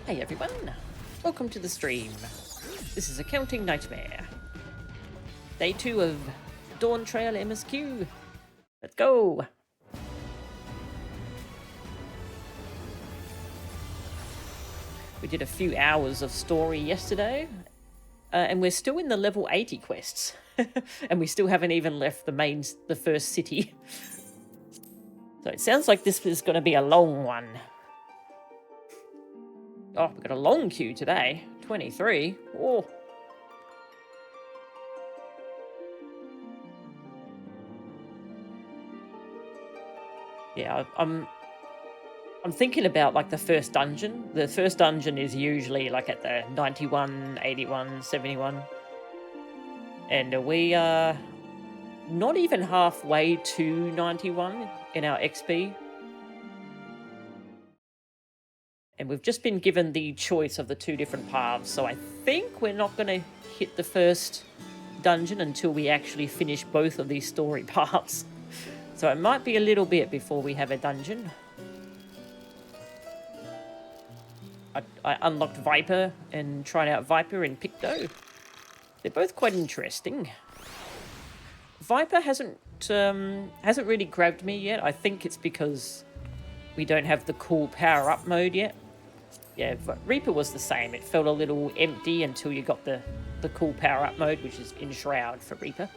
Hey everyone, welcome to the stream. This is Accounting Nightmare. Day 2 of Dawntrail MSQ. Let's go! We did a few hours of story yesterday, and we're still in the level 80 quests. And we still haven't even left the first city. So it sounds like this is going to be a long one. Oh, we've got a long queue today. 23. Oh. Yeah, I'm thinking about like the first dungeon. The first dungeon is usually like at the 91, 81, 71. And we are not even halfway to 91 in our XP. And we've just been given the choice of the two different paths, so I think we're not going to hit the first dungeon until we actually finish both of these story paths. So it might be a little bit before we have a dungeon. I unlocked Viper and tried out Viper and Picto. They're both quite interesting. Viper hasn't really grabbed me yet. I think it's because we don't have the cool power-up mode yet. Yeah, Reaper was the same. It felt a little empty until you got the cool power-up mode, which is Enshroud for Reaper.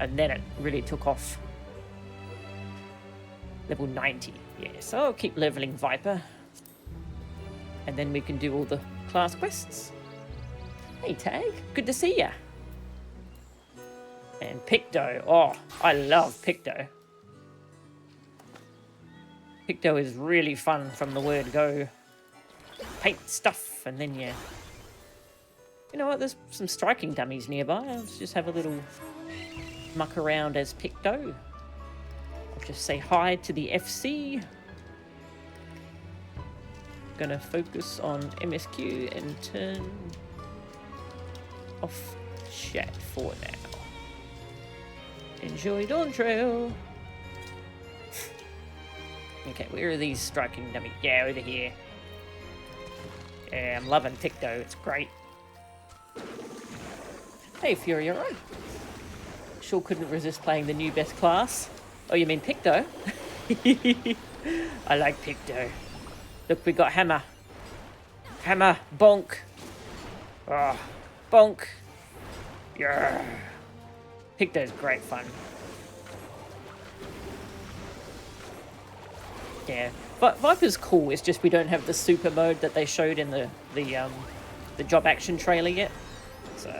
And then it really took off. Level 90. Yeah, so I'll keep leveling Viper. And then we can do all the class quests. Hey, Tag. Good to see ya. And Picto. Oh, I love Picto. Picto is really fun from the word go. Paint stuff, and then you know what, there's some striking dummies nearby. Let's just have a little muck around as Picto. I'll just say hi to the FC. Gonna focus on MSQ and turn off chat for now. Enjoy Dawntrail. Okay, where are these striking dummies? Yeah, over here. Yeah, I'm loving Picto, it's great. Hey, Furiora. Sure couldn't resist playing the new best class. Oh, you mean Picto? I like Picto. Look, we got Hammer. Hammer, bonk. Oh, bonk. Yeah. Picto's great fun. Yeah. But Viper's cool, it's just we don't have the super mode that they showed in the job action trailer yet. So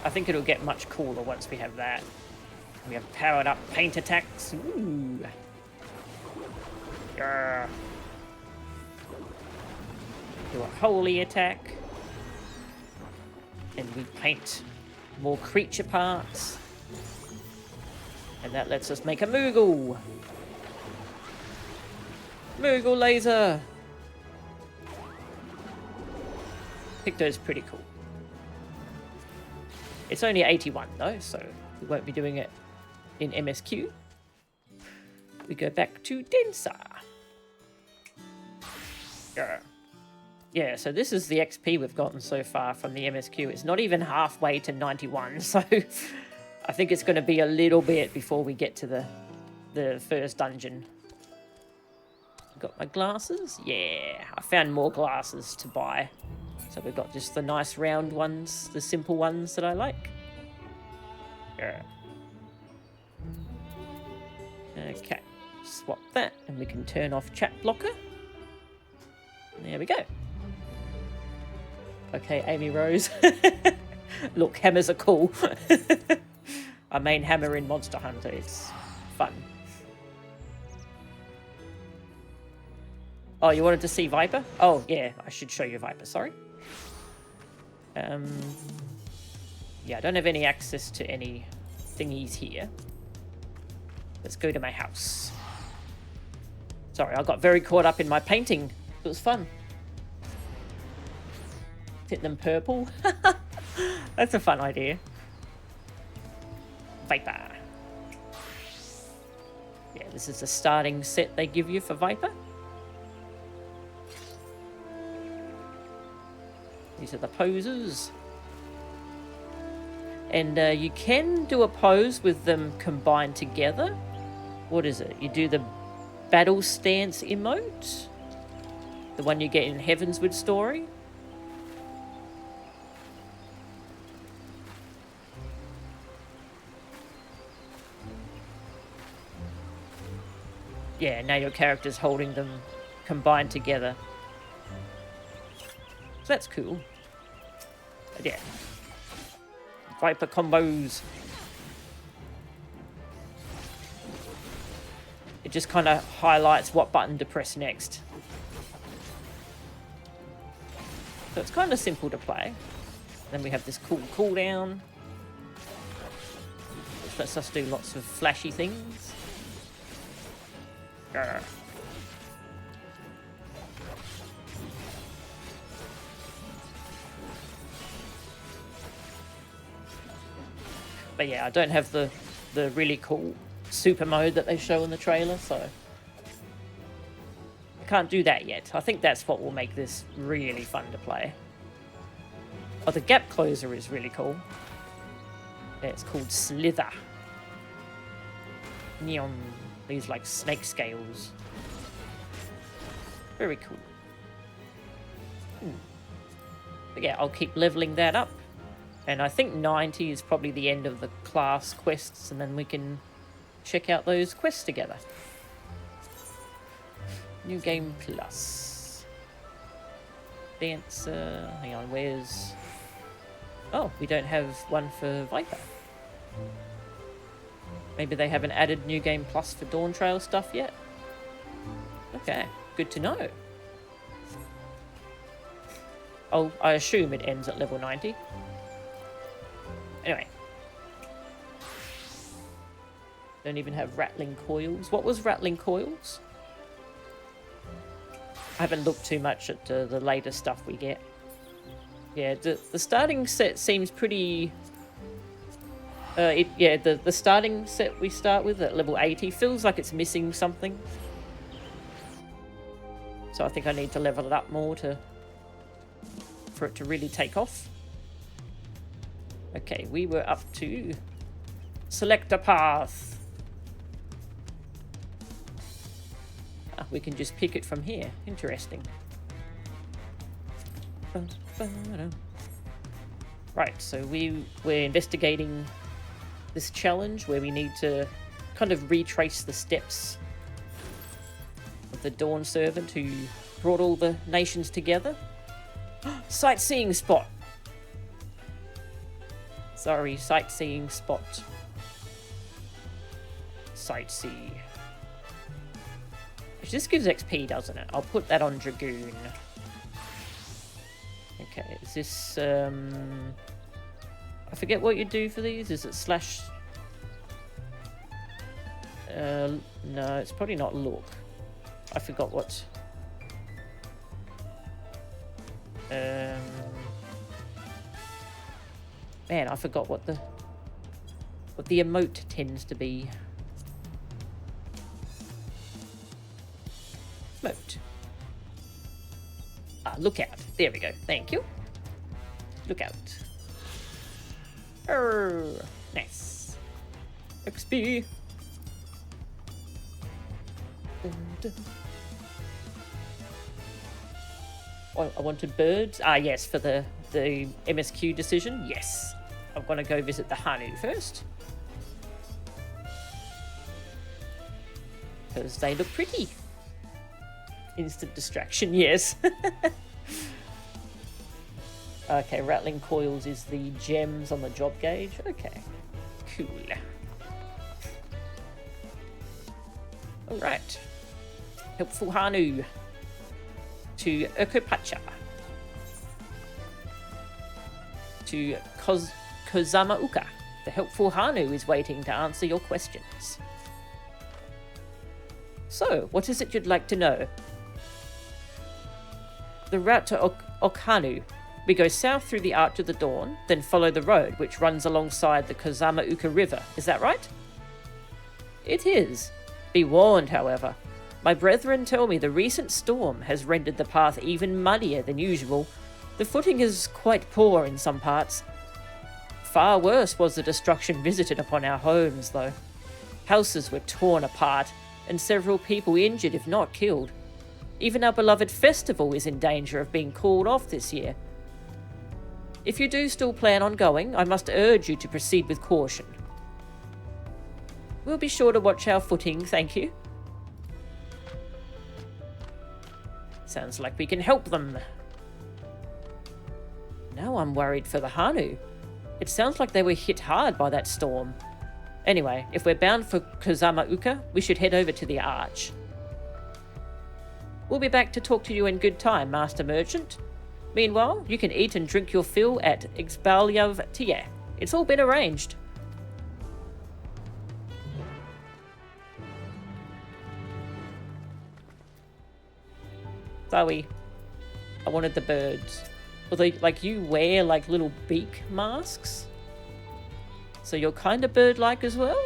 I think it'll get much cooler once we have that. We have powered up paint attacks. Ooh. Yeah. Do a holy attack. And we paint more creature parts. And that lets us make a Moogle. Moogle laser! Picto's pretty cool. It's only 81 though, so we won't be doing it in MSQ. We go back to Densa. Yeah, so this is the XP we've gotten so far from the MSQ. It's not even halfway to 91, so I think it's going to be a little bit before we get to the first dungeon. Got my glasses? Yeah, I found more glasses to buy. So we've got just the nice round ones, the simple ones that I like. Yeah. Okay, swap that and we can turn off chat blocker. There we go. Okay, Amy Rose. Look, hammers are cool. I main hammer in Monster Hunter, it's fun. Oh, you wanted to see Viper? Oh, yeah, I should show you Viper, sorry. Yeah, I don't have any access to any thingies here. Let's go to my house. Sorry, I got very caught up in my painting. It was fun. Tint them purple. That's a fun idea. Viper. Yeah, this is the starting set they give you for Viper. These are the poses. And you can do a pose with them combined together. What is it? You do the battle stance emote? The one you get in Heavensward Story? Yeah, now your character's holding them combined together. So that's cool. But yeah. Viper combos. It just kind of highlights what button to press next. So it's kind of simple to play. Then we have this cool cooldown, which lets us do lots of flashy things. Grr. But yeah, I don't have the really cool super mode that they show in the trailer, so I can't do that yet. I think that's what will make this really fun to play. Oh, the gap closer is really cool. Yeah, it's called Slither. Neon. These like snake scales. Very cool. But yeah, I'll keep leveling that up. And I think 90 is probably the end of the class quests, and then we can check out those quests together. New Game Plus. Dancer. Hang on, where's... Oh, we don't have one for Viper. Maybe they haven't added New Game Plus for Dawntrail stuff yet? Okay, good to know. Oh, I assume it ends at level 90. Anyway. Don't even have rattling coils. What was rattling coils? I haven't looked too much at the later stuff we get. Yeah, the starting set seems pretty... the starting set we start with at level 80 feels like it's missing something. So I think I need to level it up more for it to really take off. Okay, we were up to select a path. Ah, we can just pick it from here. Interesting. Right, so we're investigating this challenge where we need to kind of retrace the steps of the Dawn Servant who brought all the nations together. Sightseeing spot. Sorry, sightseeing spot. Sightsee. This gives XP, doesn't it? I'll put that on Dragoon. Okay, is this, I forget what you do for these. Is it slash... no, it's probably not look. I forgot what... Man, I forgot what the emote tends to be. Emote. Ah, look out. There we go. Thank you. Look out. Nice. XP. Dun, dun. Oh, I wanted birds. Ah, yes, for the MSQ decision. Yes. I'm going to go visit the Hanu first. Because they look pretty. Instant distraction, yes. Okay, rattling coils is the gems on the job gauge. Okay, cool. Alright. Helpful Hanu. To Okopacha. To Kozama Uka. The helpful Hanu is waiting to answer your questions. So, what is it you'd like to know? The route to Okhanu. We go south through the Arch of the Dawn, then follow the road, which runs alongside the Kozama Uka River. Is that right? It is. Be warned, however. My brethren tell me the recent storm has rendered the path even muddier than usual. The footing is quite poor in some parts. Far worse was the destruction visited upon our homes, though. Houses were torn apart, and several people injured if not killed. Even our beloved festival is in danger of being called off this year. If you do still plan on going, I must urge you to proceed with caution. We'll be sure to watch our footing, thank you. Sounds like we can help them. Now I'm worried for the Hanu. It sounds like they were hit hard by that storm. Anyway, if we're bound for Kozama Uka, we should head over to the Arch. We'll be back to talk to you in good time, Master Merchant. Meanwhile, you can eat and drink your fill at Exbalyav Tia. It's all been arranged. Zoe, I wanted the birds. Well, they, like, you wear, like, little beak masks? So you're kind of bird-like as well?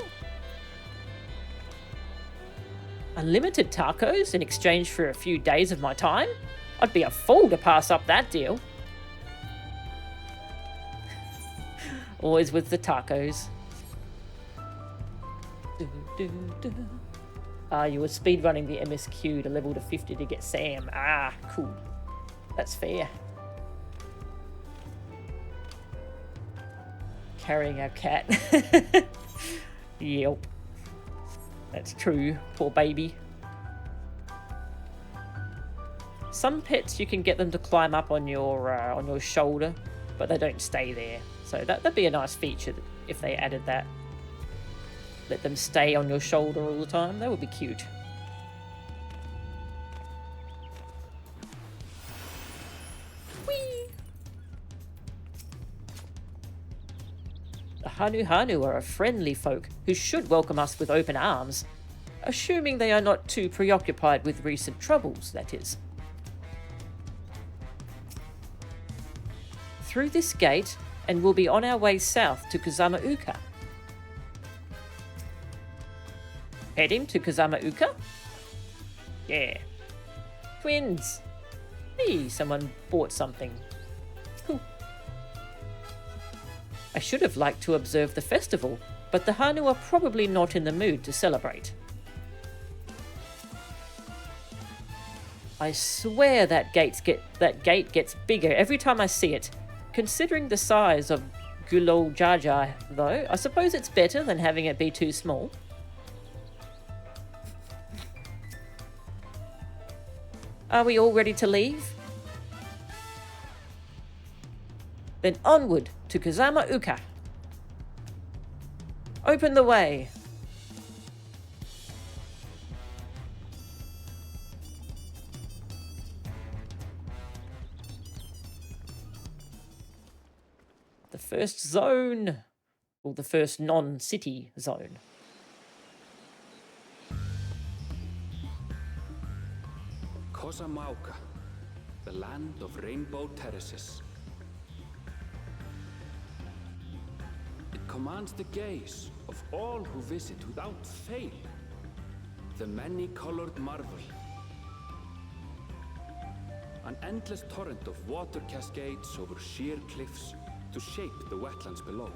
Unlimited tacos in exchange for a few days of my time? I'd be a fool to pass up that deal. Always with the tacos. You were speedrunning the MSQ to level to 50 to get Sam. Ah, cool. That's fair. Carrying our cat. Yep. That's true. Poor baby. Some pets you can get them to climb up on your shoulder, but they don't stay there. So that'd be a nice feature if they added that. Let them stay on your shoulder all the time. That would be cute. Whee! The Hanu are a friendly folk who should welcome us with open arms, assuming they are not too preoccupied with recent troubles, that is. Through this gate, and we'll be on our way south to Kozama Uka. Heading to Kozama Uka? Yeah. Twins! Hey, someone bought something. Cool. I should have liked to observe the festival, but the Hanu are probably not in the mood to celebrate. I swear that gate gets bigger every time I see it. Considering the size of Gulol Jaja, though, I suppose it's better than having it be too small. Are we all ready to leave? Then onward to Kozama Uka. Open the way. The first zone, or the first non-city zone. Kozama Uka, the land of rainbow terraces. It commands the gaze of all who visit without fail. The many-colored marvel. An endless torrent of water cascades over sheer cliffs to shape the wetlands below.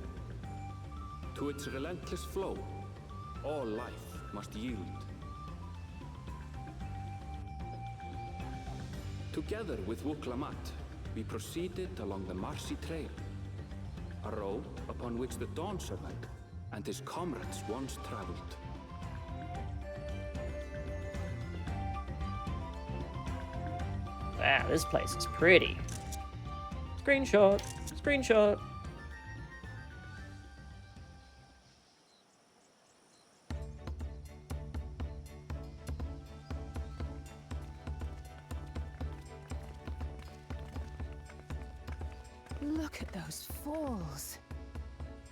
To its relentless flow, all life must yield. Together with Wuk Lamat, we proceeded along the marshy trail, a road upon which the Dawn Servant and his comrades once traveled. Wow, this place is pretty. Screenshot. Screenshot. Look at those falls.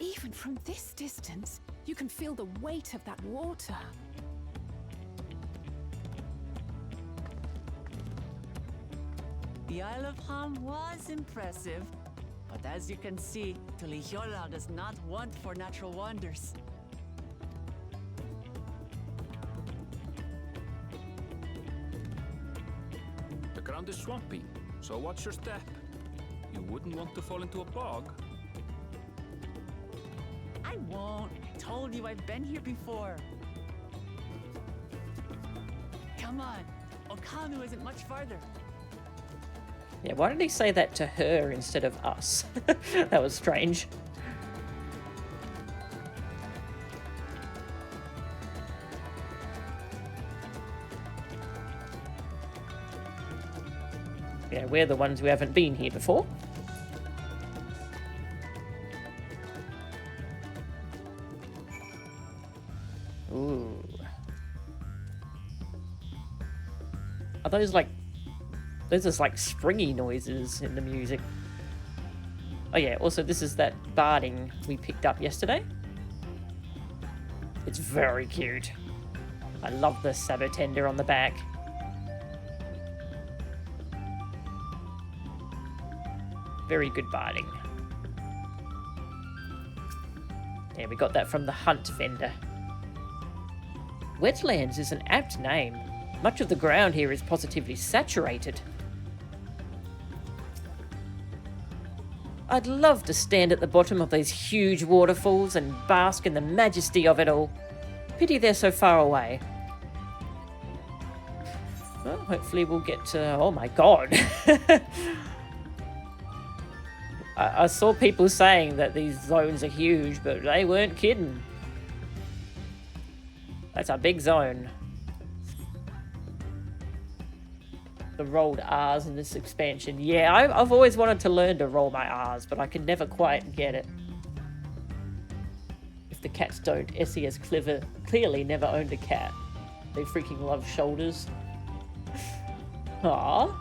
Even from this distance, you can feel the weight of that water. The Isle of Ham was impressive, but as you can see, Tulihiola does not want for natural wonders. The ground is swampy, so watch your step. You wouldn't want to fall into a bog. I won't. I told you I've been here before. Come on. Okanu isn't much farther. Yeah, why did he say that to her instead of us? That was strange. Yeah, we're the ones who haven't been here before. Ooh. Are those like... Those are like springy noises in the music. Oh yeah, also this is that barding we picked up yesterday. It's very cute. I love the sabotender on the back. Very good barding. Yeah, we got that from the hunt vendor. Wetlands is an apt name. Much of the ground here is positively saturated. I'd love to stand at the bottom of these huge waterfalls and bask in the majesty of it all. Pity they're so far away. Well, hopefully we'll get to... Oh my god. I saw people saying that these zones are huge, but they weren't kidding. That's a big zone. The rolled R's in this expansion. Yeah, I've always wanted to learn to roll my R's, but I can never quite get it. If the cats don't, SES clearly never owned a cat. They freaking love shoulders. Aww.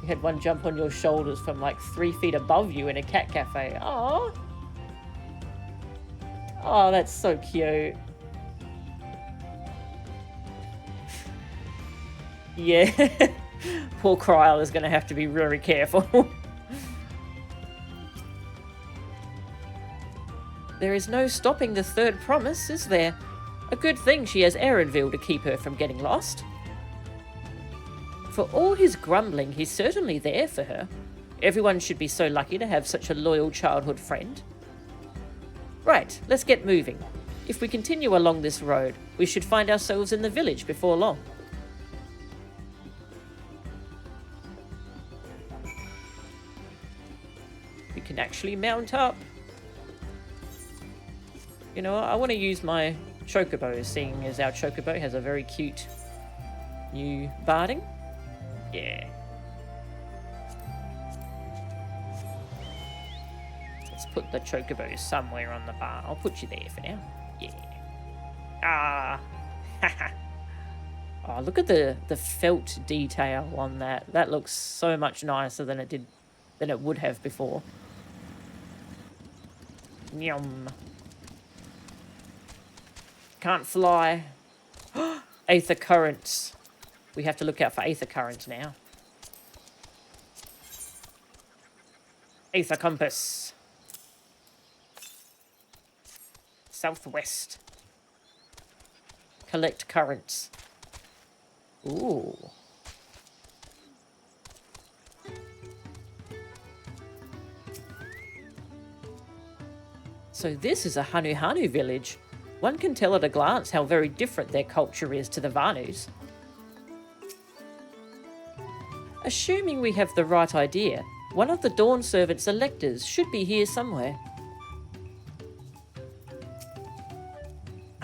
You had one jump on your shoulders from like 3 feet above you in a cat cafe. Aww. Oh, that's so cute. Yeah. Poor Kryl is going to have to be very careful. There is no stopping the third promise, is there? A good thing she has Erenville to keep her from getting lost. For all his grumbling, he's certainly there for her. Everyone should be so lucky to have such a loyal childhood friend. Right, let's get moving. If we continue along this road, we should find ourselves in the village before long. We can actually mount up. You know, I want to use my chocobo, seeing as our chocobo has a very cute new barding. Yeah. Let's put the chocobo somewhere on the bar. I'll put you there for now. Yeah. Ah. Oh, look at the felt detail on that. That looks so much nicer than it would have before. Yum. Can't fly. Aether currents. We have to look out for aether currents now. Aether compass. Southwest. Collect currents. Ooh. So this is a Hanu village. One can tell at a glance how very different their culture is to the Vanus. Assuming we have the right idea, one of the Dawn Servant's electors should be here somewhere.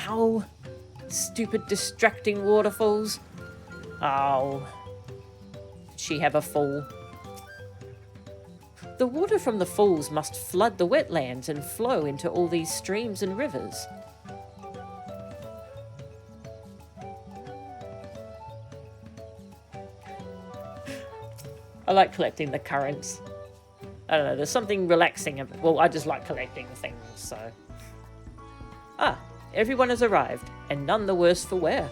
Ow! Stupid distracting waterfalls. Oh. Did she have a fall? The water from the falls must flood the wetlands and flow into all these streams and rivers. I like collecting the currents. I don't know, there's something relaxing about... Well, I just like collecting things, so... Ah, everyone has arrived, and none the worse for wear.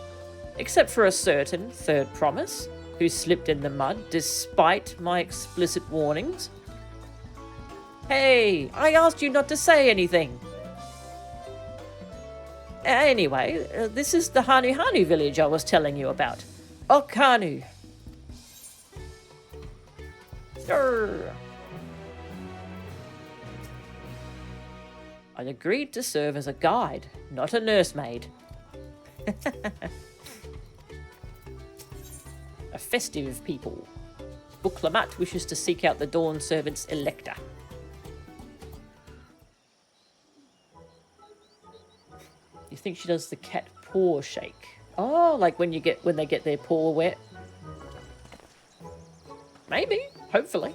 Except for a certain third promise, who slipped in the mud despite my explicit warnings. Hey, I asked you not to say anything. Anyway, this is the Hanu village I was telling you about. Okanu. Grr. I agreed to serve as a guide, not a nursemaid. A festive people. Wuk Lamat wishes to seek out the Dawn Servant's Elector. You think she does the cat paw shake? Oh, like when they get their paw wet. Maybe, hopefully.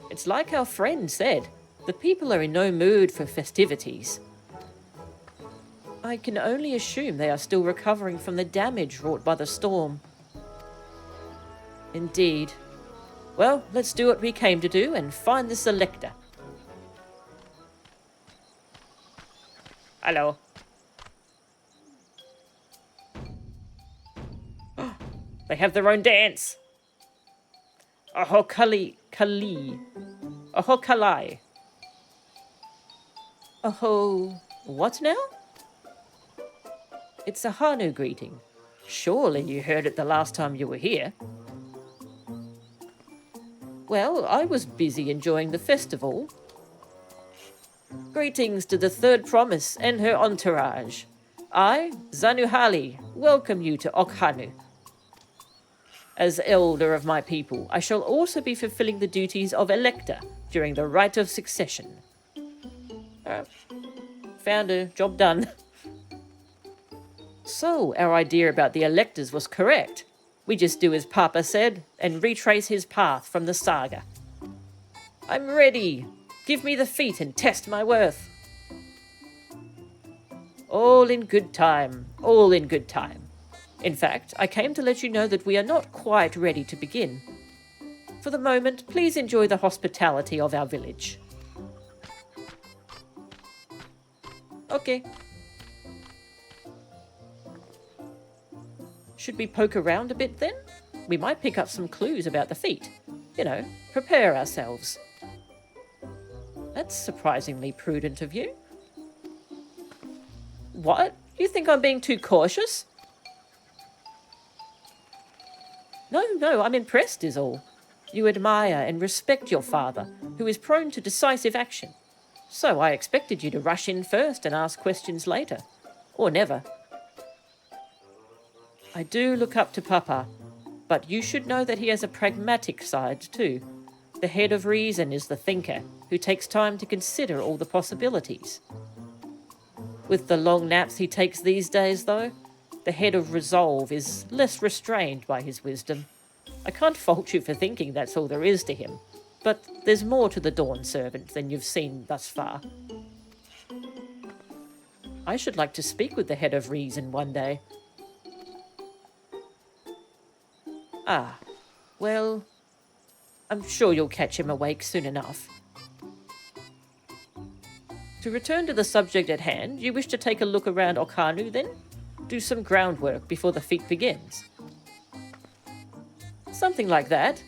It's like our friend said, the people are in no mood for festivities. I can only assume they are still recovering from the damage wrought by the storm. Indeed. Well, let's do what we came to do and find this Elector. Hello. They have their own dance. Aho Kali. Aho Kalai. Aho. What now? It's a Hanu greeting. Surely you heard it the last time you were here. Well, I was busy enjoying the festival. Greetings to the Third Promise and her entourage. I, Zanuhali, welcome you to Okhanu. As elder of my people, I shall also be fulfilling the duties of Elector during the rite of succession. Found a job done. So, our idea about the Electors was correct. We just do as Papa said and retrace his path from the saga. I'm ready. Give me the feat and test my worth. All in good time. All in good time. In fact, I came to let you know that we are not quite ready to begin. For the moment, please enjoy the hospitality of our village. Okay. Should we poke around a bit then? We might pick up some clues about the feat. You know, prepare ourselves. That's surprisingly prudent of you. What? You think I'm being too cautious? No, I'm impressed is all. You admire and respect your father, who is prone to decisive action. So I expected you to rush in first and ask questions later. Or never. I do look up to Papa, but you should know that he has a pragmatic side too. The head of reason is the thinker, who takes time to consider all the possibilities. With the long naps he takes these days, though, the head of resolve is less restrained by his wisdom. I can't fault you for thinking that's all there is to him, but there's more to the Dawn Servant than you've seen thus far. I should like to speak with the head of reason one day. Ah, well, I'm sure you'll catch him awake soon enough. To return to the subject at hand, you wish to take a look around Okhanu then? Do some groundwork before the feat begins. Something like that.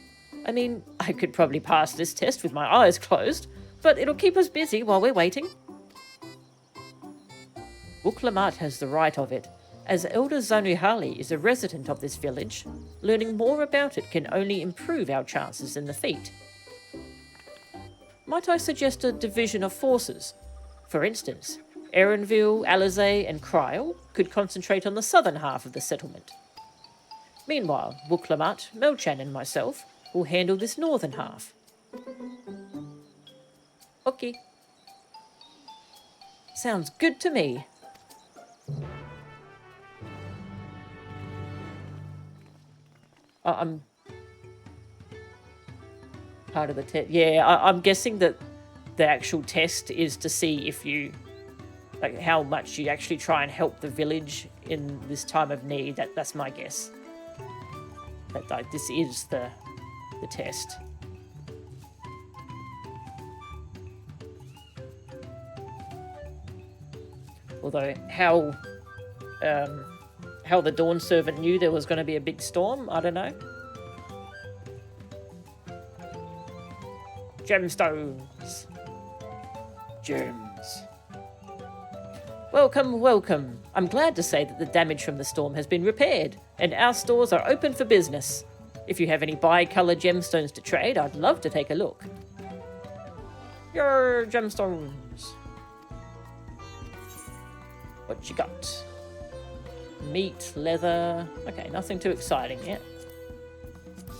I mean, I could probably pass this test with my eyes closed, but it'll keep us busy while we're waiting. Wuk Lamat has the right of it. As Elder Zanuhali is a resident of this village, learning more about it can only improve our chances in the feat. Might I suggest a division of forces? For instance, Erenville, Alizé, and Kryl could concentrate on the southern half of the settlement. Meanwhile, Wuk Lamat, Melchan, and myself will handle this northern half. Okay. Sounds good to me. I'm part of the test. Yeah, I'm guessing that the actual test is to see if you, like, how much you actually try and help the village in this time of need. That's my guess. That this is the test. Although how the Dawn Servant knew there was going to be a big storm, I don't know. Gemstones. Gems. Welcome, welcome. I'm glad to say that the damage from the storm has been repaired, and our stores are open for business. If you have any bi-colour gemstones to trade, I'd love to take a look. Your gemstones. What you got? Meat, leather. Okay, nothing too exciting yet.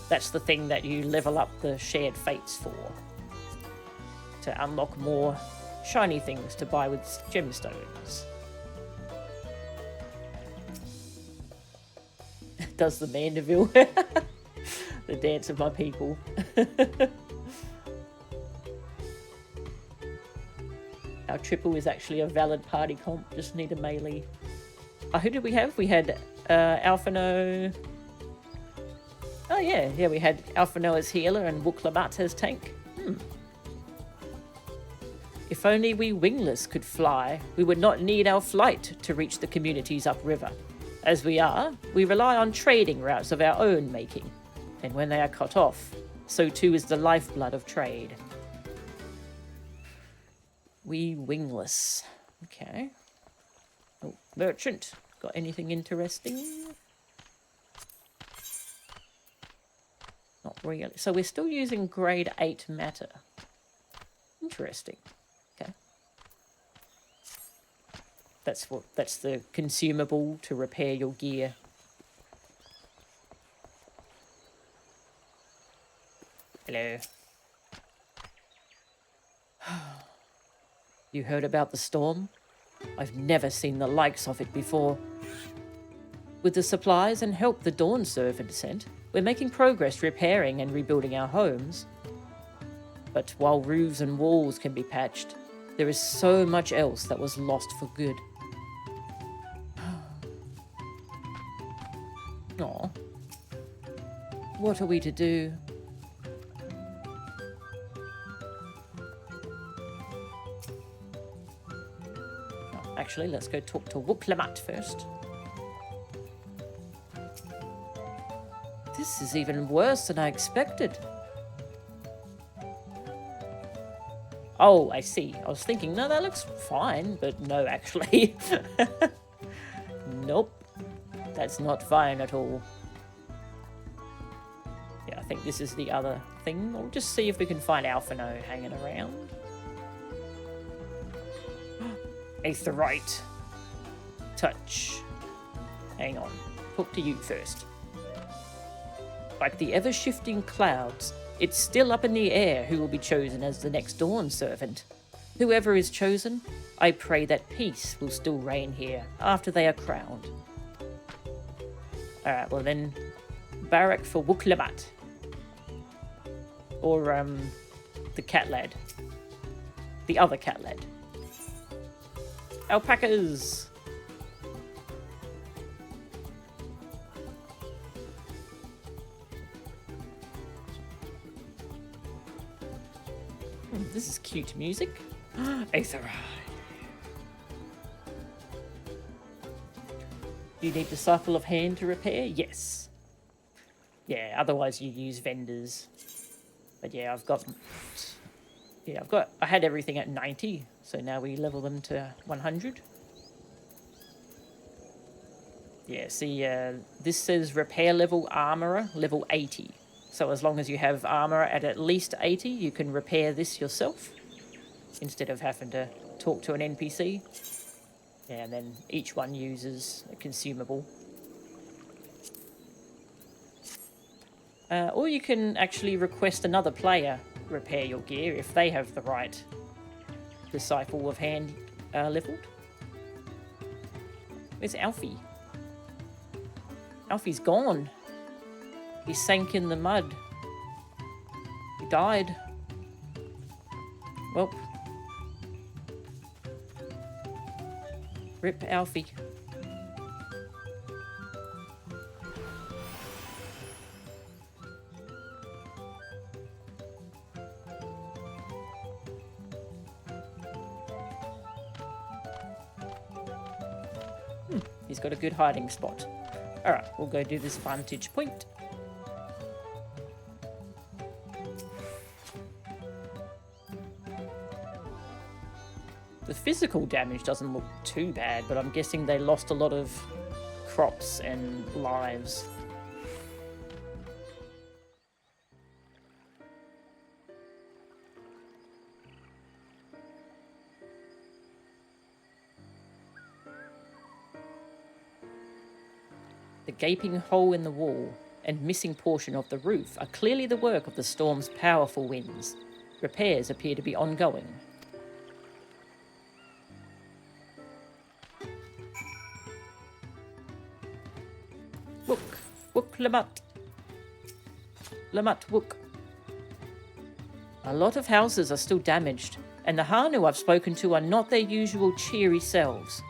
That's the thing that you level up the shared fates for. To unlock more shiny things to buy with gemstones. Does the Mandeville. The dance of my people. Our triple is actually a valid party comp, just need a melee. Who did we have? We had Alphino. Oh yeah, we had Alphino as healer and Wuk Lamat as tank. If only we wingless could fly, we would not need our flight to reach the communities upriver. As we are, we rely on trading routes of our own making, and when they are cut off, so too is the lifeblood of trade. We wingless. Okay. Oh, merchant. Got anything interesting? Not really. So we're still using grade 8 matter. Interesting. Okay. That's the consumable to repair your gear. Hello. You heard about the storm? I've never seen the likes of it before. With the supplies and help the Dawn Servant sent, we're making progress repairing and rebuilding our homes. But while roofs and walls can be patched, there is so much else that was lost for good. Aw. What are we to do? Actually, let's go talk to Wuk Lamat first. This is even worse than I expected. Oh, I see. I was thinking, no, that looks fine, but no, actually. Nope. That's not fine at all. Yeah, I think this is the other thing. We'll just see if we can find Alphino hanging around. Aetherite. Touch. Hang on. Talk to you first. Like the ever-shifting clouds, it's still up in the air who will be chosen as the next Dawn Servant. Whoever is chosen, I pray that peace will still reign here after they are crowned. Alright, well then, barrack for Wuk Lamat. Or, the cat lad. The other cat lad. Alpacas! This is cute music. Aetherite. You need the Cycle of Hand to repair? Yes. Yeah, otherwise you use vendors. But yeah, I had everything at 90, so now we level them to 100. Yeah, see, this says repair level armorer, level 80. So as long as you have armor at least 80, you can repair this yourself, instead of having to talk to an NPC. Yeah, and then each one uses a consumable. Or you can actually request another player repair your gear if they have the right Disciple of Hand leveled. Where's Alfie? Alfie's gone. He sank in the mud. He died. Well. Rip Alfie. He's got a good hiding spot. Alright, we'll go do this vantage point. The physical damage doesn't look too bad, but I'm guessing they lost a lot of crops and lives. gaping hole in the wall and missing portion of the roof are clearly the work of the storm's powerful winds. Repairs appear to be ongoing. Wuk Lamat. Lamat Wuk. A lot of houses are still damaged, and the Hanu I've spoken to are not their usual cheery selves.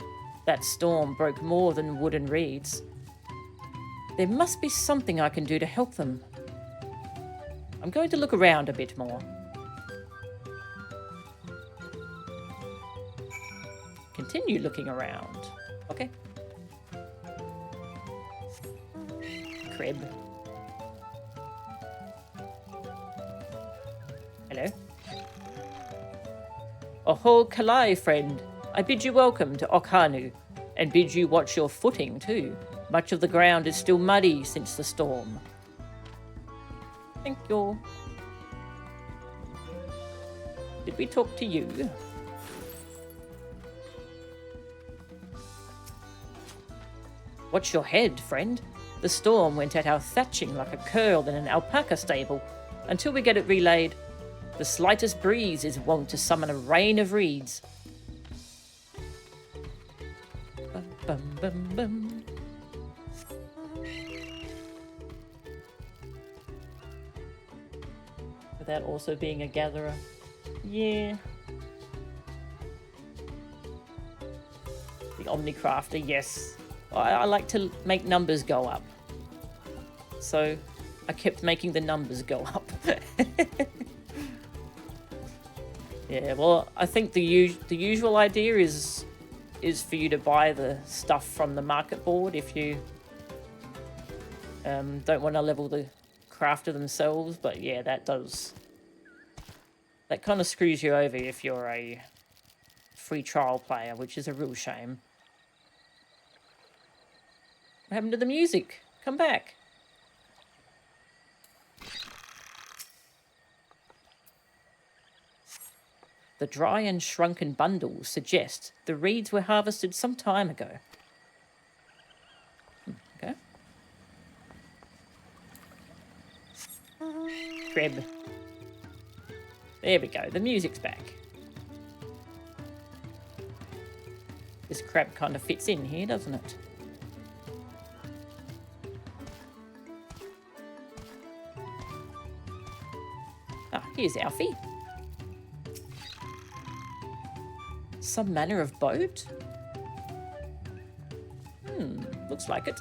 That storm broke more than wood and reeds. There must be something I can do to help them. I'm going to look around a bit more. Continue looking around. Okay. Crib. Hello. Oho Kalai, friend. I bid you welcome to Okhanu, and bid you watch your footing too. Much of the ground is still muddy since the storm. Thank you. Did we talk to you? Watch your head, friend. The storm went at our thatching like a curl in an alpaca stable. Until we get it relayed, the slightest breeze is wont to summon a rain of reeds. Bum, bum, bum, bum. Without also being a gatherer. Yeah. The Omnicrafter, yes. I like to make numbers go up. So I kept making the numbers go up. Yeah, well, I think the usual idea is for you to buy the stuff from the market board if you don't want to level the crafter themselves. But yeah, that kind of screws you over if you're a free trial player, which is a real shame. What happened to the music? Come back. The dry and shrunken bundles suggest the reeds were harvested some time ago. Okay. Crib. There we go, the music's back. This crab kind of fits in here, doesn't it? Ah, here's Alfie. Some manner of boat? Looks like it.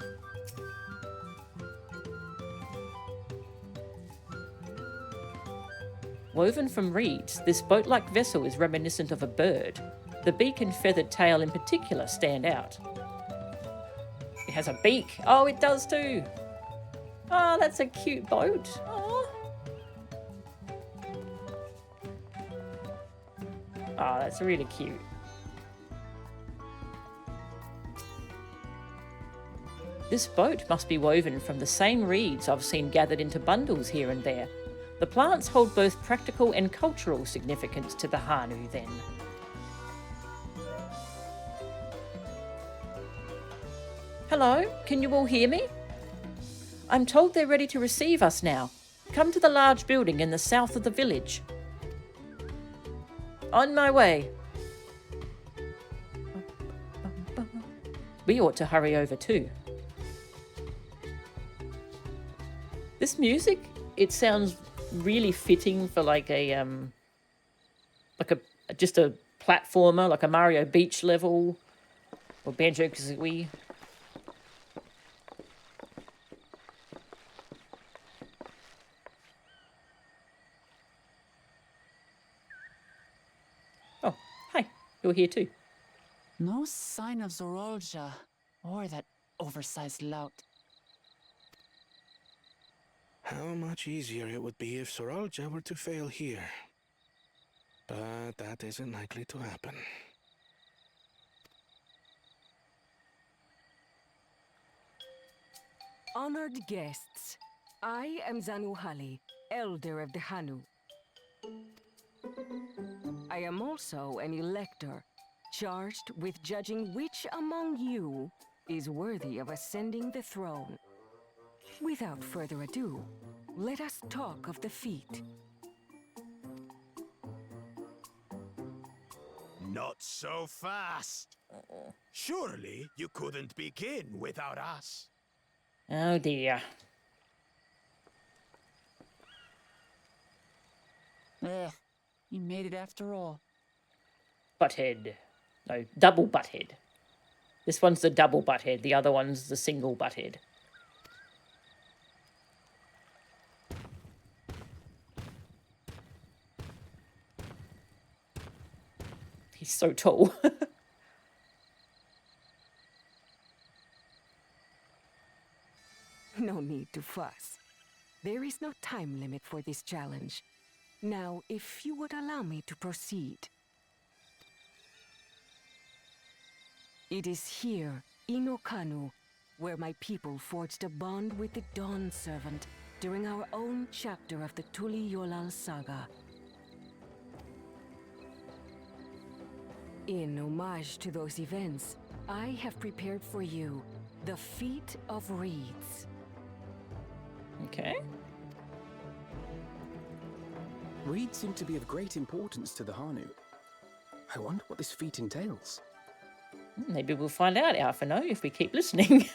Woven from reeds, this boat-like vessel is reminiscent of a bird. The beak and feathered tail in particular stand out. It has a beak. Oh, it does too. Oh, that's a cute boat. Oh, that's really cute. This boat must be woven from the same reeds I've seen gathered into bundles here and there. The plants hold both practical and cultural significance to the Hanu, then. Hello, can you all hear me? I'm told they're ready to receive us now. Come to the large building in the south of the village. On my way. We ought to hurry over too. This music, it sounds really fitting for like a just a platformer, like a Mario Beach level or Banjo-Kazooie. Oh, hi. You're here too. No sign of Zorolja or that oversized lout. How much easier it would be if Soralja were to fail here. But that isn't likely to happen. Honored guests, I am Zanuhali, Elder of the Hanu. I am also an elector, charged with judging which among you is worthy of ascending the throne. Without further ado, let us talk of the feat. Not so fast. Surely you couldn't begin without us. Oh dear. You made it after all. Butthead. No, double butthead. This one's the double butthead, the other one's the single butthead. He's so tall. No need to fuss. There is no time limit for this challenge. Now, if you would allow me to proceed. It is here, in Okanu, where my people forged a bond with the Dawn Servant during our own chapter of the Tuli Yolal saga. In homage to those events, I have prepared for you the Feat of Reeds. Okay. Reeds seem to be of great importance to the Hanu. I wonder what this feat entails. Maybe we'll find out, Alphino, if we keep listening.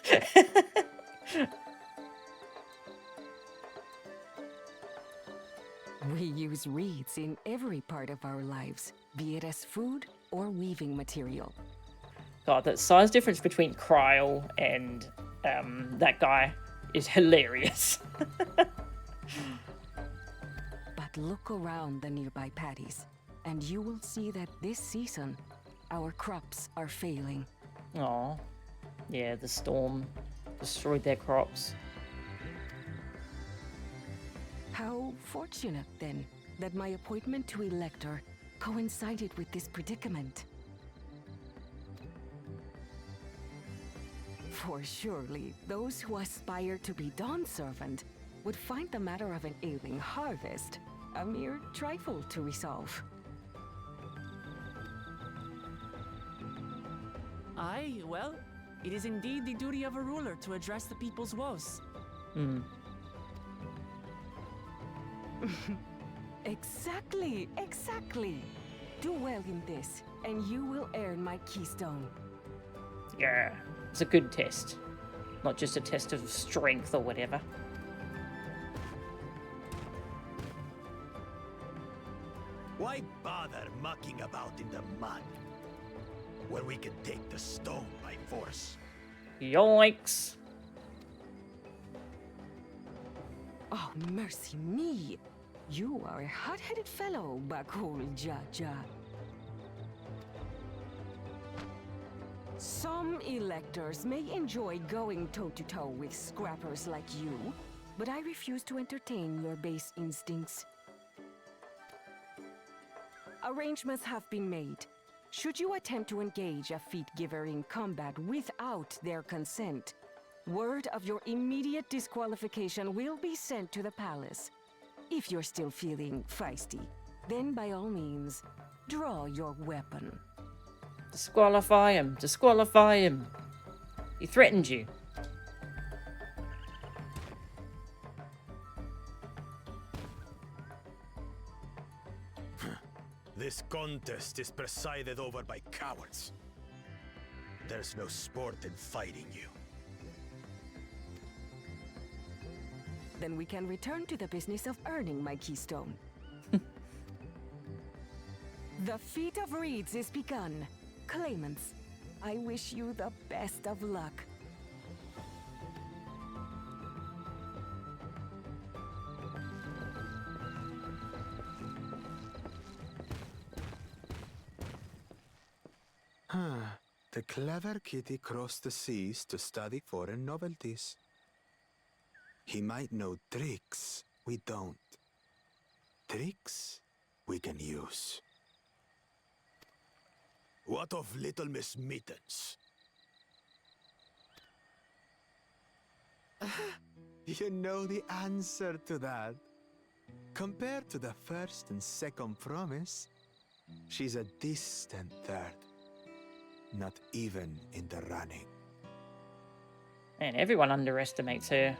We use reeds in every part of our lives, be it as food or weaving material. God, that size difference between Kryl and that guy is hilarious. But look around the nearby paddies, and you will see that this season, our crops are failing. Aw. Yeah, the storm destroyed their crops. How fortunate, then, that my appointment to Elector coincided with this predicament. For surely, those who aspire to be Dawn Servant would find the matter of an ailing harvest a mere trifle to resolve. Aye, well, it is indeed the duty of a ruler to address the people's woes. Exactly, exactly. Do well in this, and you will earn my keystone. Yeah, it's a good test. Not just a test of strength or whatever. Why bother mucking about in the mud when we can take the stone by force? Yikes. Oh, mercy me! You are a hot-headed fellow, Bakul Jaja. Some electors may enjoy going toe-to-toe with scrappers like you, but I refuse to entertain your base instincts. Arrangements have been made. Should you attempt to engage a feat giver in combat without their consent, word of your immediate disqualification will be sent to the palace. If you're still feeling feisty, then by all means, draw your weapon. Disqualify him. Disqualify him. He threatened you. This contest is presided over by cowards. There's no sport in fighting you. Then we can return to the business of earning my keystone. The Feat of Reeds is begun. Claimants, I wish you the best of luck. The clever kitty crossed the seas to study foreign novelties. He might know tricks we don't. Tricks we can use. What of Little Miss Mittens? You know the answer to that. Compared to the first and second promise, she's a distant third. Not even in the running. And everyone underestimates her.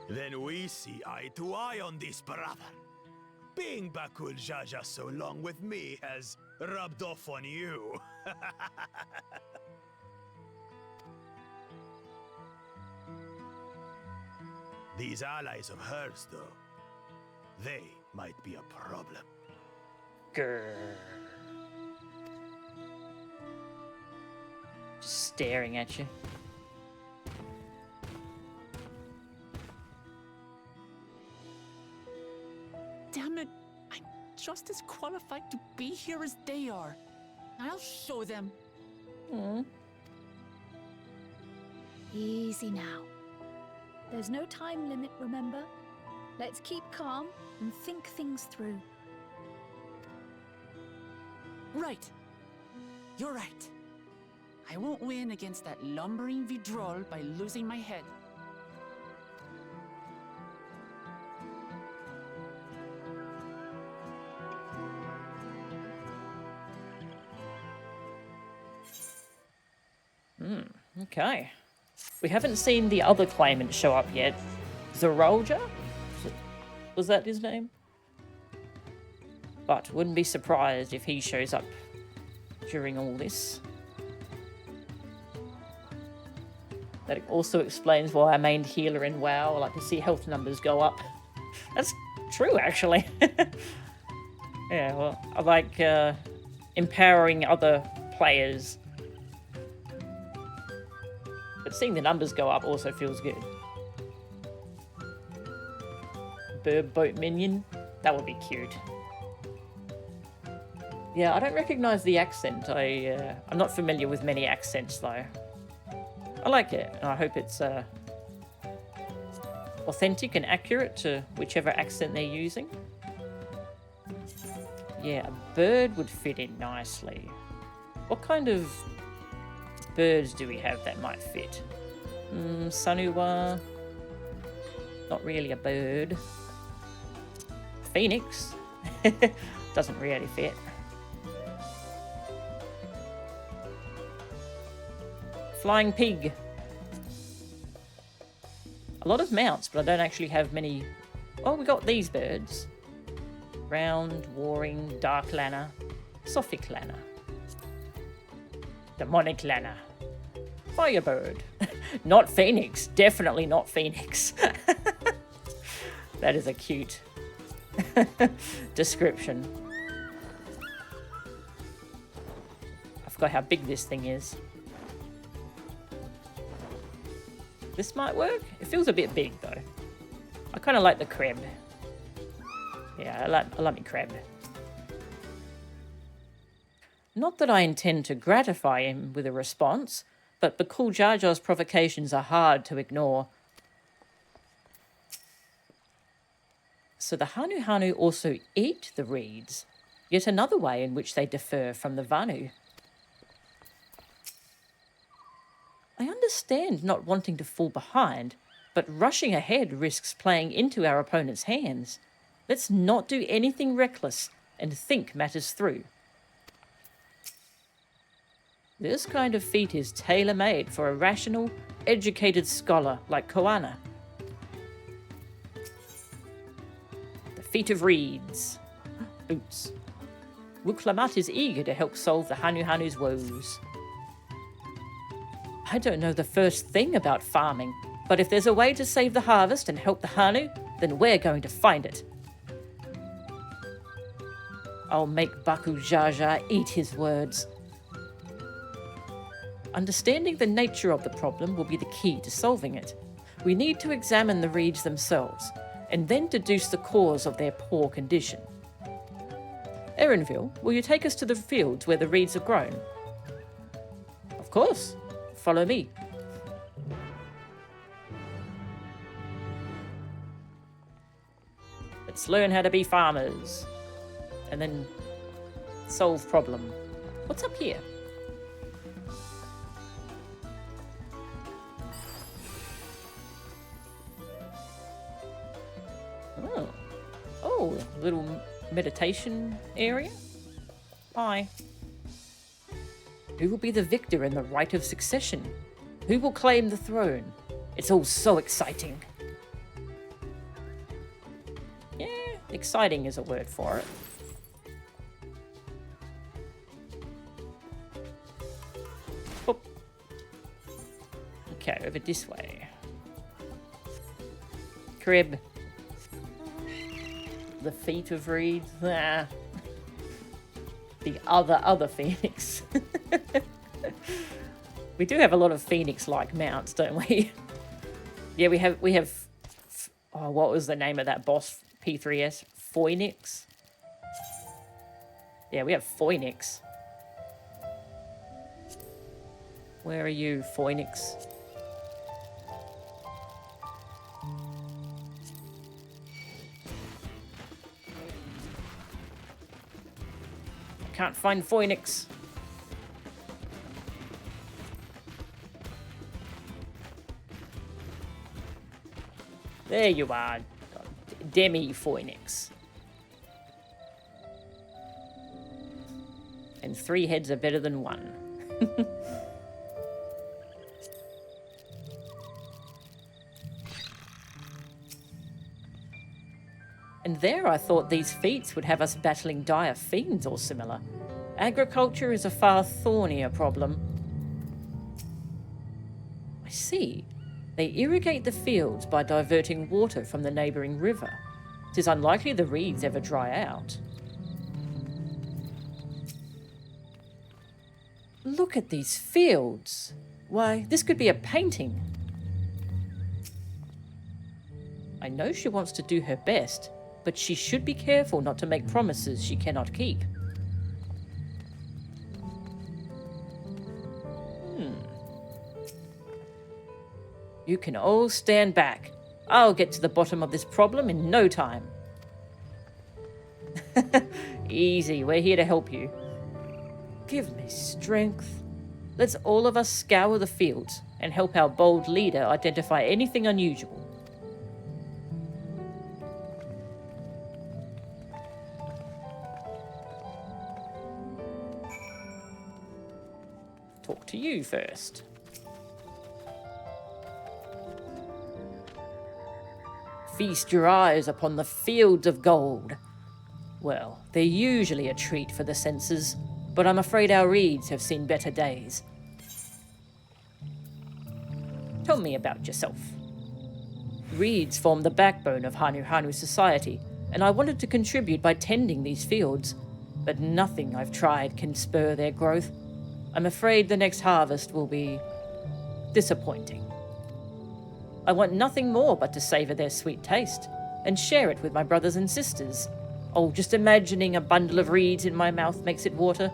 Then we see eye to eye on this, brother. Being Bakul Jaja so long with me has rubbed off on you. These allies of hers, though, they might be a problem. Grrr. Just staring at you. Damn it! I'm just as qualified to be here as they are. I'll show them. Easy now. There's no time limit, remember? Let's keep calm and think things through. Right. You're right. I won't win against that lumbering Vidrol by losing my head. Okay. We haven't seen the other claimant show up yet. Zarolja? Was that his name? But wouldn't be surprised if he shows up during all this. That also explains why I mained healer in WoW. I like to see health numbers go up. That's true, actually. Yeah, well, I like empowering other players. But seeing the numbers go up also feels good. Bird boat minion? That would be cute. Yeah, I don't recognise the accent. I'm not familiar with many accents, though. I like it, and I hope it's authentic and accurate to whichever accent they're using. Yeah, a bird would fit in nicely. What kind of birds do we have that might fit? Sanuwa. Not really a bird. Phoenix. Doesn't really fit. Flying pig. A lot of mounts, but I don't actually have many. Oh, we got these birds. Round, warring, dark lanner, sophic lanner, demonic lanner, firebird. Not phoenix. Definitely not phoenix. That is a cute description. I forgot how big this thing is. This might work. It feels a bit big though. I kind of like the crab. Yeah, I like my crab. Not that I intend to gratify him with a response, but Bakul Jaja's provocations are hard to ignore. So the Hanu also eat the reeds, yet another way in which they differ from the Vanu. I understand not wanting to fall behind, but rushing ahead risks playing into our opponent's hands. Let's not do anything reckless and think matters through. This kind of feat is tailor-made for a rational, educated scholar like Koana. The feat of reeds. Boots. Wuk Lamat is eager to help solve the Hanu's woes. I don't know the first thing about farming, but if there's a way to save the harvest and help the Hanu, then we're going to find it. I'll make Bakul Jaja eat his words. Understanding the nature of the problem will be the key to solving it. We need to examine the reeds themselves, and then deduce the cause of their poor condition. Erenville, will you take us to the fields where the reeds have grown? Of course. Follow me. Let's learn how to be farmers. And then solve problem. What's up here? Oh, little meditation area. Hi. Who will be the victor in the right of succession? Who will claim the throne? It's all so exciting. Yeah, exciting is a word for it. Boop. Okay, over this way. Crib. The feet of reeds. Ah. The other phoenix. We do have a lot of phoenix-like mounts, don't we? Yeah, we have. Oh, what was the name of that boss? P3S? Phoenix? Yeah, we have Phoenix. Where are you, Phoenix? Can't find Phoenix. There you are, Demi Phoenix. And 3 heads are better than 1. And there I thought these feats would have us battling dire fiends or similar. Agriculture is a far thornier problem. I see. They irrigate the fields by diverting water from the neighbouring river. 'Tis unlikely the reeds ever dry out. Look at these fields. Why, this could be a painting. I know she wants to do her best, but she should be careful not to make promises she cannot keep. You can all stand back. I'll get to the bottom of this problem in no time. Easy, we're here to help you. Give me strength. Let's all of us scour the fields and help our bold leader identify anything unusual. Talk to you first. Feast your eyes upon the fields of gold. Well, they're usually a treat for the senses, but I'm afraid our reeds have seen better days. Tell me about yourself. Reeds form the backbone of Hanu society, and I wanted to contribute by tending these fields, but nothing I've tried can spur their growth. I'm afraid the next harvest will be disappointing. I want nothing more but to savour their sweet taste and share it with my brothers and sisters. Oh, just imagining a bundle of reeds in my mouth makes it water.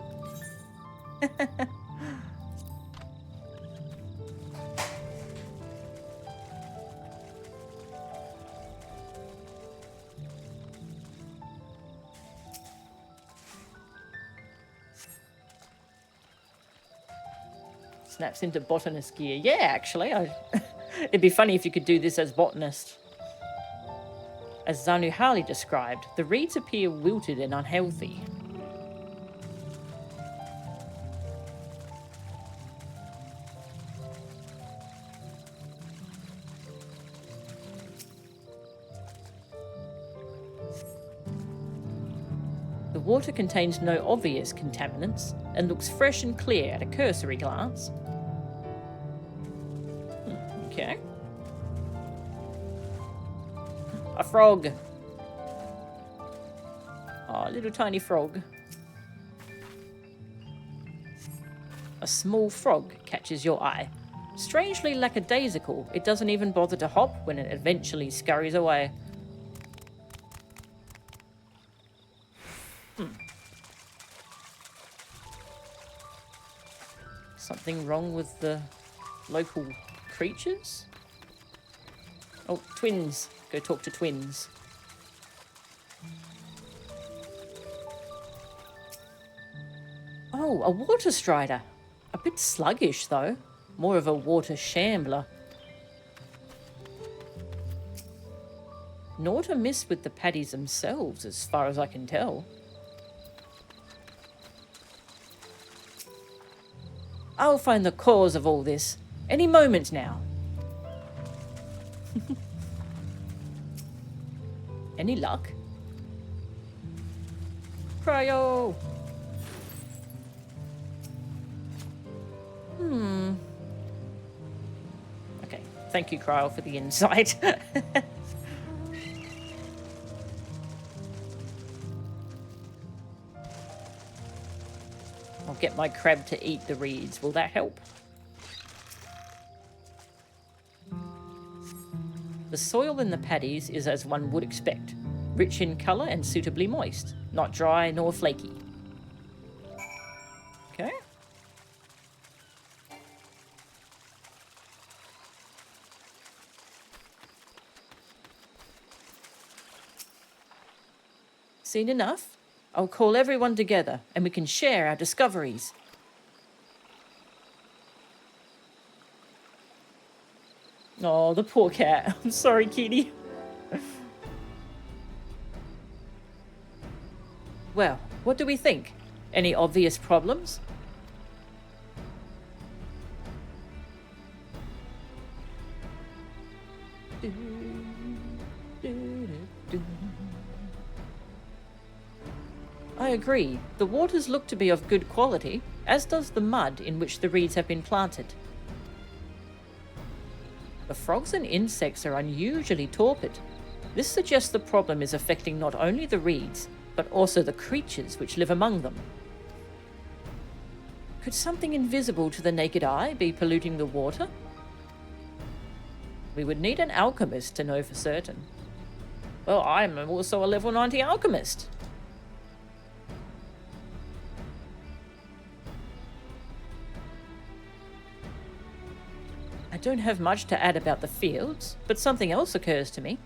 Snaps into botanist gear. Yeah, actually, it'd be funny if you could do this as botanist. As Zanuhali described, the reeds appear wilted and unhealthy. The water contains no obvious contaminants and looks fresh and clear at a cursory glance. Okay. A frog. Oh, a little tiny frog. A small frog catches your eye. Strangely lackadaisical, it doesn't even bother to hop when it eventually scurries away. Something wrong with the local creatures? Oh, twins. Go talk to twins. Oh, a water strider. A bit sluggish, though. More of a water shambler. Naught amiss with the paddies themselves, as far as I can tell. I'll find the cause of all this. Any moment now. Any luck? Cryo! Okay, thank you, Cryo, for the insight. I'll get my crab to eat the reeds. Will that help? The soil in the paddies is as one would expect. Rich in colour and suitably moist. Not dry nor flaky. Okay. Seen enough? I'll call everyone together and we can share our discoveries. Oh, the poor cat. I'm sorry, kitty. Well, what do we think? Any obvious problems? I agree. The waters look to be of good quality, as does the mud in which the reeds have been planted. The frogs and insects are unusually torpid. This suggests the problem is affecting not only the reeds, but also the creatures which live among them. Could something invisible to the naked eye be polluting the water? We would need an alchemist to know for certain. Well, I'm also a level 90 alchemist. I don't have much to add about the fields, but something else occurs to me.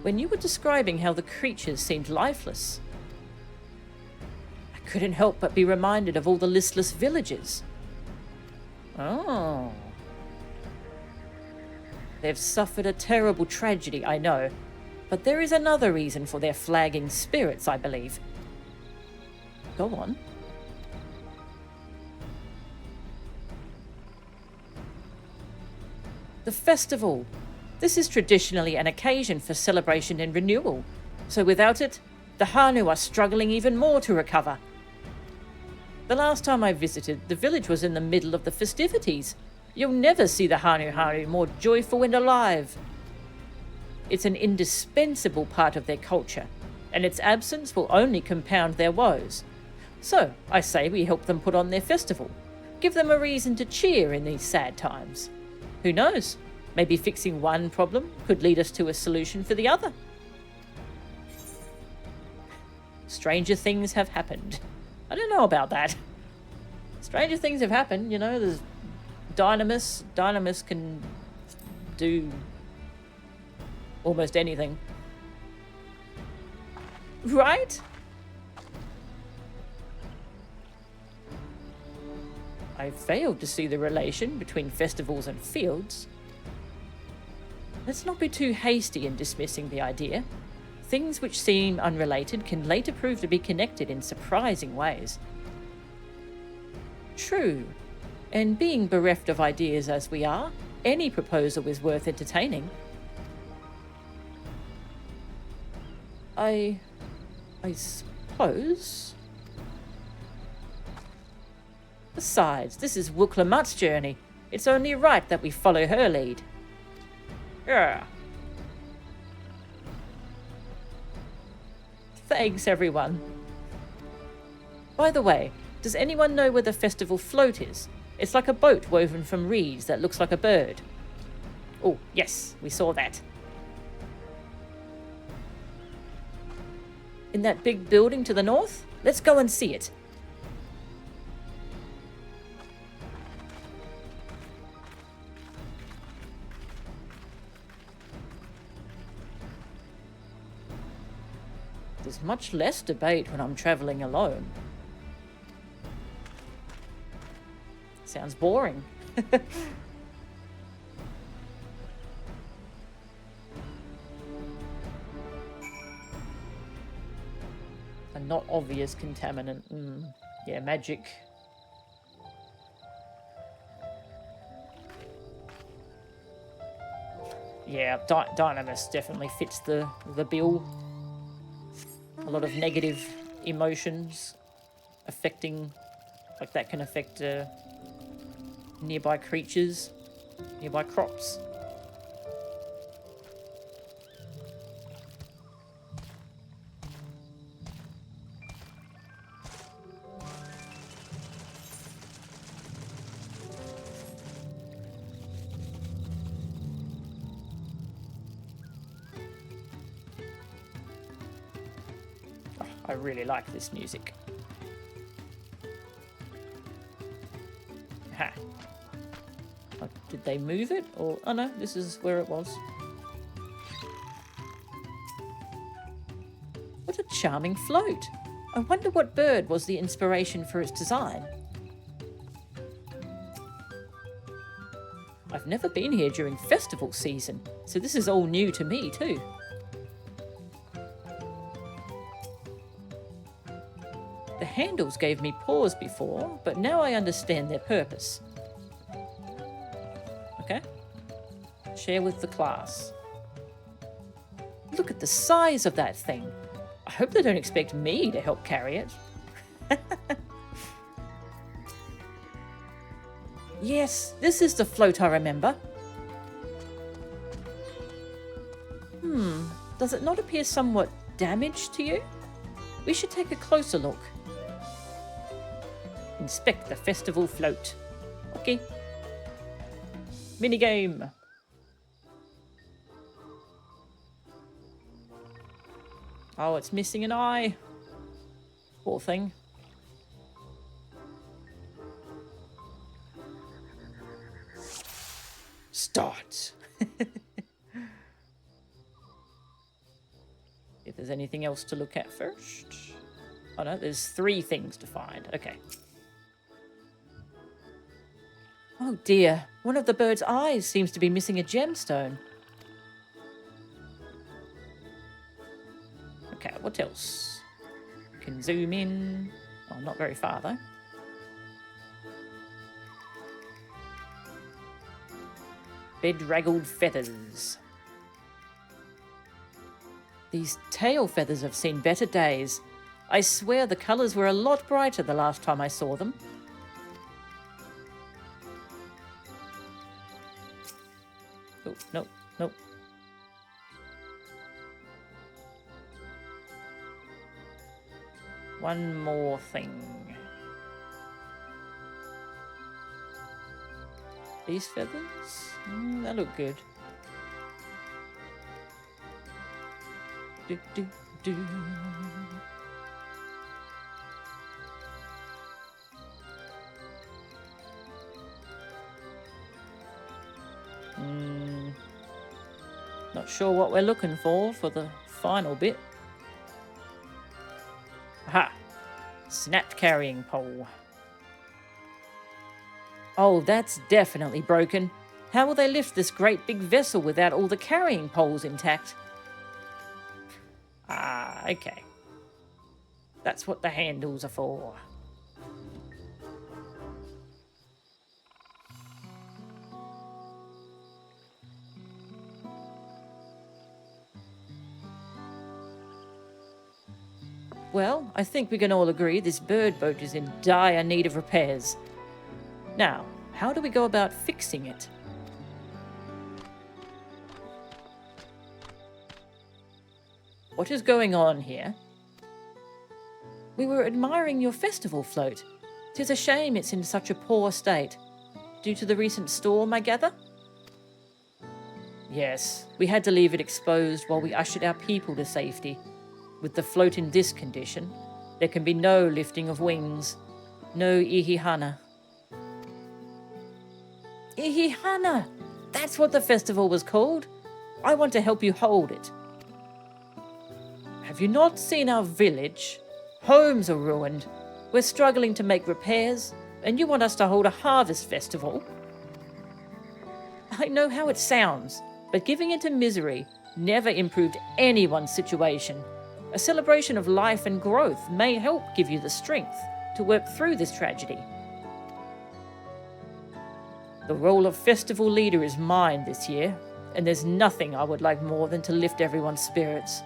When you were describing how the creatures seemed lifeless, I couldn't help but be reminded of all the listless villagers. Oh. They've suffered a terrible tragedy, I know, but there is another reason for their flagging spirits, I believe. Go on. The festival. This is traditionally an occasion for celebration and renewal, so without it, the Hanu are struggling even more to recover. The last time I visited, the village was in the middle of the festivities. You'll never see the Hanu more joyful and alive. It's an indispensable part of their culture, and its absence will only compound their woes. So, I say we help them put on their festival. Give them a reason to cheer in these sad times. Who knows? Maybe fixing one problem could lead us to a solution for the other. Stranger things have happened. I don't know about that. Stranger things have happened, you know, there's Dynamis. Dynamis can do almost anything. Right? I failed to see the relation between festivals and fields. Let's not be too hasty in dismissing the idea. Things which seem unrelated can later prove to be connected in surprising ways. True, and being bereft of ideas as we are, any proposal is worth entertaining. I suppose. Besides, this is Wuk Lamat's journey. It's only right that we follow her lead. Yeah. Thanks, everyone. By the way, does anyone know where the festival float is? It's like a boat woven from reeds that looks like a bird. Oh, yes, we saw that. In that big building to the north? Let's go and see it. There's much less debate when I'm traveling alone. Sounds boring. A not obvious contaminant. Yeah, magic. Yeah, Dynamis definitely fits the bill. A lot of negative emotions affecting, like that can affect nearby creatures, nearby crops. I really like this music. Ha. Oh, did they move it? Or oh no, this is where it was. What a charming float. I wonder what bird was the inspiration for its design. I've never been here during festival season, so this is all new to me too. The handles gave me pause before, but now I understand their purpose. Okay. Share with the class. Look at the size of that thing. I hope they don't expect me to help carry it. Yes, this is the float I remember. Does it not appear somewhat damaged to you? We should take a closer look. Inspect the festival float. Okay. Minigame. Oh, it's missing an eye. Poor thing. Start. If there's anything else to look at first. Oh no, there's 3 things to find. Okay. Oh dear, one of the bird's eyes seems to be missing a gemstone. Okay, what else? Can zoom in. Oh, not very far though. Bedraggled feathers. These tail feathers have seen better days. I swear the colours were a lot brighter the last time I saw them. Oh, no, no. One more thing. These feathers? They look good. Do, do, do. Not sure what we're looking for the final bit. Aha! Snapped carrying pole. Oh, that's definitely broken. How will they lift this great big vessel without all the carrying poles intact? Ah, okay. That's what the handles are for. Well, I think we can all agree this bird boat is in dire need of repairs. Now, how do we go about fixing it? What is going on here? We were admiring your festival float. 'Tis a shame it's in such a poor state. Due to the recent storm, I gather? Yes, we had to leave it exposed while we ushered our people to safety. With the float in this condition, there can be no lifting of wings, no ihihana. Ihihana! That's what the festival was called. I want to help you hold it. Have you not seen our village? Homes are ruined. We're struggling to make repairs, and you want us to hold a harvest festival? I know how it sounds, but giving into misery never improved anyone's situation. A celebration of life and growth may help give you the strength to work through this tragedy. The role of festival leader is mine this year. and there's nothing I would like more than to lift everyone's spirits.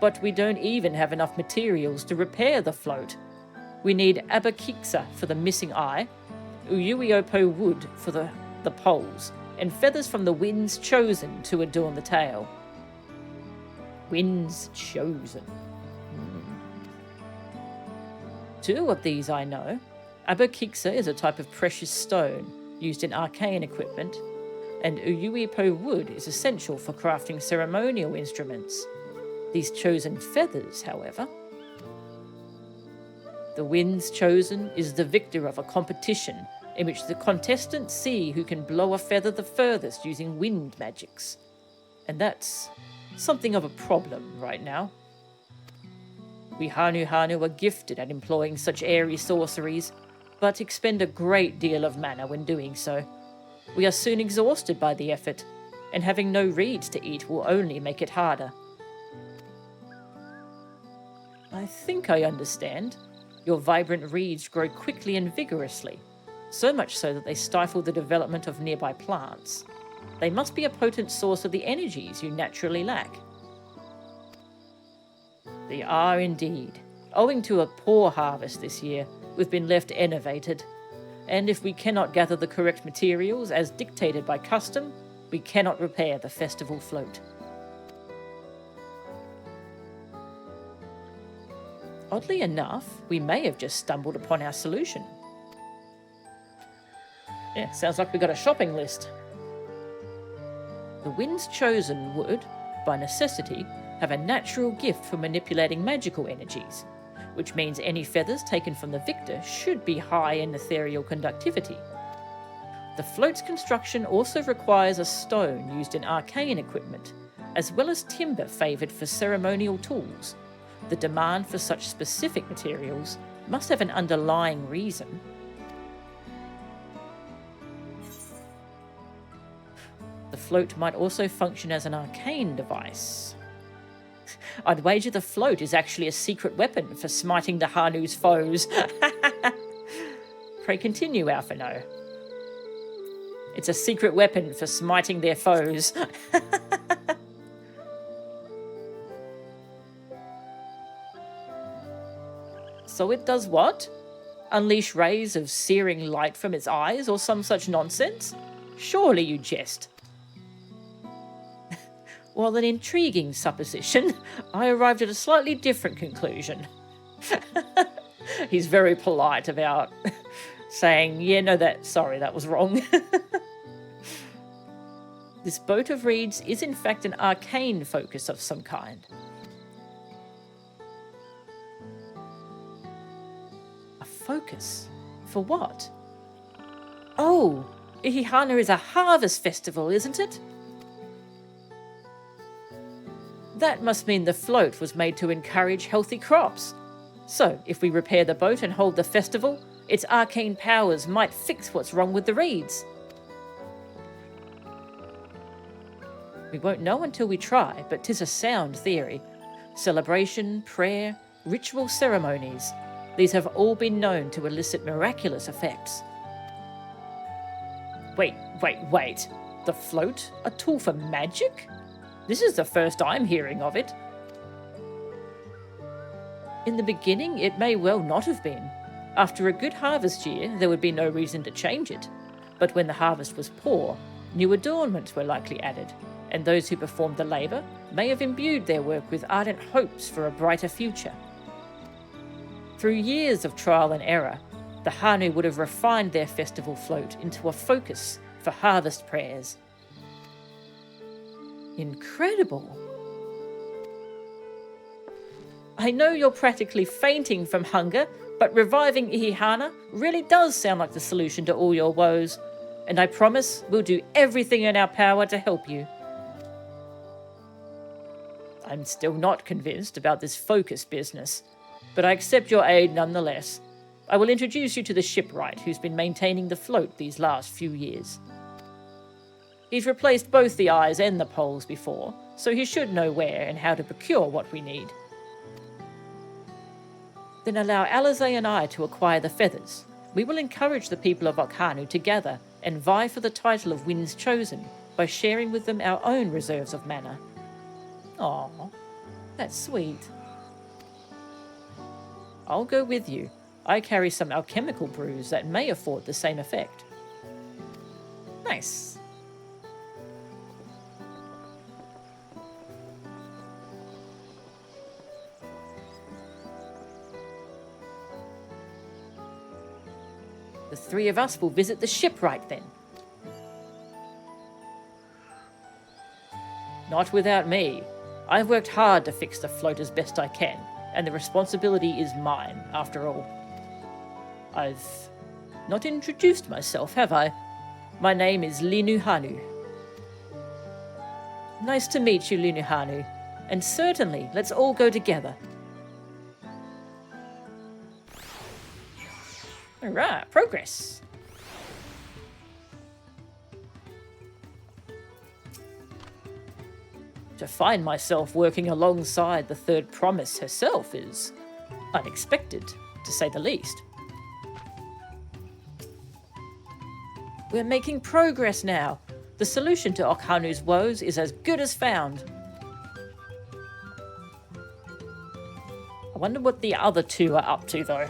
But we don't even have enough materials to repair the float. We need Abakiksa for the missing eye, Uyuiopo wood for the poles, and feathers from the Wind's Chosen to adorn the tail. Wind's Chosen. Two of these I know. Abakiksa is a type of precious stone used in arcane equipment, and Uyuiopo wood is essential for crafting ceremonial instruments. These chosen feathers, however. The Wind's Chosen is the victor of a competition in which the contestants see who can blow a feather the furthest using wind magics. And that's something of a problem right now. We Hanu are gifted at employing such airy sorceries, but expend a great deal of mana when doing so. We are soon exhausted by the effort, and having no reeds to eat will only make it harder. I think I understand. Your vibrant reeds grow quickly and vigorously, so much so that they stifle the development of nearby plants. They must be a potent source of the energies you naturally lack. They are indeed. Owing to a poor harvest this year, we've been left enervated. And if we cannot gather the correct materials as dictated by custom, we cannot repair the festival float. Oddly enough, we may have just stumbled upon our solution. Yeah, sounds like we got a shopping list. The Wind's Chosen would, by necessity, have a natural gift for manipulating magical energies, which means any feathers taken from the victor should be high in ethereal conductivity. The float's construction also requires a stone used in arcane equipment, as well as timber favoured for ceremonial tools. The demand for such specific materials must have an underlying reason. The float might also function as an arcane device. I'd wager the float is actually a secret weapon for smiting the Hanu's foes. Pray continue, Alphino. It's a secret weapon for smiting their foes. So it does what? Unleash rays of searing light from its eyes or some such nonsense? Surely you jest. While an intriguing supposition, I arrived at a slightly different conclusion. He's very polite about saying, yeah, no, that was wrong. This boat of reeds is in fact an arcane focus of some kind. A focus? For what? Oh, Ihihana is a harvest festival, isn't it? That must mean the float was made to encourage healthy crops. So, if we repair the boat and hold the festival, its arcane powers might fix what's wrong with the reeds. We won't know until we try, but 'tis a sound theory. Celebration, prayer, ritual ceremonies. These have all been known to elicit miraculous effects. Wait. The float? A tool for magic? This is the first I'm hearing of it. In the beginning, it may well not have been. After a good harvest year, there would be no reason to change it. But when the harvest was poor, new adornments were likely added, and those who performed the labour may have imbued their work with ardent hopes for a brighter future. Through years of trial and error, the Hanu would have refined their festival float into a focus for harvest prayers. Incredible. I know you're practically fainting from hunger, but reviving Ihihana really does sound like the solution to all your woes, and I promise we'll do everything in our power to help you. I'm still not convinced about this focus business, but I accept your aid nonetheless. I will introduce you to the shipwright who's been maintaining the float these last few years. He's replaced both the eyes and the poles before, so he should know where and how to procure what we need. Then allow Alizé and I to acquire the feathers. We will encourage the people of Okhanu to gather and vie for the title of Wind's Chosen, by sharing with them our own reserves of mana. Aw, that's sweet. I'll go with you. I carry some alchemical brews that may afford the same effect. Nice. The three of us will visit the shipwright then. Not without me. I've worked hard to fix the float as best I can, and the responsibility is mine, after all. I've not introduced myself, have I? My name is Linuhanu. Nice to meet you, Linuhanu, and certainly let's all go together. Alright, progress. To find myself working alongside the third promise herself is unexpected, to say the least. We're making progress now. The solution to Okhanu's woes is as good as found. I wonder what the other two are up to, though.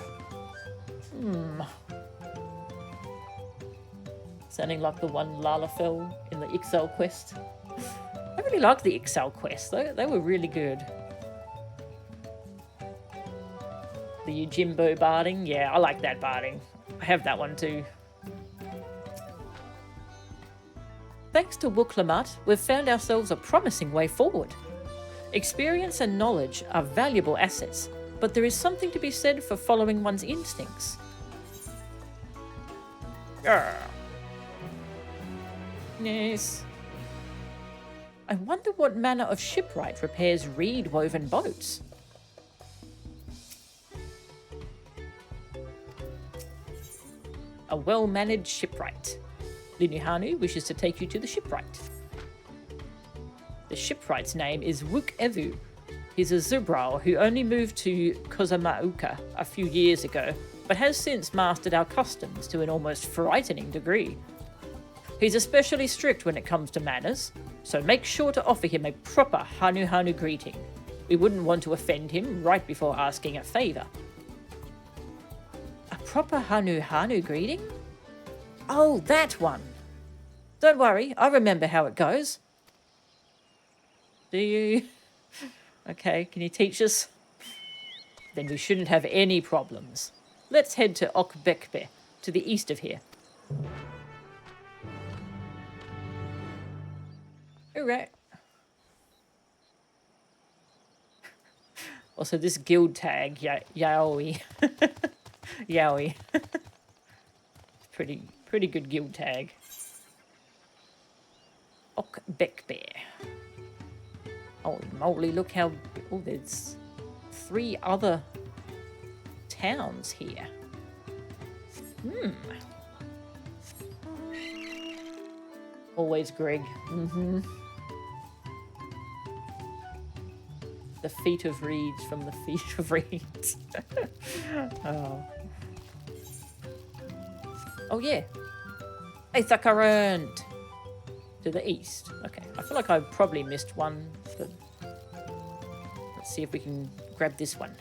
Sounding like the one Lalafell in the Ixal quest. I really liked the Ixal quest, though. They were really good. The Yojimbo barding. Yeah, I like that barding. I have that one too. Thanks to Wuk Lamat, we've found ourselves a promising way forward. Experience and knowledge are valuable assets, but there is something to be said for following one's instincts. Yes. I wonder what manner of shipwright repairs reed-woven boats. A well-managed shipwright. Linuhanu wishes to take you to the shipwright. The shipwright's name is Wuk Evu. He's a Zubral who only moved to Kozamauka a few years ago, but has since mastered our customs to an almost frightening degree. He's especially strict when it comes to manners, so make sure to offer him a proper Hanu greeting. We wouldn't want to offend him right before asking a favour. A proper Hanu greeting? Oh, that one! Don't worry, I remember how it goes. Do you? Okay, can you teach us? Then we shouldn't have any problems. Let's head to Okbekbe, to the east of here. Alright. Also, this guild tag, Yaoi. Yaoi. Pretty good guild tag. Okbekbe. Holy moly, look how... Oh, there's 3 other towns here. Always Greg. The feet of reeds from the feet of reeds. Oh. Oh yeah. Aethakarant. To the east. Okay. I feel like I probably missed one, but let's see if we can grab this one.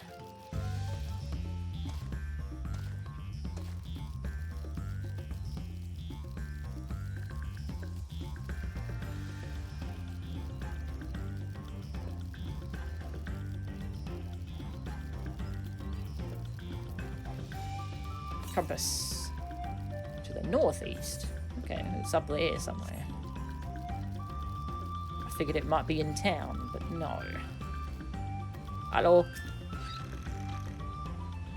Compass. To the northeast. Okay, it's up there somewhere. I figured it might be in town, but no. Hello.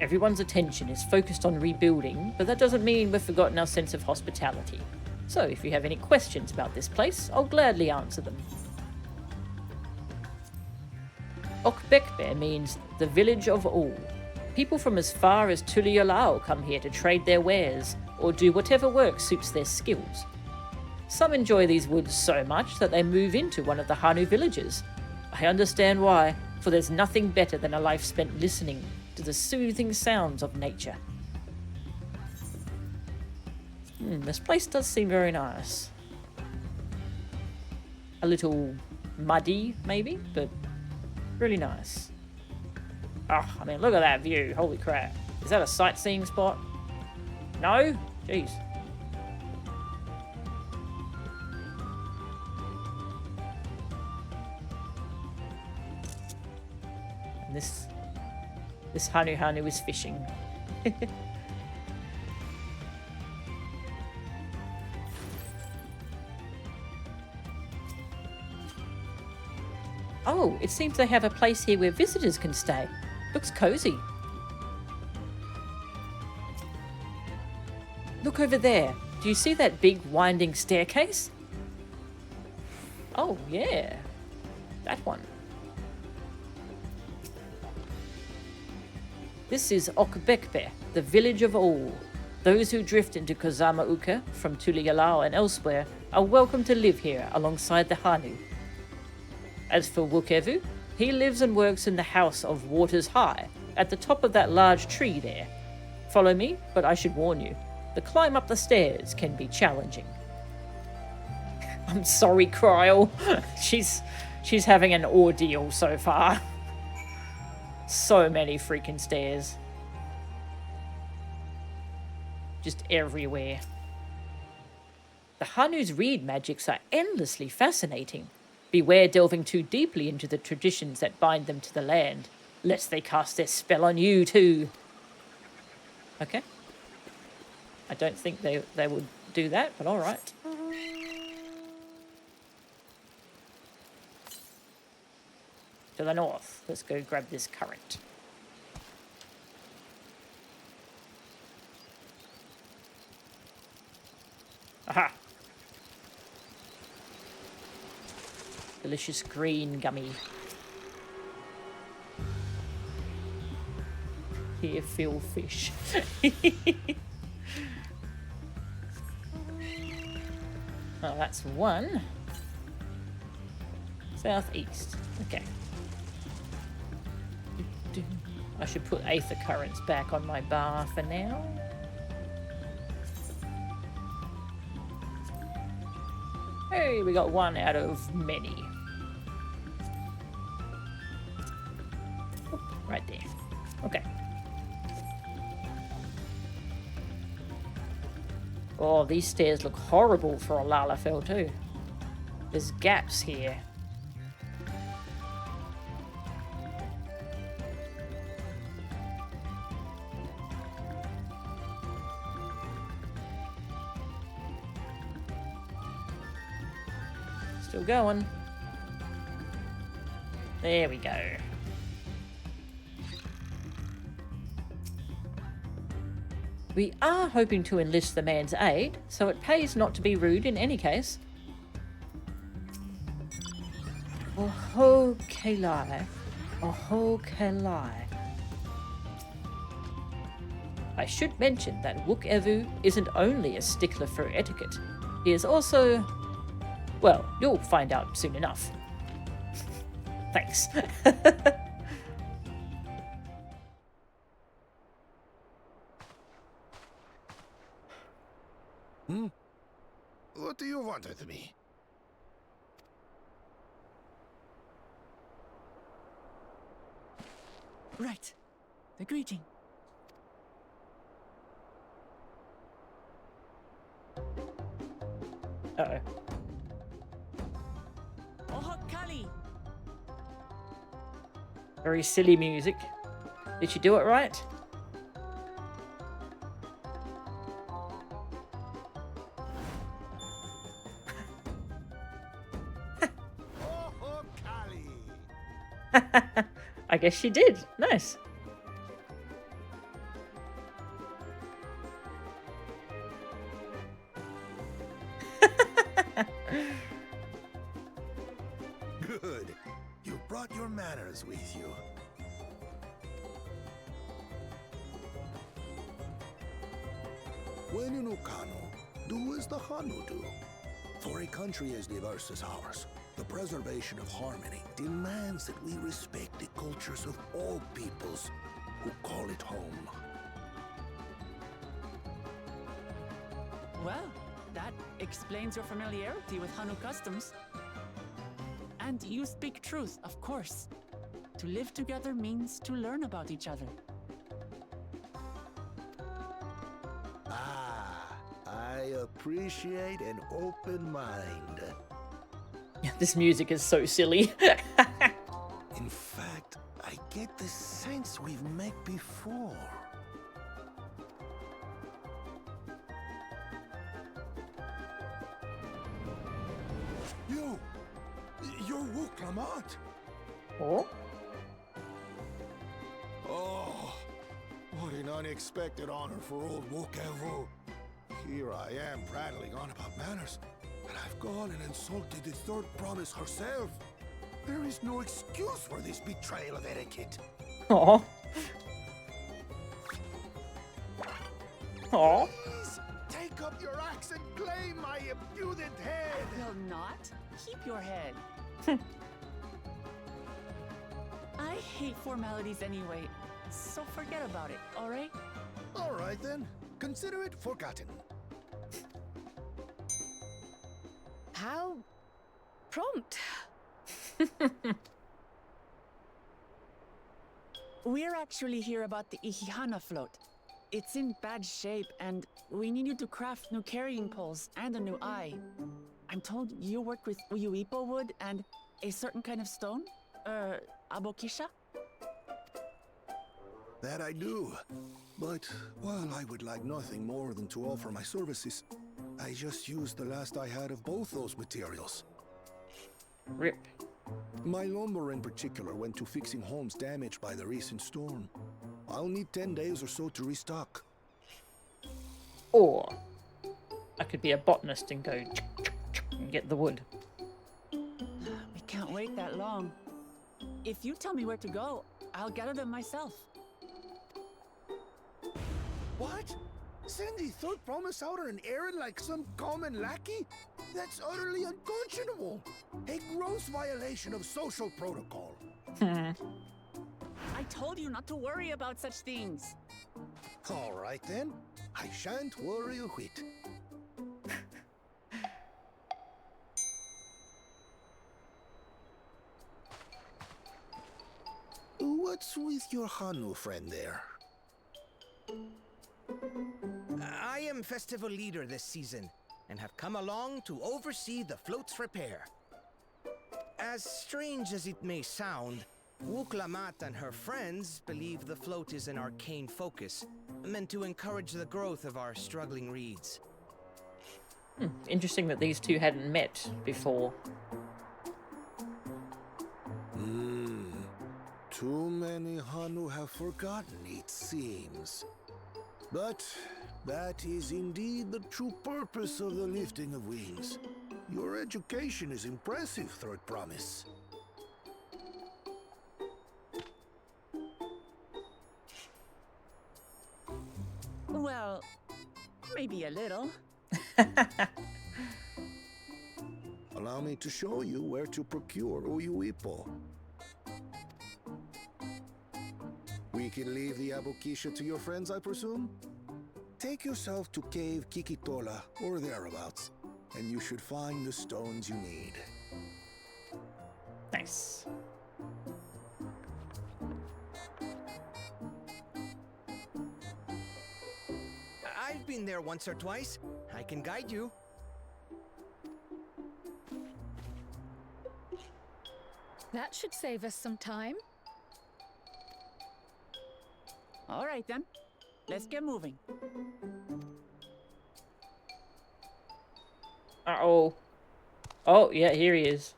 Everyone's attention is focused on rebuilding, but that doesn't mean we've forgotten our sense of hospitality. So if you have any questions about this place, I'll gladly answer them. Okbekbe means the village of all. People from as far as Tuliolao come here to trade their wares, or do whatever work suits their skills. Some enjoy these woods so much that they move into one of the Hanu villages. I understand why, for there's nothing better than a life spent listening to the soothing sounds of nature. This place does seem very nice. a little muddy, maybe, but really nice. Oh, I mean, look at that view. Holy crap. Is that a sightseeing spot? No? Jeez. And this Hanu is fishing. Oh, it seems they have a place here where visitors can stay. Looks cozy. Look over there. Do you see that big winding staircase? Oh, yeah. That one. This is Okbekbe, the village of all. Those who drift into Kozama Uka from Tuligalao and elsewhere are welcome to live here alongside the Hanu. As for Wukevu, he lives and works in the house of Waters High, at the top of that large tree there. Follow me, but I should warn you, the climb up the stairs can be challenging. I'm sorry, Cryle. She's having an ordeal so far. So many freaking stairs. Just everywhere. The Hanu's reed magics are endlessly fascinating. Beware delving too deeply into the traditions that bind them to the land, lest they cast their spell on you too. Okay. I don't think they would do that, but alright. To the north. Let's go grab this current. Aha! Delicious green gummy. Here, feel fish. Oh, that's one. Southeast. Okay. I should put Aether Currents back on my bar for now. Hey, we got one out of many. Oh, right there. Okay. Oh, these stairs look horrible for a Lalafell too. There's gaps here. Still going. There we go. We are hoping to enlist the man's aid, so it pays not to be rude in any case. Oho Kelai. Oho Kelai. I should mention that Wukevu isn't only a stickler for etiquette. He is also... well, you'll find out soon enough. Thanks. What do you want with me? Right. The greeting. Uh-oh. Oho Kali. Very silly music. Did she do it right? Oho Kali! I guess she did. Nice. Good. You brought your manners with you. When in Ukano, do as the Hanu do. For a country as diverse as ours, the preservation of harmony demands that we respect the cultures of all peoples who call it home. Well, that explains your familiarity with Hanu customs. And you speak truth, of course. To live together means to learn about each other. Ah, I appreciate an open mind. This music is so silly. In fact, I get the sense we've met before. You're Wuk Lamat. Oh? Oh, what an unexpected honor for old Wuk Evu. Here I am prattling on about manners, and I've gone and insulted the third promise herself. There is no excuse for this betrayal of etiquette. Aw. Aw. Please, take up your axe and claim my abused head. Will not? Keep your head. I hate formalities anyway, so forget about it, alright? All right then, consider it forgotten. How prompt. We're actually here about the Ihihana float. It's in bad shape, and we need you to craft new carrying poles and a new eye. I'm told you work with Uyuipo wood and a certain kind of stone? Abokisha? That I do. But while I would like nothing more than to offer my services, I just used the last I had of both those materials. Rip. My lumber in particular went to fixing homes damaged by the recent storm. I'll need 10 days or so to restock. Or I could be a botanist and go and get the wood. We can't wait that long. If you tell me where to go, I'll gather them myself. What? Send the third promise out on an errand like some common lackey? That's utterly unconscionable. A gross violation of social protocol. I told you not to worry about such things. All right then. I shan't worry a whit. What's with your Hanu friend there? I am festival leader this season, and have come along to oversee the float's repair. As strange as it may sound, Wuk Lamat and her friends believe the float is an arcane focus, meant to encourage the growth of our struggling reeds. Interesting that these two hadn't met before. Too many Hanu have forgotten, it seems. But that is indeed the true purpose of the lifting of wings. Your education is impressive, Third Promise. Well, maybe a little. Allow me to show you where to procure Uyuipo. We can leave the Abokisha to your friends, I presume? Take yourself to Cave Kikitola, or thereabouts, and you should find the stones you need. Nice. I've been there once or twice. I can guide you. That should save us some time. All right then, let's get moving. Uh-oh. Oh, yeah, here he is.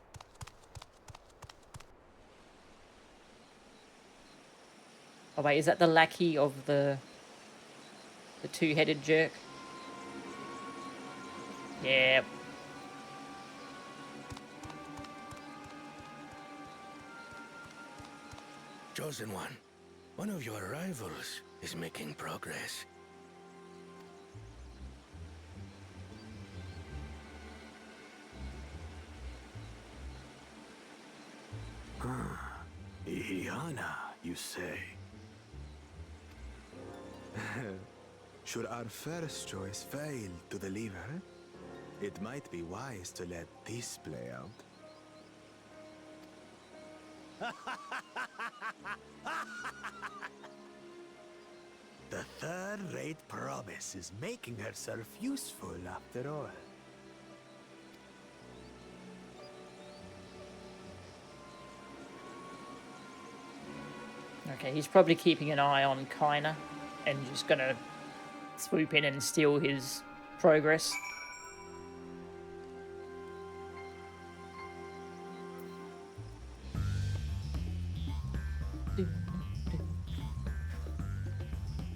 Oh wait, is that the lackey of the two-headed jerk? Yep. Chosen one of your rivals is making progress. Ihihana, you say? Should our first choice fail to deliver, it might be wise to let this play out. The third-rate promise is making herself useful after all. Okay, he's probably keeping an eye on Kaina and just gonna swoop in and steal his progress.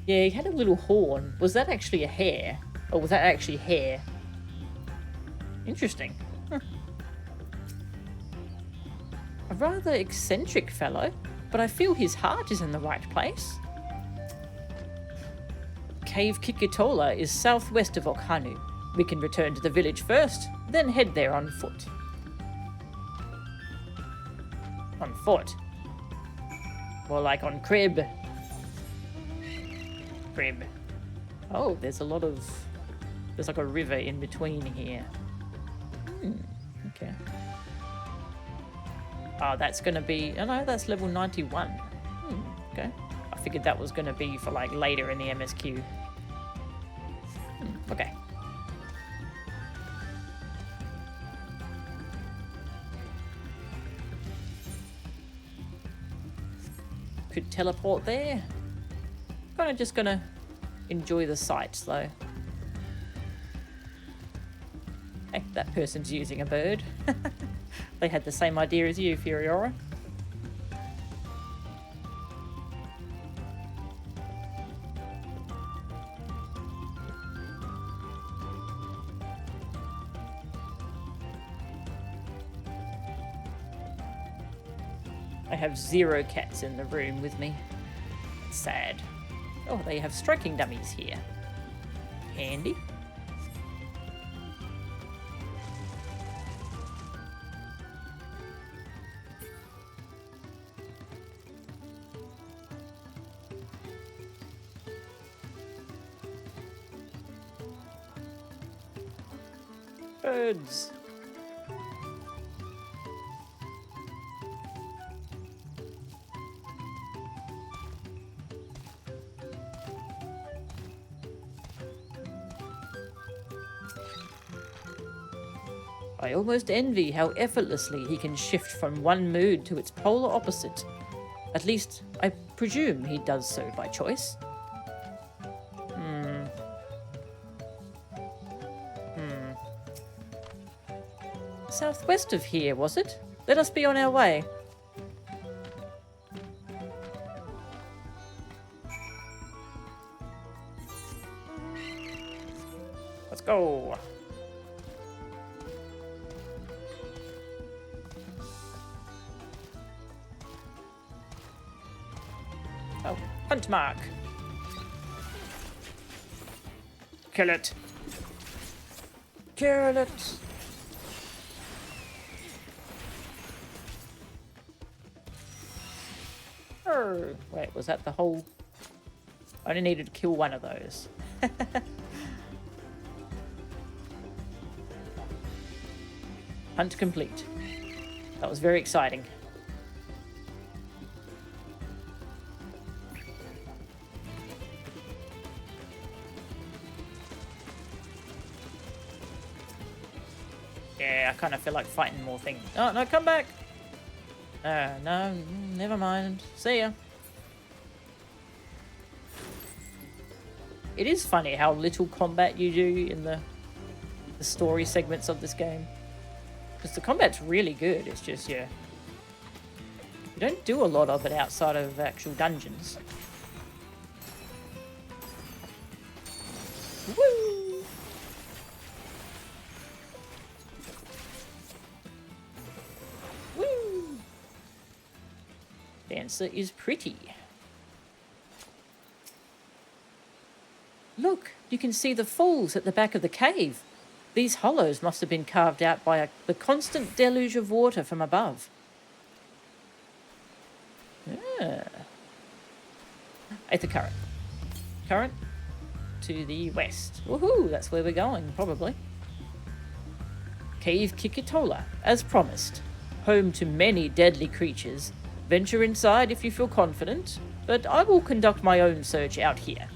Yeah, he had a little horn. Was that actually a hair? Or was that actually hair? Interesting. Huh. A rather eccentric fellow, but I feel his heart is in the right place. Cave Kikitola is southwest of Okhanu. We can return to the village first, then head there on foot. On foot? More like on crib. Crib. Oh, there's a lot of... There's like a river in between here. Okay. Oh, that's gonna be... Oh no, that's level 91. Okay. I figured that was gonna be for like later in the MSQ. Okay. Could teleport there. Kind of just gonna enjoy the sights though. Hey, that person's using a bird. They had the same idea as you, Furiora. I have 0 cats in the room with me. It's sad. Oh, they have striking dummies here. Handy. Birds. I almost envy how effortlessly he can shift from one mood to its polar opposite. At least, I presume he does so by choice. Southwest of here, was it? Let us be on our way. Let's go. Oh, hunt mark. Kill it. Kill it. Oh, wait, was that the whole... I only needed to kill one of those. Hunt complete. That was very exciting. Yeah, I kind of feel like fighting more things. Oh, no, come back! No, never mind. See ya. It is funny how little combat you do in the story segments of this game. Because the combat's really good, it's just, yeah. You don't do a lot of it outside of actual dungeons. Woo! Woo! Dancer is pretty. Look, you can see the falls at the back of the cave. These hollows must have been carved out by the constant deluge of water from above. Yeah. It's a current. Current to the west. Woohoo, that's where we're going, probably. Cave Kikitola, as promised. Home to many deadly creatures, Venture inside if you feel confident, but I will conduct my own search out here.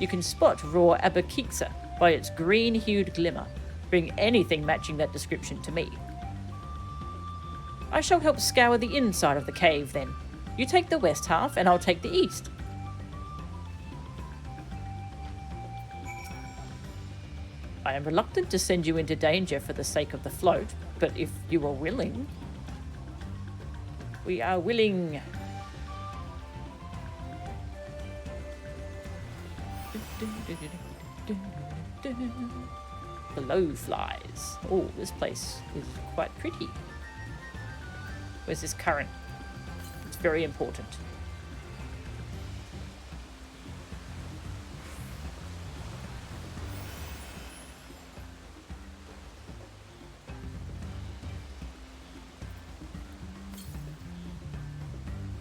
You can spot raw Abakiksa by its green-hued glimmer. Bring anything matching that description to me. I shall help scour the inside of the cave then. You take the west half and I'll take the east. I am reluctant to send you into danger for the sake of the float, but if you are willing... We are willing. The Blowflies. Oh, this place is quite pretty. Where's this current? It's very important.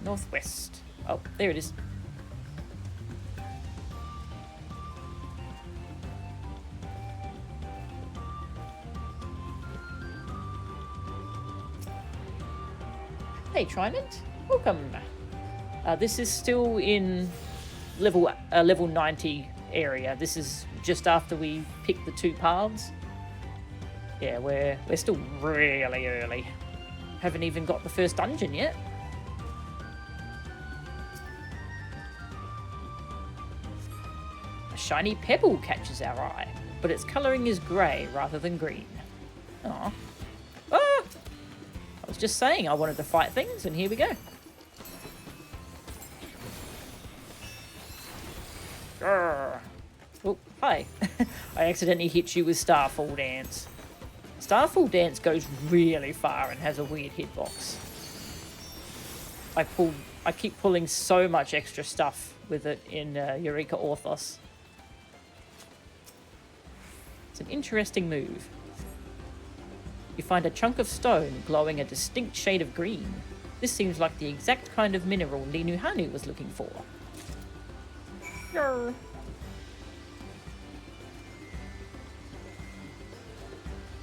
Northwest. Oh, there it is. Hey, Trident. Welcome. This is still in level 90 area. This is just after we pick the 2 paths. Yeah, we're still really early. Haven't even got the first dungeon yet. A shiny pebble catches our eye, but its colouring is grey rather than green. Aww. Ah! I was just saying I wanted to fight things, and here we go. Grrr. Oh, hi. I accidentally hit you with Starfall Dance. Starfall Dance goes really far and has a weird hitbox. I keep pulling so much extra stuff with it in Eureka Orthos. It's an interesting move. You find a chunk of stone glowing a distinct shade of green. This seems like the exact kind of mineral Linuhanu was looking for. Yarr.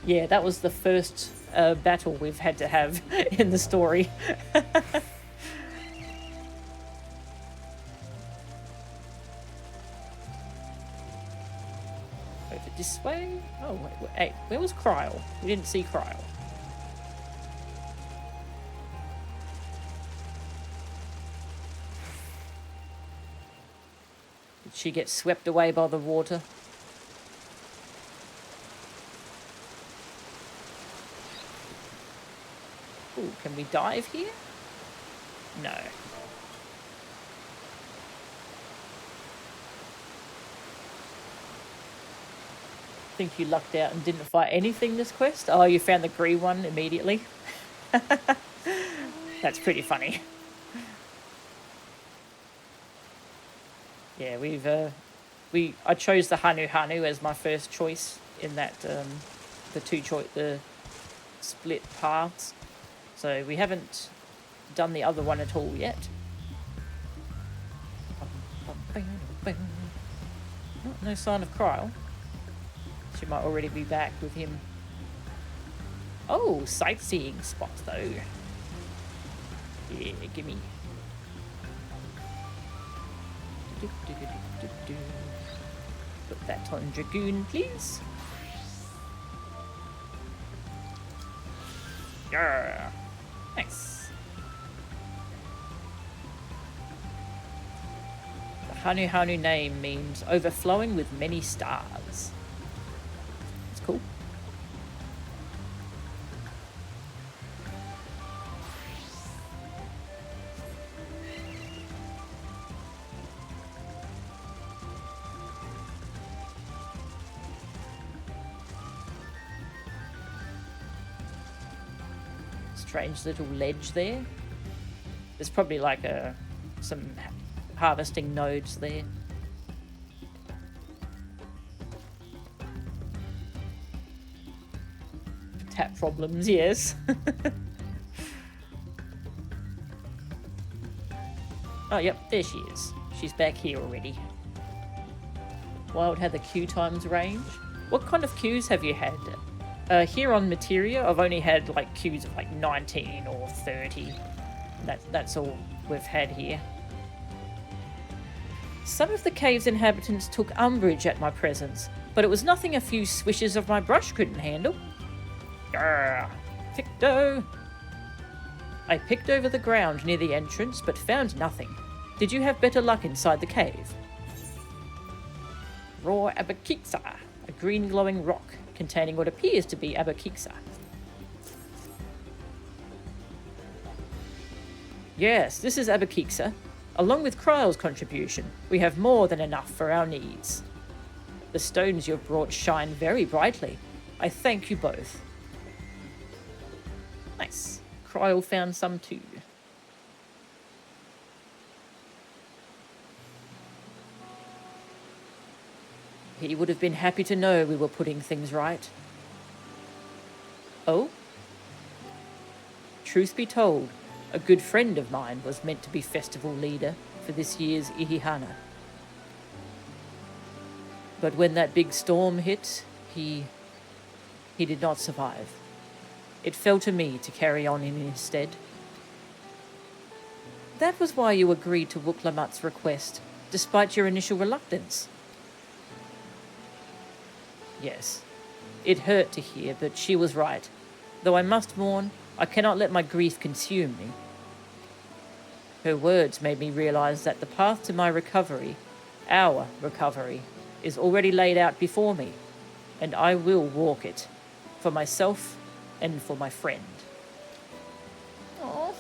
Yeah, that was the first battle we've had to have in the story. Over this way? Oh, wait, hey, where was Kryl? We didn't see Kryl. Did she get swept away by the water? Ooh, can we dive here? No. Think you lucked out and didn't fight anything this quest? Oh, you found the green one immediately? That's pretty funny. Yeah, I chose the Hanu as my first choice in that the split paths. So we haven't done the other one at all yet. Oh, no sign of Kryl. She might already be back with him. Oh, sightseeing spot though. Yeah, gimme. Put that on Dragoon, please. Yeah. Nice. The Hanu name means overflowing with many stars. That's cool. Strange little ledge there. There's probably like some harvesting nodes there. Tap problems, yes. Oh, yep, there she is. She's back here already. Wild had the queue times range. What kind of queues have you had? Here on Materia, I've only had like queues of like 19 or 30. That's all we've had here. Some of the cave's inhabitants took umbrage at my presence, but it was nothing a few swishes of my brush couldn't handle. Grr, Picto! I picked over the ground near the entrance, but found nothing. Did you have better luck inside the cave? Raw Abakixa, a green glowing rock containing what appears to be Abakixa. Yes, this is Abakixa. Along with Kryle's contribution, we have more than enough for our needs. The stones you've brought shine very brightly. I thank you both. Nice. Kryle found some too. He would have been happy to know we were putting things right. Oh? Truth be told, a good friend of mine was meant to be festival leader for this year's Ihihana. But when that big storm hit, he did not survive. It fell to me to carry on in his stead. That was why you agreed to Wuk Lamat's request, despite your initial reluctance. Yes, it hurt to hear, but she was right. Though I must mourn, I cannot let my grief consume me. Her words made me realize that the path to my recovery, our recovery, is already laid out before me, and I will walk it, for myself and for my friend. Aww.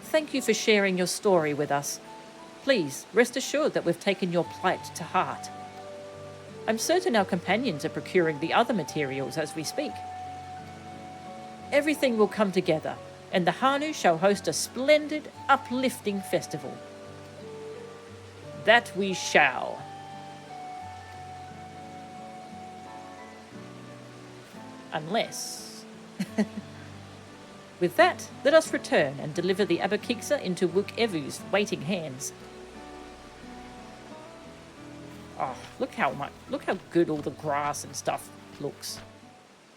Thank you for sharing your story with us. Please, rest assured that we've taken your plight to heart. I'm certain our companions are procuring the other materials as we speak. Everything will come together, and the Hanu shall host a splendid, uplifting festival. That we shall. Unless... With that, let us return and deliver the Abakixa into Wuk Evu's waiting hands. Oh, look how good all the grass and stuff looks.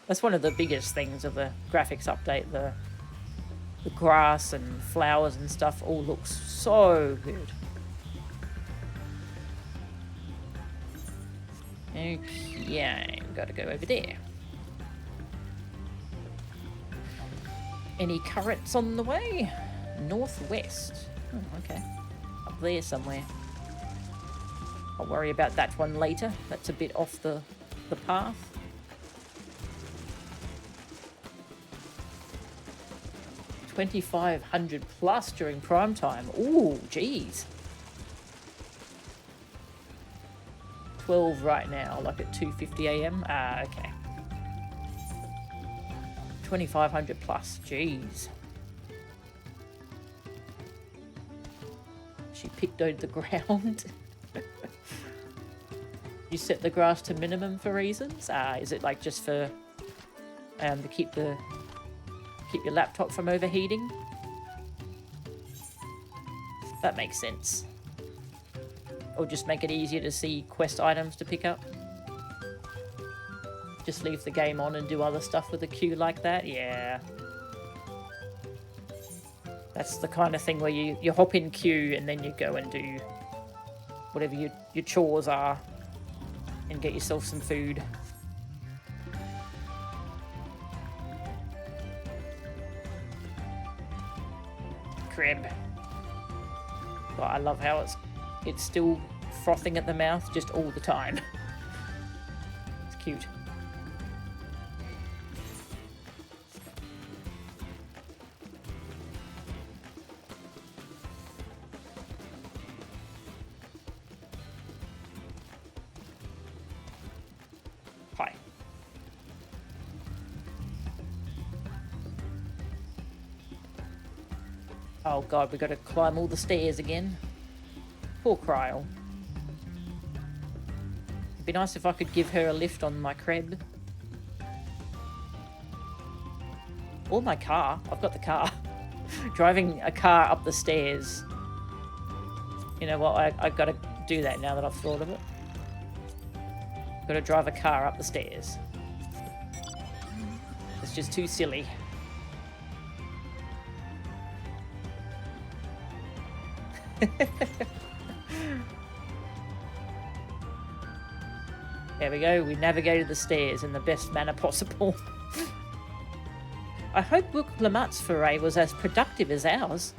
That's one of the biggest things of the graphics update. The grass and flowers and stuff all looks so good. Okay, we've got to go over there. Any currents on the way? Northwest. Oh, okay. Up there somewhere. I'll worry about that one later. That's a bit off the path. $2,500 plus during prime time. Ooh, geez. 12 right now, like at 2:50 a.m. Ah, okay. 2,500 plus. Jeez. She picked-o'd the ground. You set the grass to minimum for reasons? Is it like just for to keep your laptop from overheating? That makes sense. Or just make it easier to see quest items to pick up. Just leave the game on and do other stuff with a queue like that? Yeah. That's the kind of thing where you hop in queue and then you go and do whatever your chores are and get yourself some food. Crib. But I love how it's still frothing at the mouth just all the time. It's cute. Hi. Oh god, we gotta climb all the stairs again. Poor Kryle. It'd be nice if I could give her a lift on my creb. Or my car. I've got the car. Driving a car up the stairs. You know what, I've got to do that now that I've thought of it. Got to drive a car up the stairs. It's just too silly. There we go, we navigated the stairs in the best manner possible. I hope Wuk Lamat's foray was as productive as ours.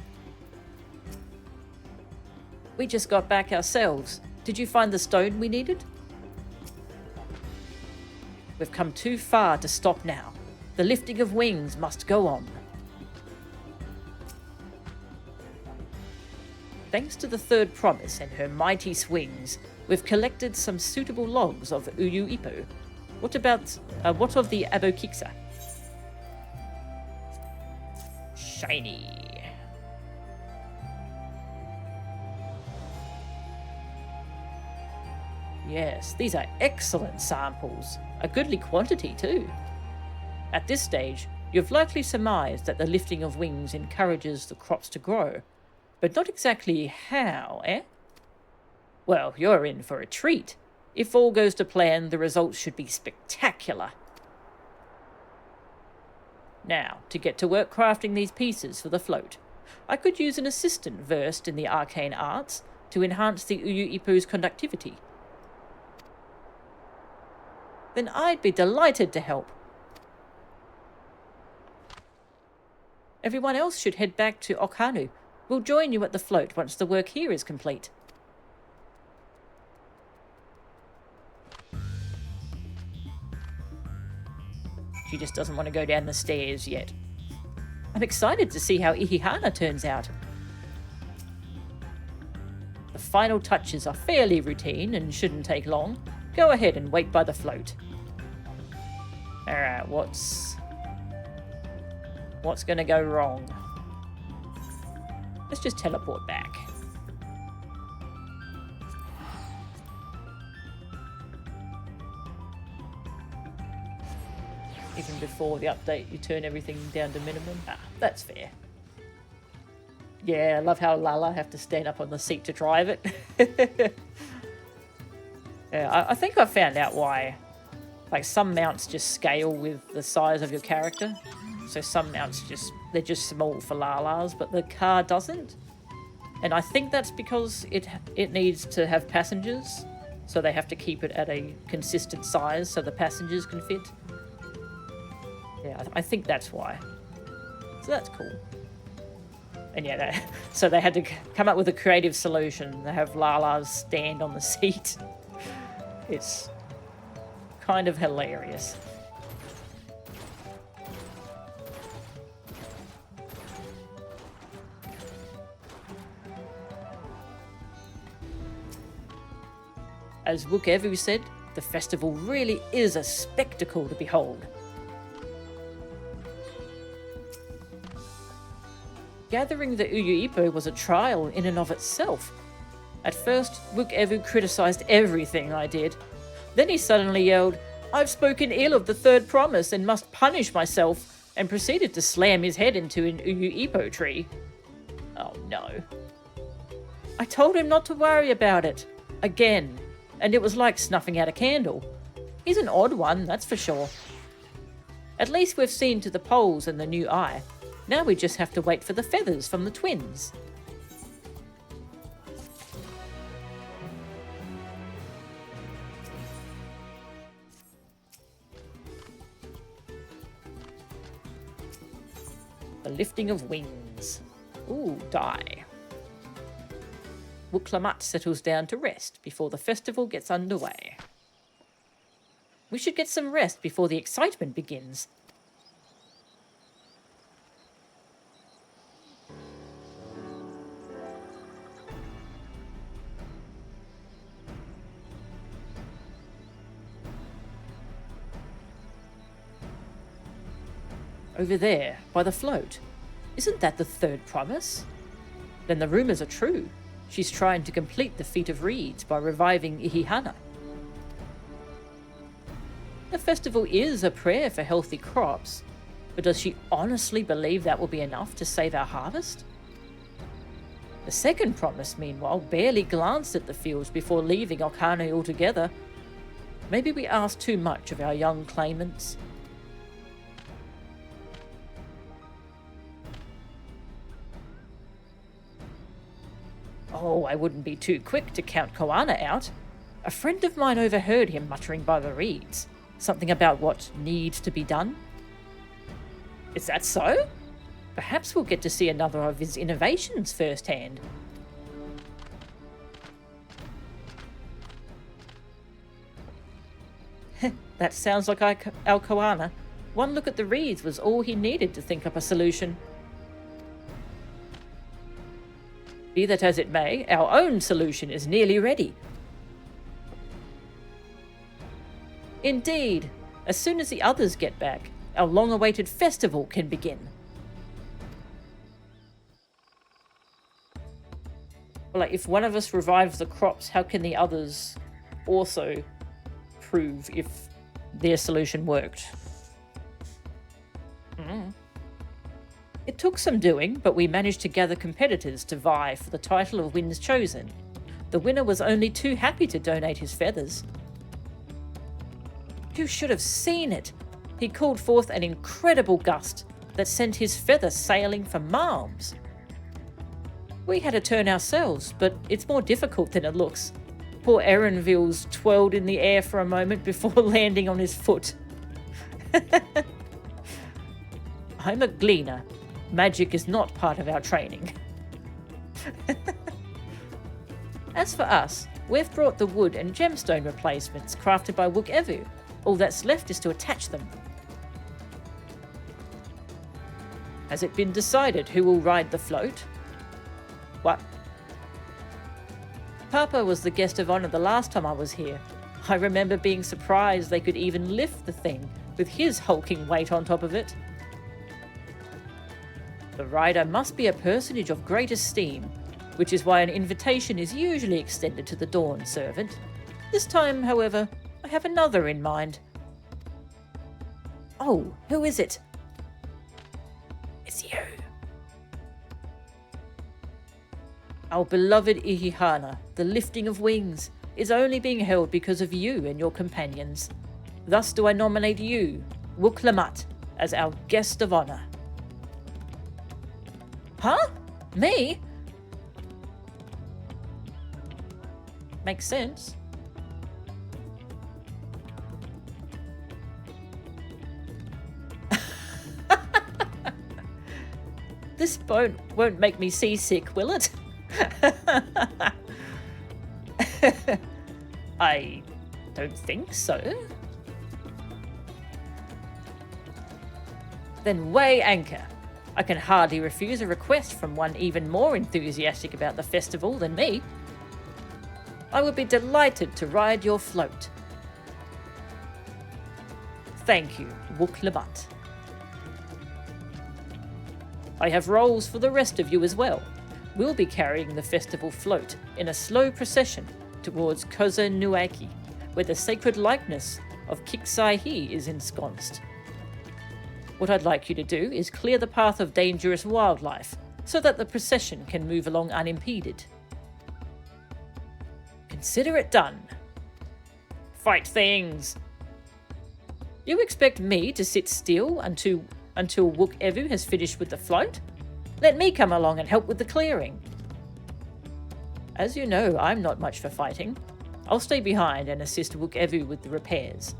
We just got back ourselves. Did you find the stone we needed? We've come too far to stop now. The lifting of wings must go on. Thanks to the third promise and her mighty swings, we've collected some suitable logs of Uyu Ipo. What of the Abokiksa? Shiny. Yes, these are excellent samples. A goodly quantity too. At this stage, you've likely surmised that the lifting of wings encourages the crops to grow. But not exactly how, eh? Well, you're in for a treat. If all goes to plan, the results should be spectacular. Now, to get to work crafting these pieces for the float, I could use an assistant versed in the arcane arts to enhance the Uyu Ipu's conductivity. Then I'd be delighted to help. Everyone else should head back to Okhanu. We'll join you at the float once the work here is complete. She just doesn't want to go down the stairs yet. I'm excited to see how Ihihana turns out. The final touches are fairly routine and shouldn't take long. Go ahead and wait by the float. Alright, what's gonna go wrong? Let's just teleport back. Even before the update, you turn everything down to minimum. Ah, that's fair. Yeah, I love how Lala have to stand up on the seat to drive it. Yeah, I think I found out why. Like, some mounts just scale with the size of your character. So some mounts they're just small for Lala's, but the car doesn't. And I think that's because it needs to have passengers. So they have to keep it at a consistent size so the passengers can fit. Yeah, I think that's why. So that's cool. And yeah, so they had to come up with a creative solution. They have Lala's stand on the seat. It's kind of hilarious. As Wukevu said, the festival really is a spectacle to behold. Gathering the Uyu Ipo was a trial in and of itself. At first, Wukevu criticized everything I did. Then he suddenly yelled, "I've spoken ill of the third promise and must punish myself," and proceeded to slam his head into an Uyu Ipo tree. Oh no. I told him not to worry about it. Again. And it was like snuffing out a candle. He's an odd one, that's for sure. At least we've seen to the poles and the new eye. Now we just have to wait for the feathers from the twins. The lifting of wings. Ooh, die. Wuk Lamat settles down to rest before the festival gets underway. We should get some rest before the excitement begins. Over there, by the float. Isn't that the third promise? Then the rumours are true. She's trying to complete the feat of reeds by reviving Ihihana. The festival is a prayer for healthy crops, but does she honestly believe that will be enough to save our harvest? The second promise, meanwhile, barely glanced at the fields before leaving Okhanu altogether. Maybe we asked too much of our young claimants. Oh, I wouldn't be too quick to count Koana out. A friend of mine overheard him muttering by the reeds. Something about what needs to be done. Is that so? Perhaps we'll get to see another of his innovations firsthand. That sounds like our Koana. One look at the reeds was all he needed to think up a solution. Be that as it may, our own solution is nearly ready. Indeed, as soon as the others get back, our long-awaited festival can begin. Like, if one of us revives the crops, how can the others also prove if their solution worked? It took some doing, but we managed to gather competitors to vie for the title of Winds Chosen. The winner was only too happy to donate his feathers. You should have seen it. He called forth an incredible gust that sent his feather sailing for miles. We had a turn ourselves, but it's more difficult than it looks. Poor Erenville's twirled in the air for a moment before landing on his foot. I'm a gleaner. Magic is not part of our training. As for us, we've brought the wood and gemstone replacements crafted by Wuk Evu. All that's left is to attach them. Has it been decided who will ride the float? What? Papa was the guest of honor the last time I was here. I remember being surprised they could even lift the thing, with his hulking weight on top of it. The rider must be a personage of great esteem, which is why an invitation is usually extended to the Dawn servant. This time, however, I have another in mind. Oh, who is it? It's you. Our beloved Ihihana, the lifting of wings, is only being held because of you and your companions. Thus do I nominate you, Wuk Lamat, as our guest of honor. Huh? Me? Makes sense. This boat won't make me seasick, will it? I don't think so. Then weigh anchor. I can hardly refuse a request from one even more enthusiastic about the festival than me. I would be delighted to ride your float. Thank you, Wuk Lamat. I have roles for the rest of you as well. We'll be carrying the festival float in a slow procession towards Koza Nuaki, where the sacred likeness of Kiksai-Hi is ensconced. What I'd like you to do is clear the path of dangerous wildlife so that the procession can move along unimpeded. Consider it done. Fight things! You expect me to sit still until Wuk Evu has finished with the float? Let me come along and help with the clearing. As you know, I'm not much for fighting. I'll stay behind and assist Wuk Evu with the repairs.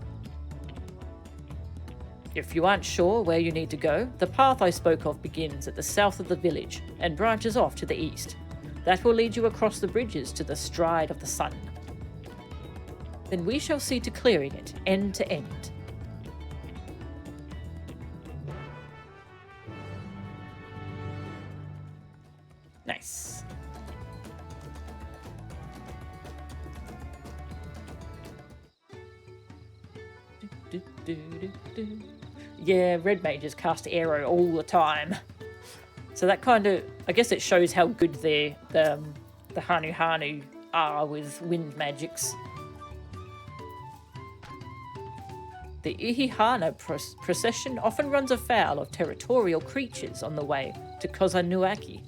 If you aren't sure where you need to go, the path I spoke of begins at the south of the village and branches off to the east. That will lead you across the bridges to the stride of the sun. Then we shall see to clearing it end to end. Nice. Yeah, red mages cast arrow all the time. So that kind of, I guess it shows how good the Hanu are with wind magics. The Ihihana procession often runs afoul of territorial creatures on the way to Koza Nuaki.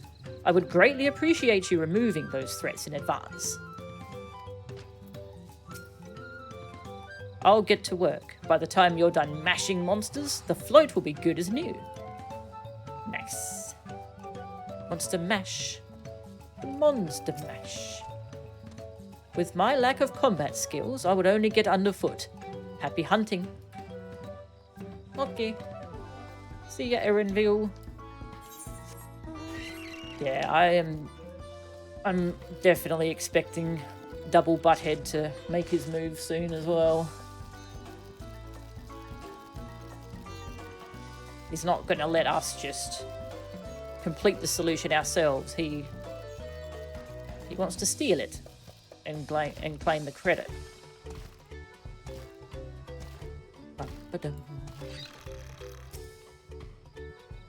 I would greatly appreciate you removing those threats in advance. I'll get to work. By the time you're done mashing monsters, the float will be good as new. Nice. Monster mash. The monster mash. With my lack of combat skills, I would only get underfoot. Happy hunting. Okay. See ya, Erenville. Yeah, I'm definitely expecting Double Butthead to make his move soon as well. He's not going to let us just complete the solution ourselves. He wants to steal it and claim the credit.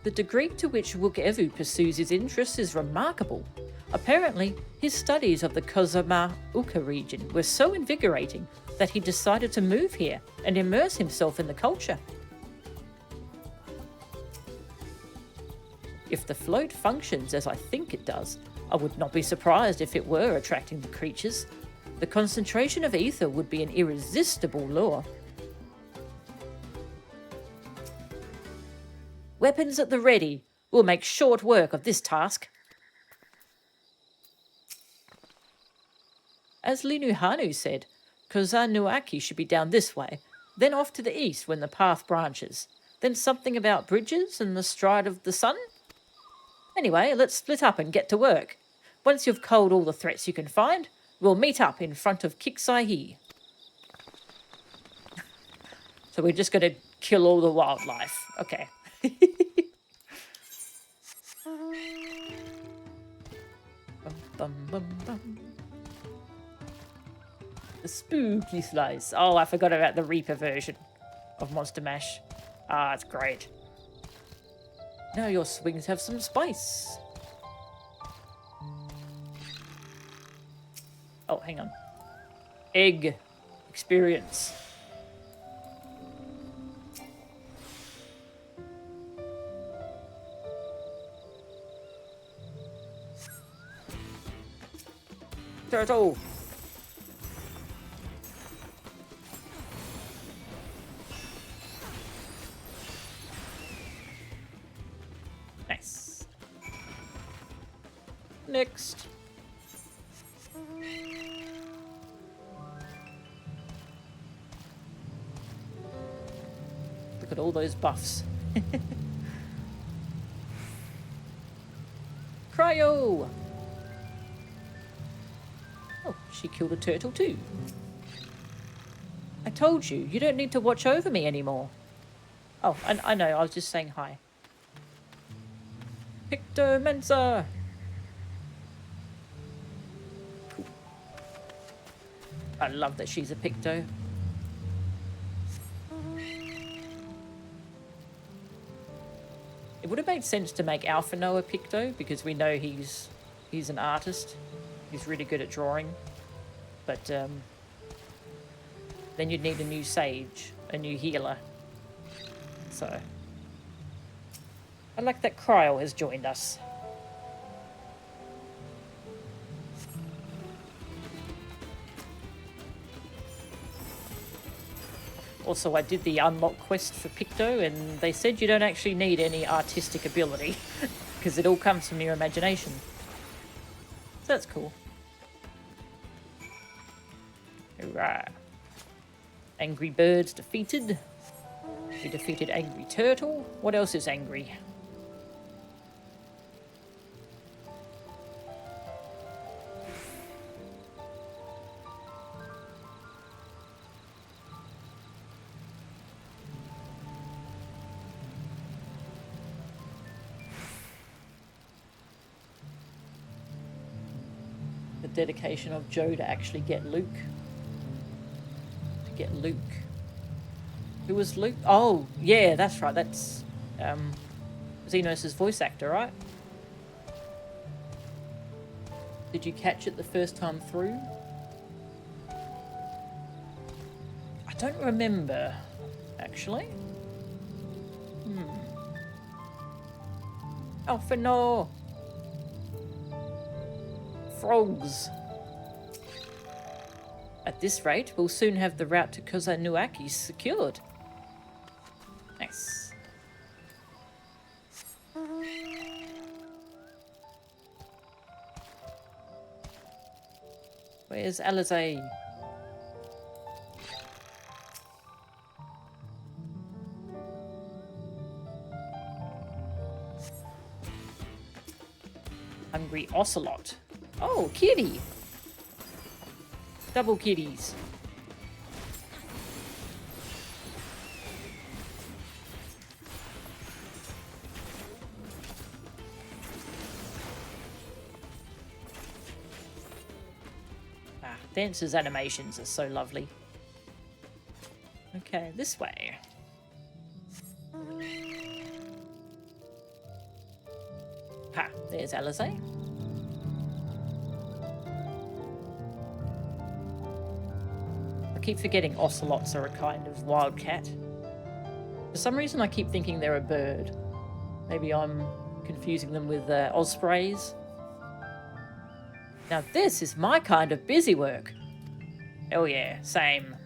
The degree to which Wuk Evu pursues his interests is remarkable. Apparently, his studies of the Kozama Uka region were so invigorating that he decided to move here and immerse himself in the culture. If the float functions as I think it does, I would not be surprised if it were attracting the creatures. The concentration of ether would be an irresistible lure. Weapons at the ready. We'll make short work of this task. As Linuhanu said, Kozanuaki should be down this way, then off to the east when the path branches. Then something about bridges and the stride of the sun? Anyway, let's split up and get to work. Once you've culled all the threats you can find, we'll meet up in front of Kiksai. So we're just going to kill all the wildlife. Okay. Bum, bum, bum. The spooky slice. Oh, I forgot about the Reaper version of Monster Mash. Ah, it's great. Now your swings have some spice. Oh, hang on. Egg experience. Turtle. Nice. Next. Look at all those buffs. Cryo! Oh, she killed a turtle too. I told you, you don't need to watch over me anymore. Oh, I know, I was just saying hi. Pictomensa! Cool. I love that she's a Picto. It would have made sense to make Alphino a Picto, because we know he's an artist. He's really good at drawing. But then you'd need a new sage, a new healer. So I like that Cryo has joined us. Also, I did the unlock quest for Picto, and they said you don't actually need any artistic ability, because it all comes from your imagination. So that's cool. Hurrah. Angry birds defeated. We defeated Angry Turtle. What else is angry? The dedication of Joe to actually get Luke. To get Luke. Who was Luke? Oh, yeah, that's right. That's Xenos' voice actor, right? Did you catch it the first time through? I don't remember, actually. Oh, for no. Frogs. At this rate, we'll soon have the route to Kozanuaki secured. Nice. Where's Alizé? Hungry ocelot. Oh, kitty! Double kitties. Dancer's animations are so lovely. Okay, this way. Ha, there's Alizé. I keep forgetting ocelots are a kind of wildcat. For some reason I keep thinking they're a bird. Maybe I'm confusing them with ospreys. Now this is my kind of busy work. Oh yeah, same.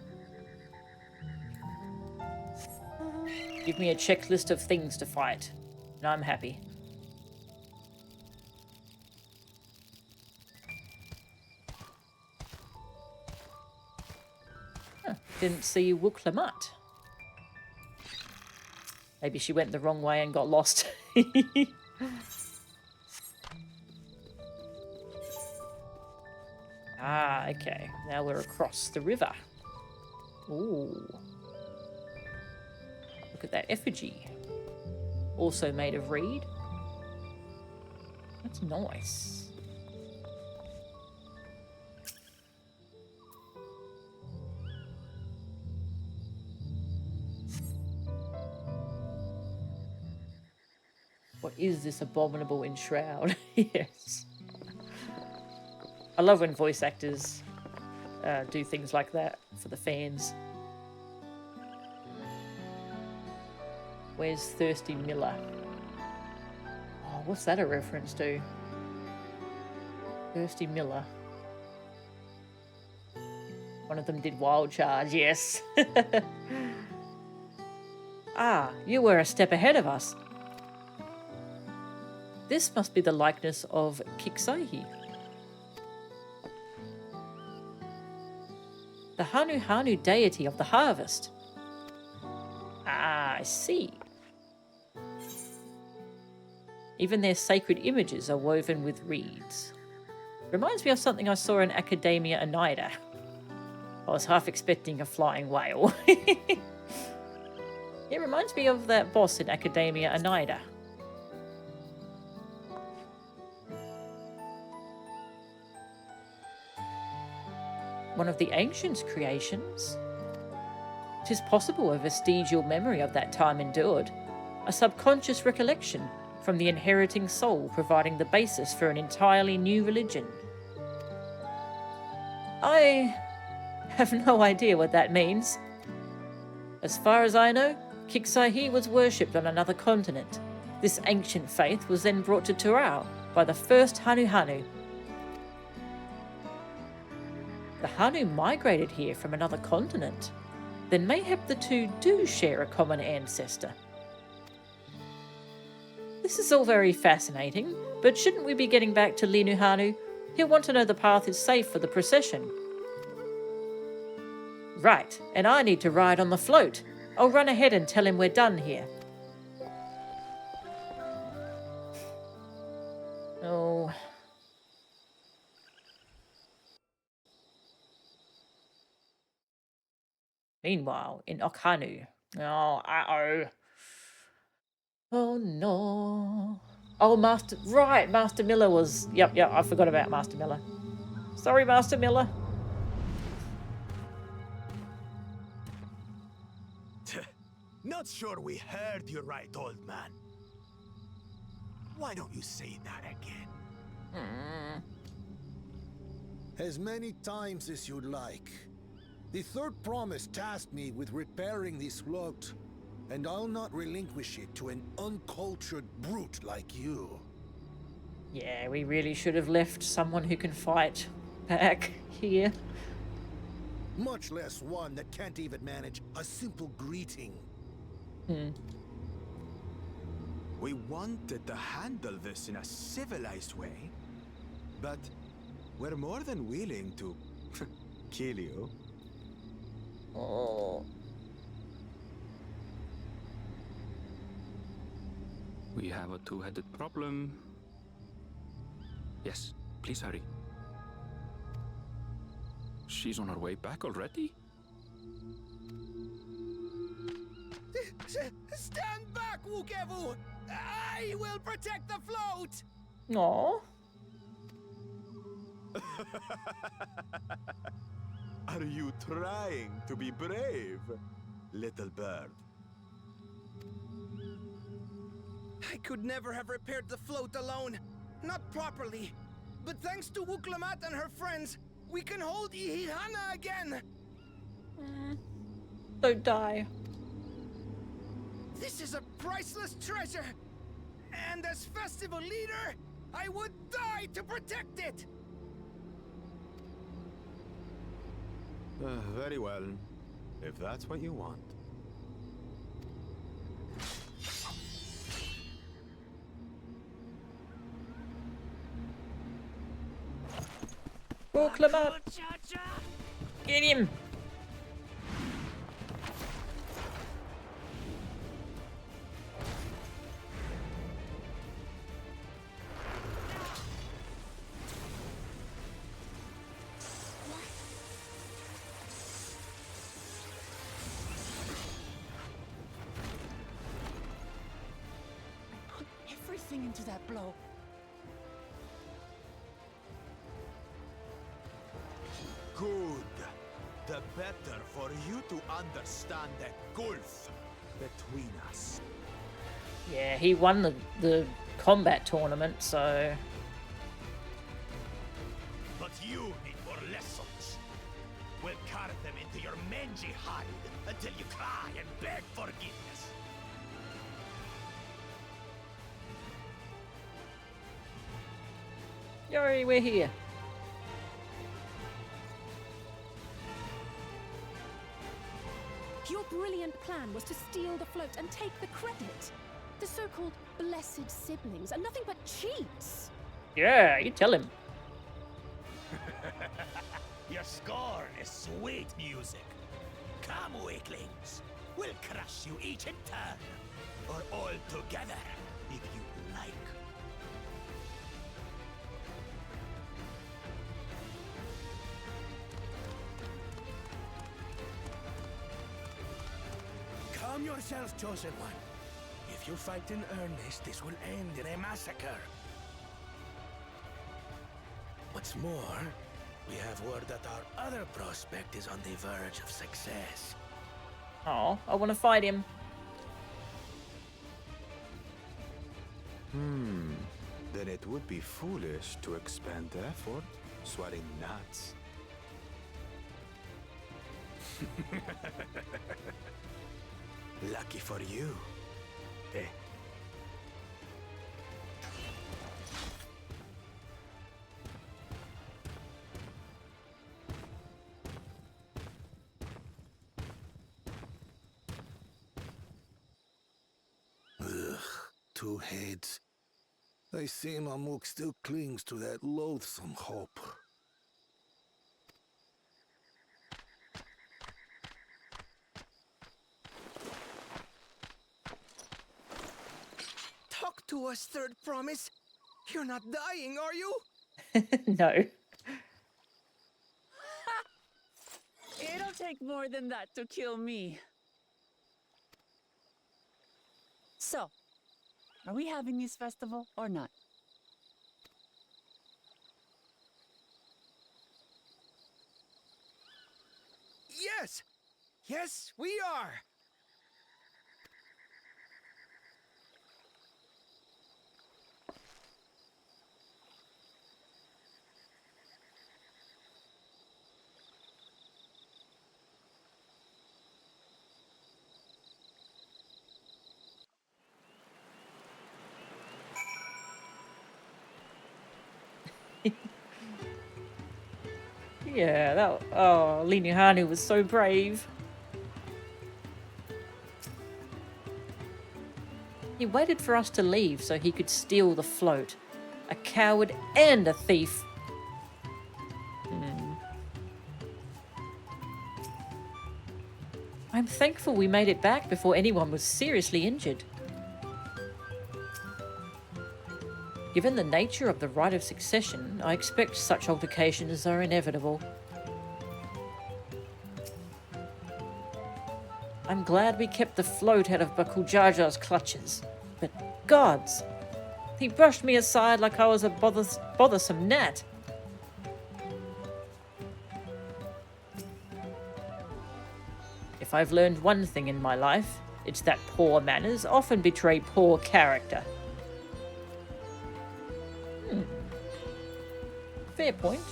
Give me a checklist of things to fight, and I'm happy. Huh, didn't see Wuk Lamat. Maybe she went the wrong way and got lost. Ah, okay. Now we're across the river. Ooh. Look at that effigy. Also made of reed. That's nice. What is this abominable enshroud? Yes. I love when voice actors do things like that for the fans. Where's Thirsty Miller? Oh, what's that a reference to? Thirsty Miller. One of them did Wild Charge, yes. Ah, you were a step ahead of us. This must be the likeness of Kixaihi. The Hanu deity of the harvest. Ah, I see. Even their sacred images are woven with reeds. Reminds me of something I saw in Academia Oneida. I was half expecting a flying whale. It reminds me of that boss in Academia Oneida. One of the ancients' creations. 'Tis possible a vestigial memory of that time endured, a subconscious recollection from the inheriting soul providing the basis for an entirely new religion. I have no idea what that means. As far as I know, Kixaihi was worshipped on another continent. This ancient faith was then brought to Turao by the first Hanu. The Hanu migrated here from another continent. Then mayhap the two do share a common ancestor. This is all very fascinating, but shouldn't we be getting back to Linuhanu? He'll want to know the path is safe for the procession. Right, and I need to ride on the float. I'll run ahead and tell him we're done here. Oh. Meanwhile, in Okhanu. Oh, uh-oh. Oh, no. Oh, Master Miller was... Yep, I forgot about Master Miller. Sorry, Master Miller. Not sure we heard you right, old man. Why don't you say that again? As many times as you'd like. The third promise tasked me with repairing this float, and I'll not relinquish it to an uncultured brute like you. Yeah, we really should have left someone who can fight back here. Much less one that can't even manage a simple greeting. We wanted to handle this in a civilized way, but we're more than willing to Kill you? Oh. We have a two-headed problem. Yes, please hurry. She's on her way back already? Stand back, Wuk! I will protect the float! Aw. Are you trying to be brave, little bird? I could never have repaired the float alone. Not properly. But thanks to Wuk Lamat and her friends, we can hold Ihihana again! Don't die. This is a priceless treasure! And as festival leader, I would die to protect it! Very well, if that's what you want. Wuk Lamat. Get him. Everything into that blow. Good. The better for you to understand the gulf between us. Yeah, he won the combat tournament, so... But you need more lessons. We'll carve them into your mangy hide until you cry and beg forgiveness. Yori, we're here. Your brilliant plan was to steal the float and take the credit. The so-called blessed siblings are nothing but cheats. Yeah, you tell him. Your scorn is sweet music. Come, weaklings. We'll crush you each in turn. Or all together, if you like. Calm yourselves, Chosen One. If you fight in earnest, this will end in a massacre. What's more, we have word that our other prospect is on the verge of success. Oh, I want to fight him. Then it would be foolish to expend effort sweating nuts. Lucky for you. Eh? Ugh, two heads. I see Mamuk still clings to that loathsome hope. Talk to us, Third Promise. You're not dying, are you? No. It'll take more than that to kill me. So, are we having this festival or not? Yes! Yes, we are! Yeah, that... Oh, Linuhanu was so brave. He waited for us to leave so he could steal the float. A coward and a thief. I'm thankful we made it back before anyone was seriously injured. Given the nature of the rite of succession, I expect such altercations are inevitable. I'm glad we kept the float out of Bakujaja's clutches, but gods, he brushed me aside like I was a bothersome gnat. If I've learned one thing in my life, it's that poor manners often betray poor character. Fair point.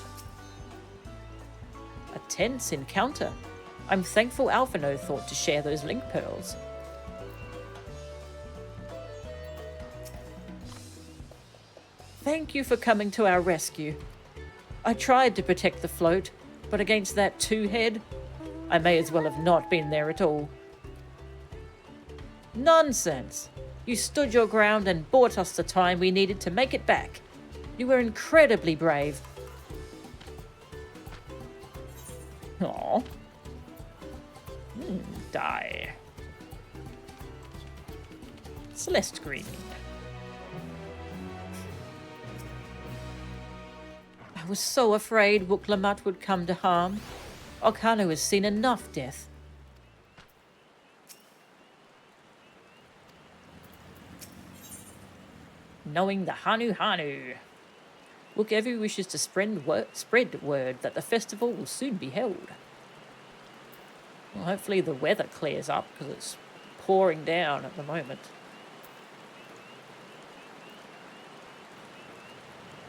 A tense encounter. I'm thankful Alphino thought to share those link pearls. Thank you for coming to our rescue. I tried to protect the float, but against that two-head, I may as well have not been there at all. Nonsense! You stood your ground and bought us the time we needed to make it back. You were incredibly brave. Aww. Die. Celeste screaming. I was so afraid Wuk Lamat would come to harm. Okano has seen enough death. Knowing the Hanu. Wuk Evu wishes to spread word that the festival will soon be held. Well, hopefully the weather clears up, because it's pouring down at the moment.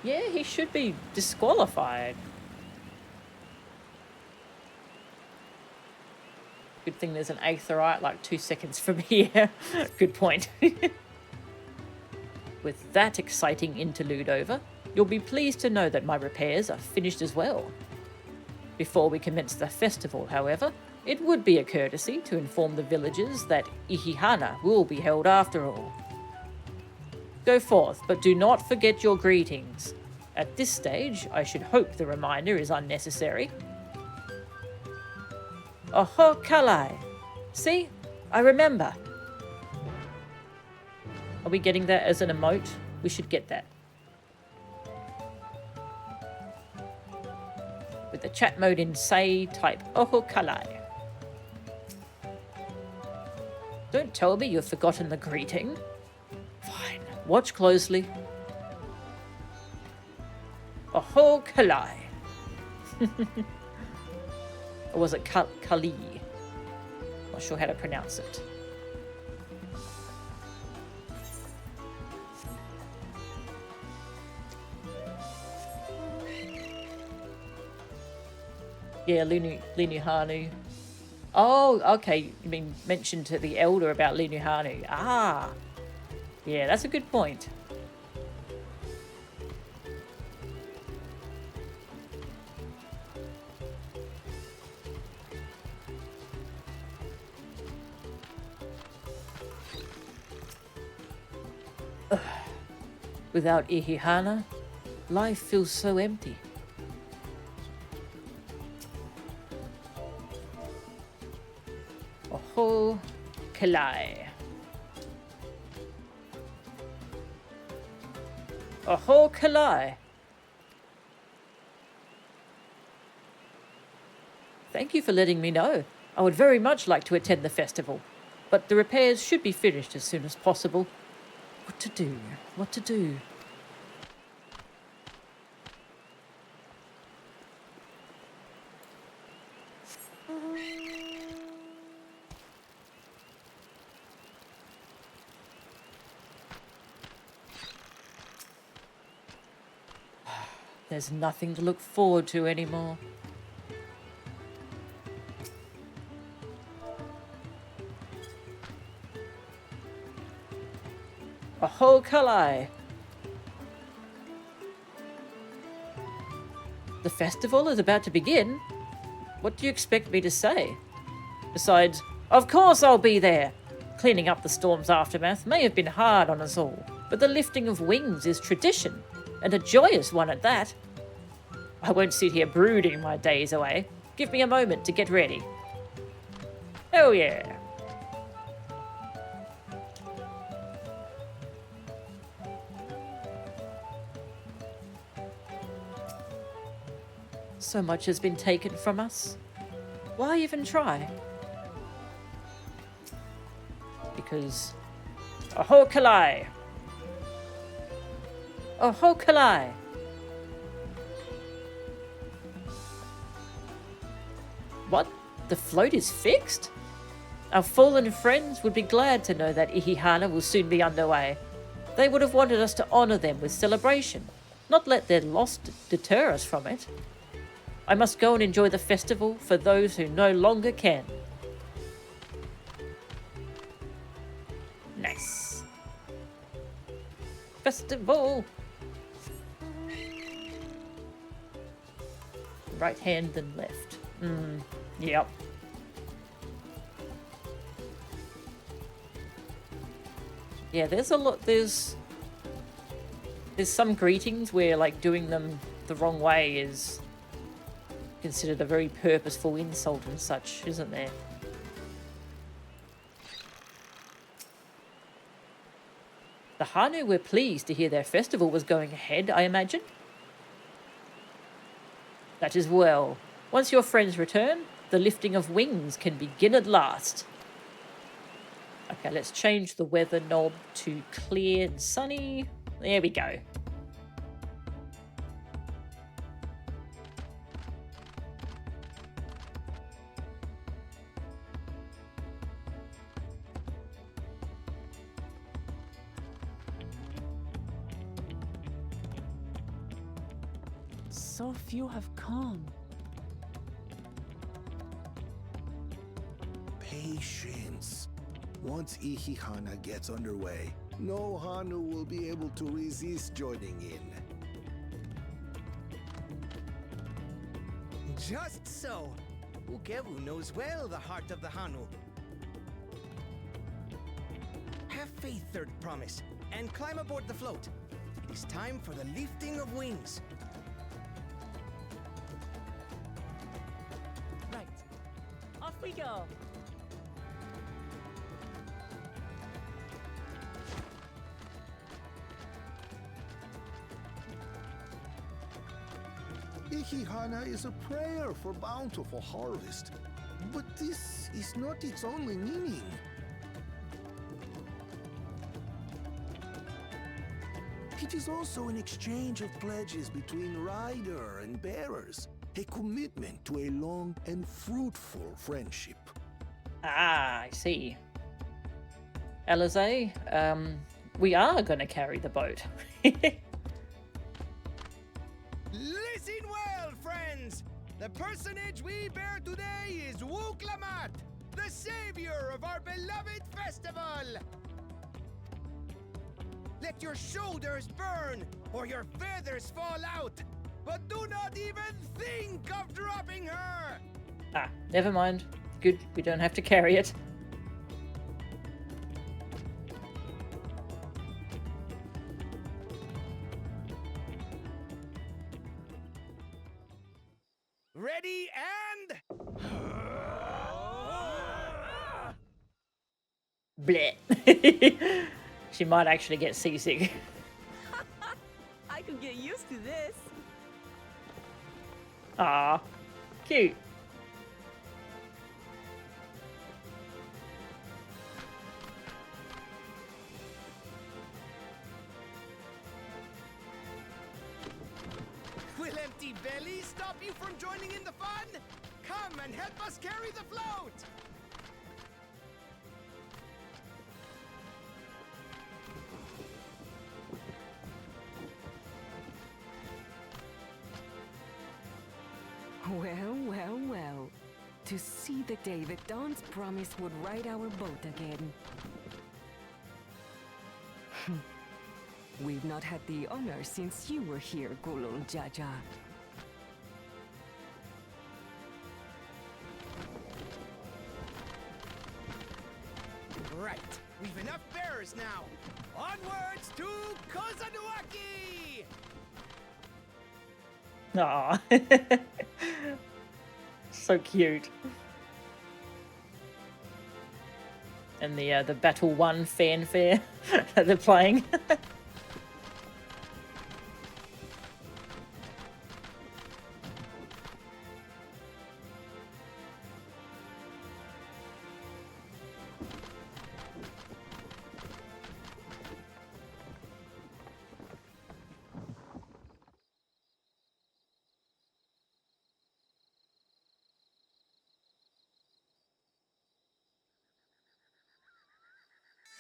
Yeah, he should be disqualified. Good thing there's an aetheryte like 2 seconds from here. Good point. With that exciting interlude over, you'll be pleased to know that my repairs are finished as well. Before we commence the festival, however, it would be a courtesy to inform the villagers that Ihihana will be held after all. Go forth, but do not forget your greetings. At this stage, I should hope the reminder is unnecessary. Oho Kalai. See? I remember. Are we getting that as an emote? We should get that. With the chat mode in say, type Oho Kalai. Don't tell me you've forgotten the greeting. Fine. Watch closely. Oho Kalai. Or was it Kali? Not sure how to pronounce it. Yeah, Linuhanu. Oh, okay. You mean mentioned to the elder about Linuhanu. Ah. Yeah, that's a good point. Without Ihihana, life feels so empty. Oho Kalai. Oho Kalai. Thank you for letting me know. I would very much like to attend the festival, but the repairs should be finished as soon as possible. What to do? What to do? There's nothing to look forward to anymore. Oho Kalai. The festival is about to begin. What do you expect me to say? Besides, of course I'll be there. Cleaning up the storm's aftermath may have been hard on us all, but the lifting of wings is tradition, and a joyous one at that. I won't sit here brooding my days away. Give me a moment to get ready. Hell yeah. So much has been taken from us. Why even try? Because... Aho Kalai! Aho Kalai! What? The float is fixed? Our fallen friends would be glad to know that Ihihana will soon be underway. They would have wanted us to honour them with celebration, not let their loss deter us from it. I must go and enjoy the festival for those who no longer can. Nice. Festival! Right hand then left. Yep. Yeah, there's a lot, there's some greetings where, like, doing them the wrong way is considered a very purposeful insult and such, isn't there? The Hanu were pleased to hear their festival was going ahead, I imagine. That is well. Once your friends return, the lifting of wings can begin at last. Okay, let's change the weather knob to clear and sunny. There we go. So few have come. Patience. Once Ihihana gets underway, no Hanu will be able to resist joining in. Just so. Ukevu knows well the heart of the Hanu. Have faith, Third Promise, and climb aboard the float. It is time for the lifting of wings. Right. Off we go. Ihihana is a prayer for bountiful harvest. But this is not its only meaning. It is also an exchange of pledges between rider and bearers. A commitment to a long and fruitful friendship. Ah, I see. Alize, we are going to carry the boat. Listen well, friends! The personage we bear today is Wuk Lamat, the savior of our beloved festival! Let your shoulders burn, or your feathers fall out, but do not even think of dropping her! Ah, never mind. Good, we don't have to carry it. Ready and... Bleh. She might actually get seasick. I could get used to this. Ah, cute. Will empty bellies stop you from joining in the fun? Come and help us carry the float! Well, well, well. To see the day that Dawn's promise would ride our boat again. We've not had the honor since you were here, Gulul Jaja. Right, we've enough bearers now. Onwards to Kozanuaki! Aw. So cute. and the Battle 1 fanfare that they're playing.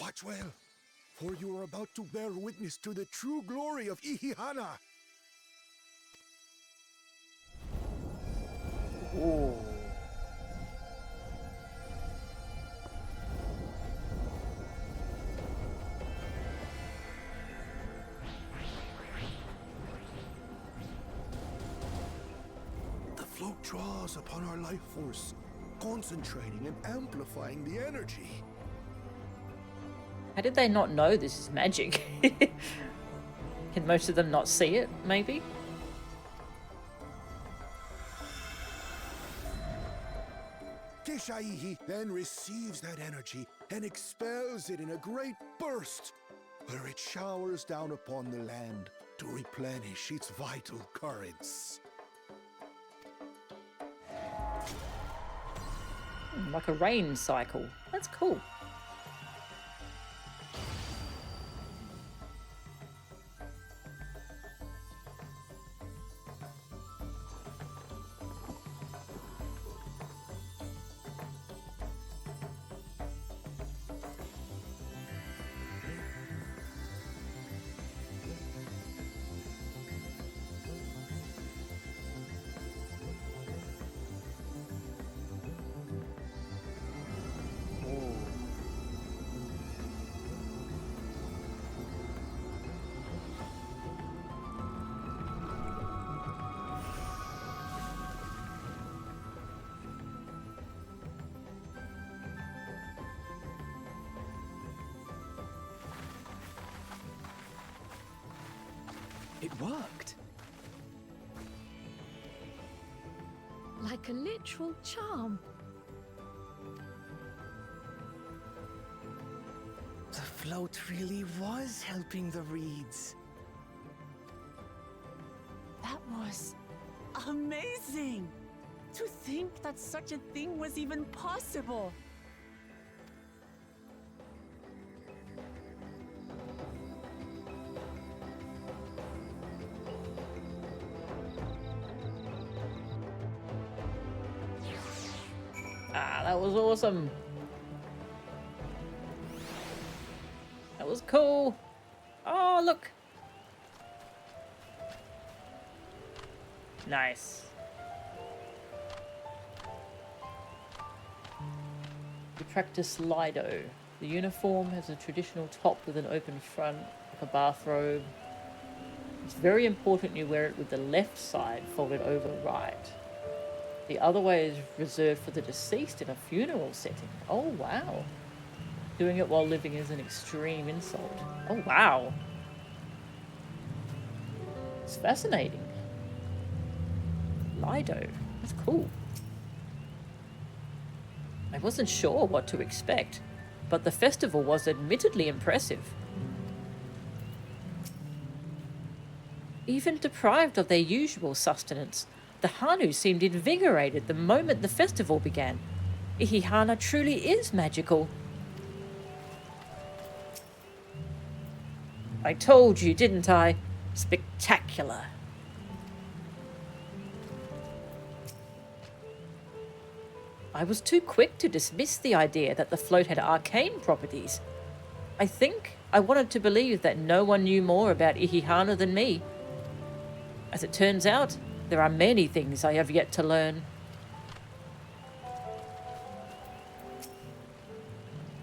Watch well, for you are about to bear witness to the true glory of Ihihana. Ooh. The float draws upon our life force, concentrating and amplifying the energy. How did they not know this is magic? Can most of them not see it, maybe? Keshaihi then receives that energy and expels it in a great burst, where it showers down upon the land to replenish its vital currents. Like a rain cycle. That's cool. It worked. Like a literal charm. The float really was helping the reeds. That was amazing! To think that such a thing was even possible! Ah, that was awesome. That was cool. Oh, look. Nice. You practice Lido. The uniform has a traditional top with an open front, like a bathrobe. It's very important you wear it with the left side folded over right. The other way is reserved for the deceased in a funeral setting. Oh, wow. Doing it while living is an extreme insult. Oh, wow. It's fascinating. Lido. That's cool. I wasn't sure what to expect, but the festival was admittedly impressive. Even deprived of their usual sustenance, the Hanu seemed invigorated the moment the festival began. Ihihana truly is magical. I told you, didn't I? Spectacular. I was too quick to dismiss the idea that the float had arcane properties. I think I wanted to believe that no one knew more about Ihihana than me. As it turns out, there are many things I have yet to learn.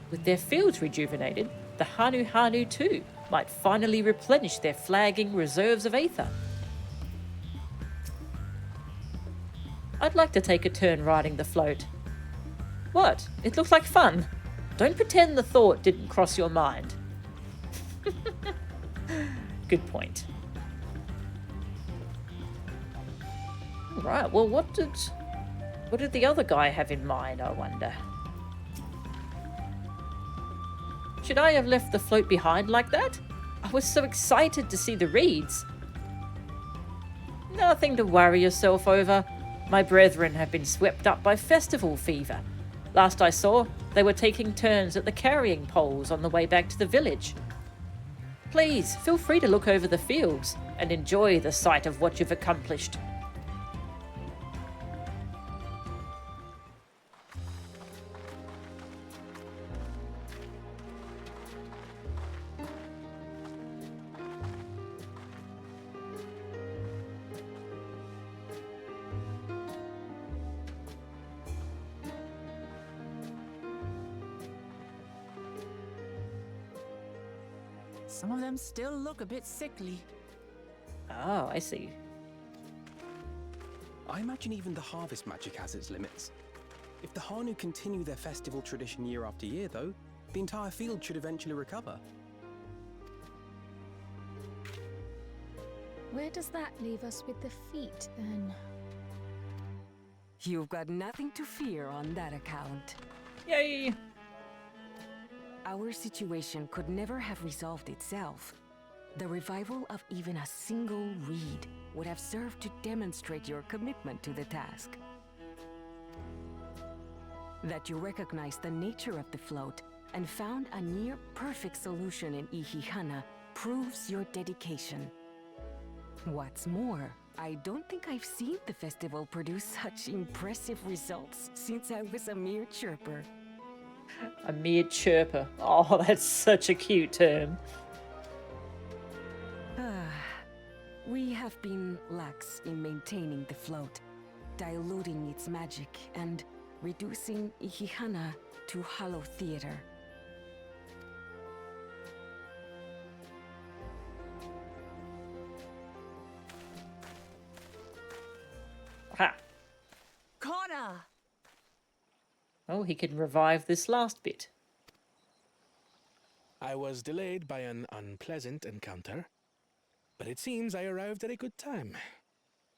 With their fields rejuvenated, the Hanu too might finally replenish their flagging reserves of aether. I'd like to take a turn riding the float. What? It looks like fun. Don't pretend the thought didn't cross your mind. Good point. Right, well, what did the other guy have in mind, I wonder? Should I have left the float behind like that? I was so excited to see the reeds. Nothing to worry yourself over. My brethren have been swept up by festival fever. Last I saw, they were taking turns at the carrying poles on the way back to the village. Please, feel free to look over the fields and enjoy the sight of what you've accomplished. Some of them still look a bit sickly. Oh, I see. I imagine even the harvest magic has its limits. If the Hanu continue their festival tradition year after year, though, the entire field should eventually recover. Where does that leave us with the feet, then? You've got nothing to fear on that account. Yay! Our situation could never have resolved itself. The revival of even a single reed would have served to demonstrate your commitment to the task. That you recognize the nature of the float and found a near-perfect solution in Ihihana proves your dedication. What's more, I don't think I've seen the festival produce such impressive results since I was a mere chirper. A mere chirper. Oh, that's such a cute term. We have been lax in maintaining the float, diluting its magic, and reducing Ihihana to hollow theater. Ha! Kona! Oh, he can revive this last bit. I was delayed by an unpleasant encounter, but it seems I arrived at a good time.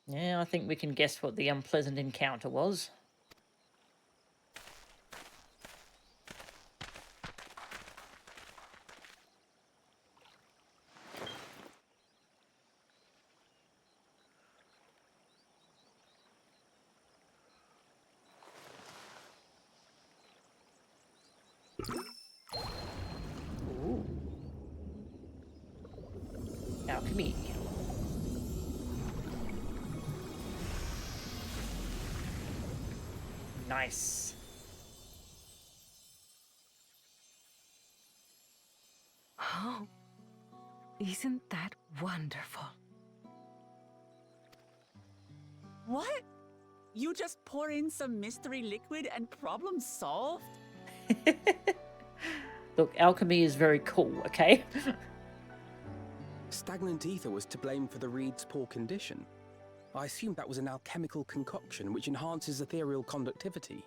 Yeah, I think we can guess what the unpleasant encounter was. Ooh. Alchemy. Nice. Oh, isn't that wonderful? What? You just pour in some mystery liquid and problem solved? Look, alchemy is very cool, okay? Stagnant ether was to blame for the reed's poor condition. I assumed that was an alchemical concoction which enhances ethereal conductivity.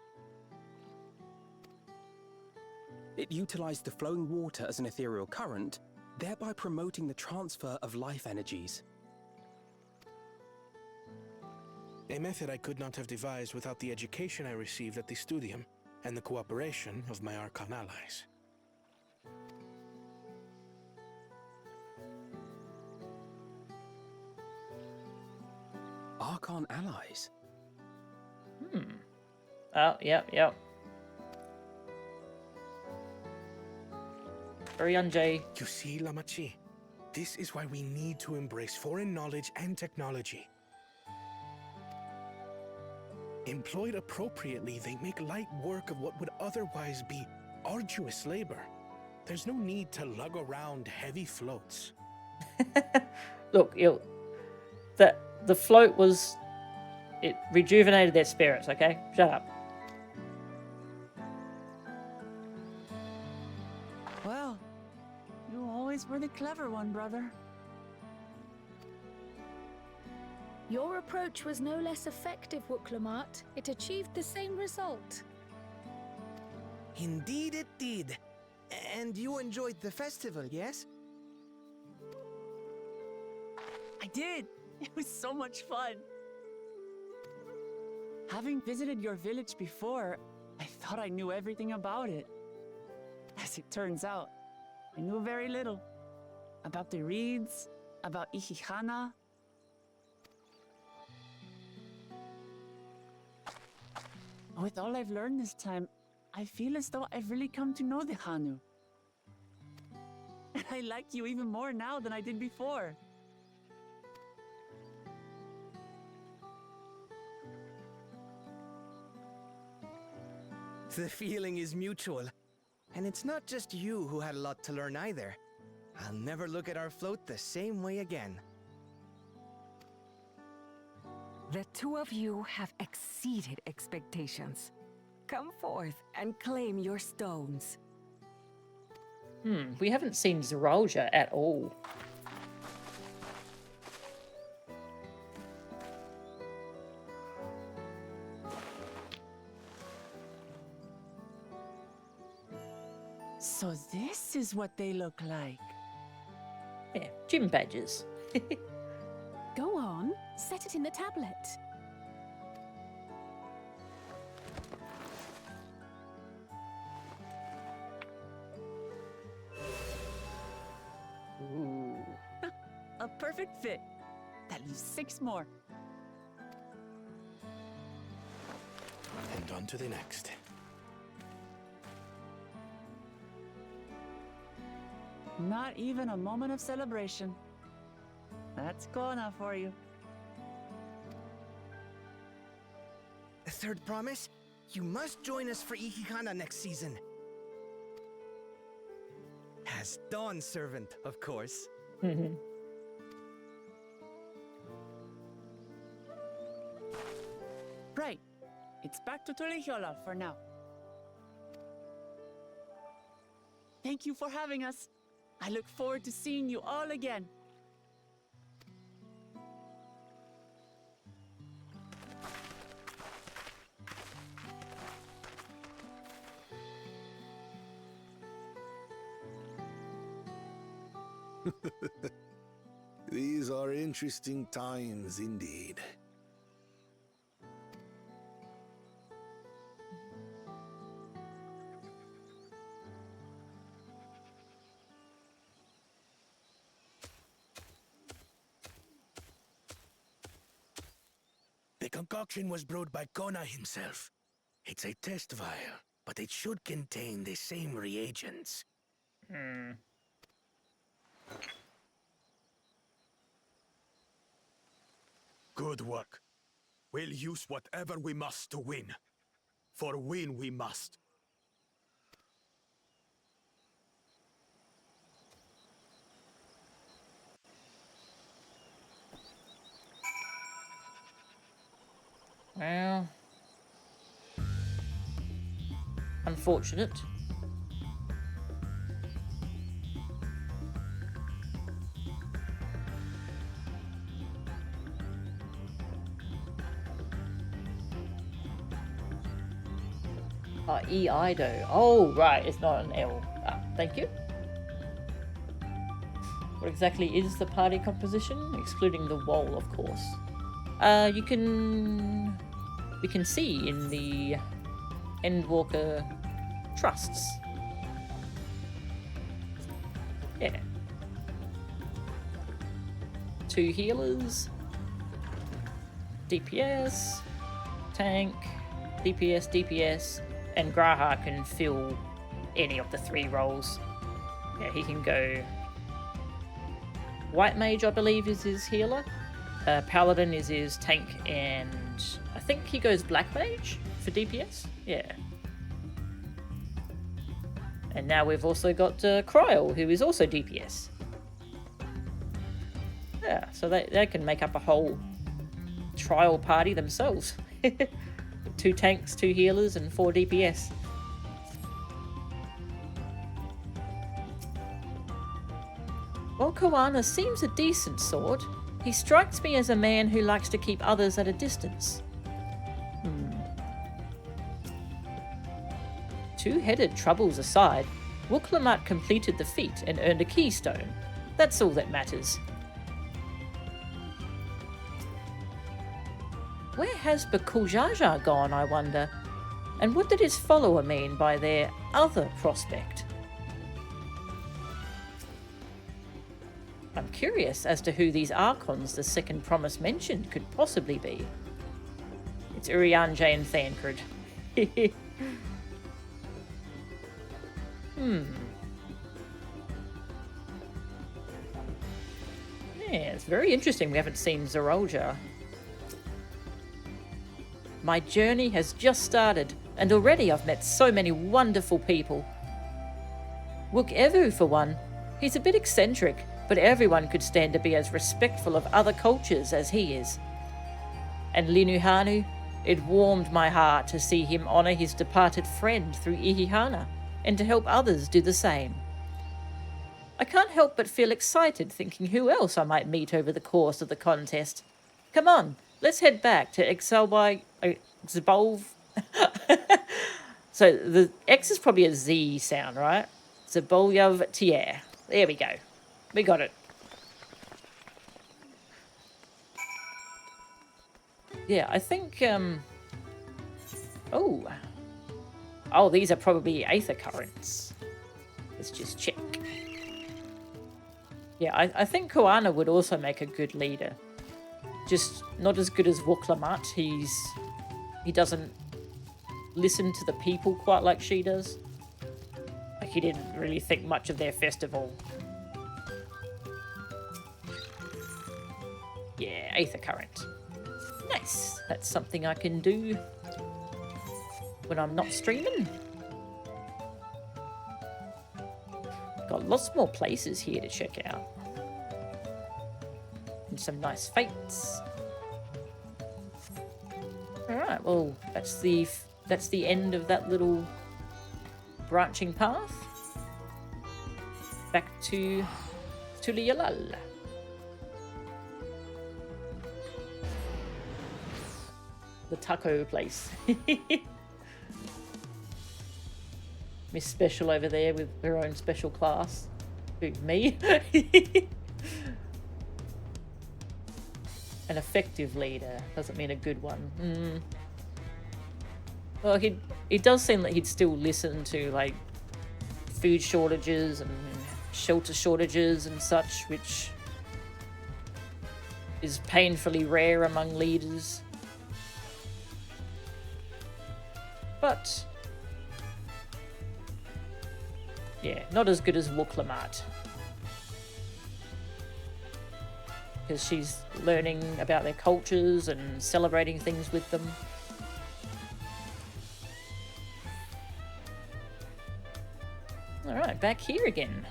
It utilized the flowing water as an ethereal current, thereby promoting the transfer of life energies. A method I could not have devised without the education I received at the studium and the cooperation of my Archon allies. Archon allies? Oh, yep. Very on, Jay. You see, Lamachi, this is why we need to embrace foreign knowledge and technology. Employed appropriately, they make light work of what would otherwise be arduous labor. There's no need to lug around heavy floats. Look, the float was... It rejuvenated their spirits, okay? Shut up. Well, you always were the clever one, brother. Your approach was no less effective, Wuk Lamat. It achieved the same result. Indeed it did. And you enjoyed the festival, yes? I did. It was so much fun. Having visited your village before, I thought I knew everything about it. As it turns out, I knew very little. About the reeds, about Ihihana. With all I've learned this time, I feel as though I've really come to know the Hanu. And I like you even more now than I did before. The feeling is mutual. And it's not just you who had a lot to learn either. I'll never look at our float the same way again. The two of you have exceeded expectations. Come forth and claim your stones. We haven't seen Zeralja at all. So this is what they look like. Yeah, gym badges. Go on, set it in the tablet. Ooh. A perfect fit. That leaves 6 more. And on to the next. Not even a moment of celebration. That's Kona for you. A third promise? You must join us for Ihihana next season. As Dawn servant, of course. Right. It's back to Tulihiola for now. Thank you for having us. I look forward to seeing you all again. These are interesting times indeed. The concoction was brewed by Kona himself. It's a test vial, but it should contain the same reagents. Good work. We'll use whatever we must to win. For win we must. Well, unfortunate. E-Ido. Oh, right, it's not an L. Ah, thank you. What exactly is the party composition? Excluding the wall, of course. We can see in the Endwalker trusts. Yeah. 2 healers, DPS, tank, DPS, and Graha can fill any of the 3 roles. Yeah, he can go White Mage, I believe, is his healer. Paladin is his tank, and I think he goes Black Mage for DPS. Yeah. And now we've also got Kryl, who is also DPS. Yeah, so they can make up a whole trial party themselves. 2 tanks, 2 healers, and 4 DPS. While Koana seems a decent sort, he strikes me as a man who likes to keep others at a distance. 2-headed troubles aside, Wuk Lamat completed the feat and earned a keystone. That's all that matters. Where has Bakuljaja gone, I wonder? And what did his follower mean by their other prospect? I'm curious as to who these Archons the second promise mentioned could possibly be. It's Urianger and Thancred. Yeah, it's very interesting we haven't seen Zerolja. My journey has just started, and already I've met so many wonderful people. Wuk Evu, for one. He's a bit eccentric, but everyone could stand to be as respectful of other cultures as he is. And Linuhanu, it warmed my heart to see him honour his departed friend through Ihihana, and to help others do the same. I can't help but feel excited thinking who else I might meet over the course of the contest. Come on, let's head back to Xbolv. So the X is probably a Z sound, right? Xbolv Tier. There we go. We got it. Yeah, I think, Oh, these are probably Aether Currents. Let's just check. Yeah, I think Koana would also make a good leader. Just not as good as Wuk Lamat. He doesn't listen to the people quite like she does. Like, he didn't really think much of their festival. Yeah, Aether Current. Nice. That's something I can do when I'm not streaming. Got lots more places here to check out. And some nice fates. Alright, well, that's the end of that little branching path. Back to Tulialal. The taco place. Miss Special over there with her own special class. Who, me? An effective leader doesn't mean a good one. Well, it does seem that he'd still listen to, like, food shortages and shelter shortages and such, which is painfully rare among leaders. But yeah, not as good as Wuk Lamat. Because she's learning about their cultures and celebrating things with them. Alright, back here again.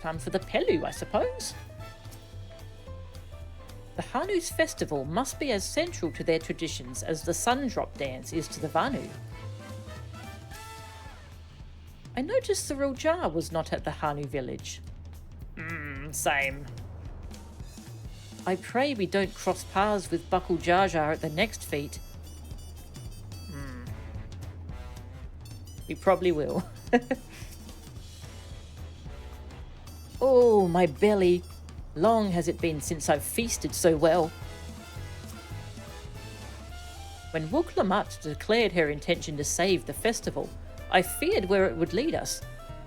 Time for the Pelu, I suppose. The Hanu's festival must be as central to their traditions as the sun drop dance is to the Vanu. I noticed the Rojar was not at the Hanu village. Same. I pray we don't cross paths with Buckle Jar Jar at the next feat. We probably will. Oh, my belly. Long has it been since I've feasted so well. When Wuk Lamat declared her intention to save the festival, I feared where it would lead us.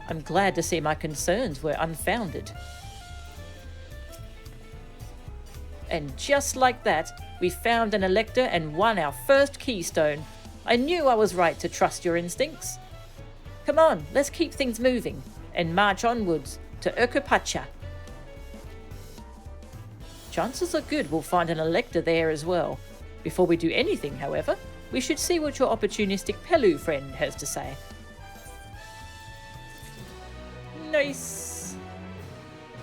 I'm glad to see my concerns were unfounded. And just like that, we found an elector and won our first keystone. I knew I was right to trust your instincts. Come on, let's keep things moving and march onwards to Urkupacha. Chances are good we'll find an elector there as well. Before we do anything, however, we should see what your opportunistic Pelu friend has to say. Nice.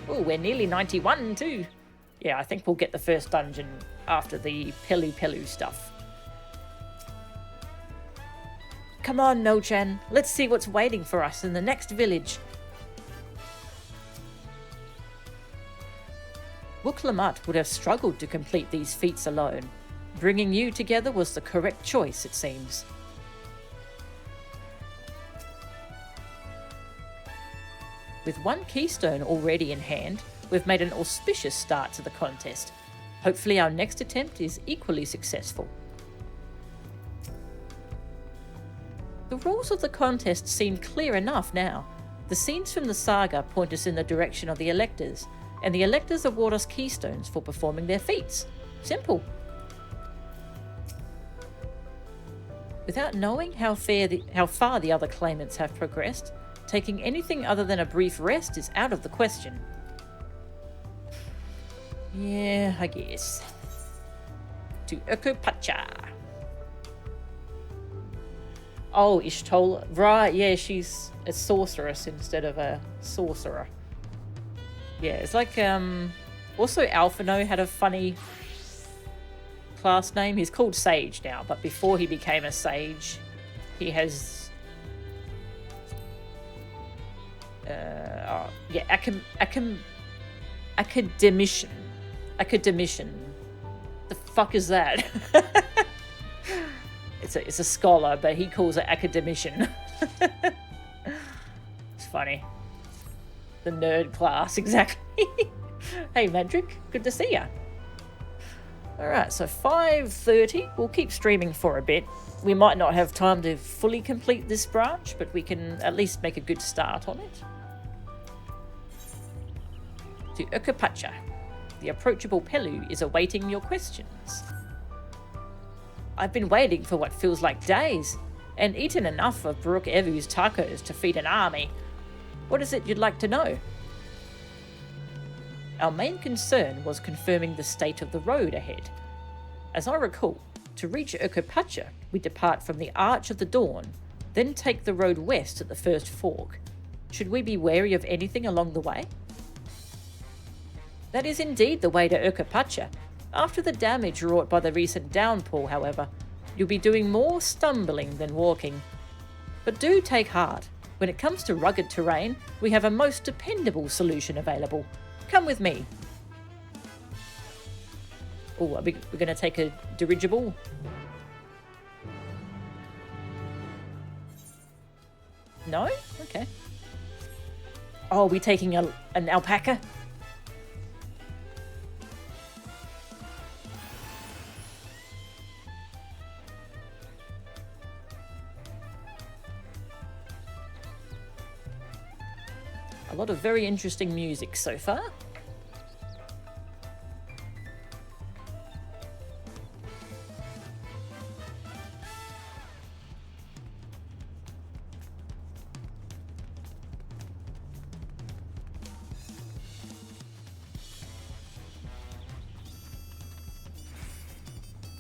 Oh, we're nearly 91 too. Yeah, I think we'll get the first dungeon after the Pelu stuff. Come on, No-chan. Let's see what's waiting for us in the next village. Wuk Lamat would have struggled to complete these feats alone. Bringing you together was the correct choice, it seems. With one keystone already in hand, we've made an auspicious start to the contest. Hopefully our next attempt is equally successful. The rules of the contest seem clear enough now. The scenes from the saga point us in the direction of the electors, and the electors award us keystones for performing their feats. Simple. Without knowing how far the other claimants have progressed, taking anything other than a brief rest is out of the question. Yeah, I guess. To Urkopacha. Oh, Ishtola. Right, yeah, she's a sorceress instead of a sorcerer. Yeah, it's like, also Alphino had a funny class name. He's called Sage now, but before he became a sage, he has... Academician. Academician. The fuck is that? It's a scholar, but he calls it academician. It's funny. The nerd class, exactly. Hey, Madrick, good to see ya. Alright, so 5:30. We'll keep streaming for a bit. We might not have time to fully complete this branch, but we can at least make a good start on it. To Urkopacha. The approachable Pelu is awaiting your questions. I've been waiting for what feels like days, and eaten enough of Baruch Evu's tacos to feed an army. What is it you'd like to know? Our main concern was confirming the state of the road ahead. As I recall, to reach Urkopacha, we depart from the Arch of the Dawn, then take the road west at the first fork. Should we be wary of anything along the way? That is indeed the way to Urkopacha. After the damage wrought by the recent downpour, however, you'll be doing more stumbling than walking. But do take heart. When it comes to rugged terrain, we have a most dependable solution available. Come with me. Oh, we're going to take a dirigible. No? Okay. Oh, are we taking an alpaca? A lot of very interesting music so far.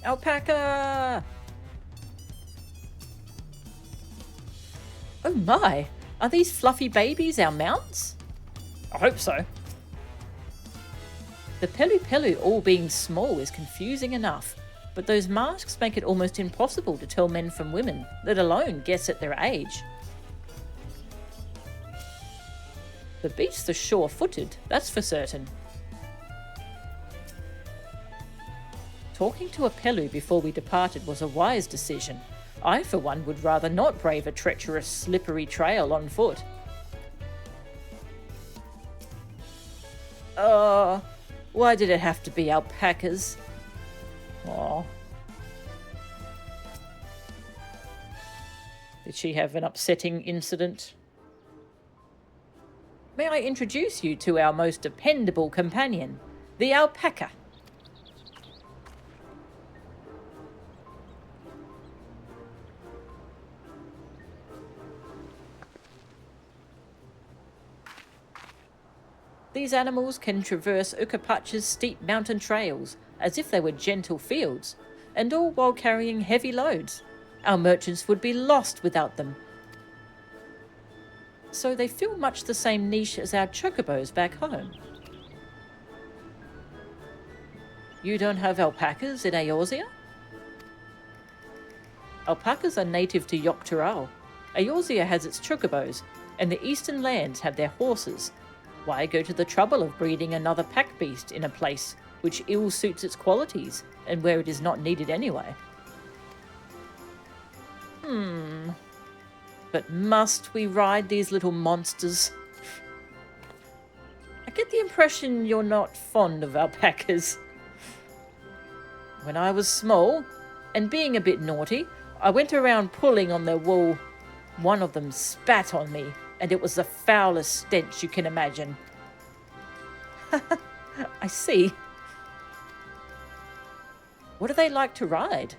Alpaca! Oh my! Are these fluffy babies our mounts? I hope so. The Pelu all being small is confusing enough, but those masks make it almost impossible to tell men from women, let alone guess at their age. The beasts are sure-footed, that's for certain. Talking to a Pelu before we departed was a wise decision. I, for one, would rather not brave a treacherous, slippery trail on foot. Why did it have to be alpacas? Aw. Did she have an upsetting incident? May I introduce you to our most dependable companion, the alpaca? These animals can traverse Urkopacha's steep mountain trails as if they were gentle fields, and all while carrying heavy loads. Our merchants would be lost without them. So they fill much the same niche as our chocobos back home. You don't have alpacas in Eorzea? Alpacas are native to Dawntrail. Eorzea has its chocobos, and the eastern lands have their horses. Why go to the trouble of breeding another pack beast in a place which ill suits its qualities and where it is not needed anyway? But must we ride these little monsters? I get the impression you're not fond of alpacas. When I was small, and being a bit naughty, I went around pulling on their wool. One of them spat on me, and it was the foulest stench you can imagine. I see. What do they like to ride?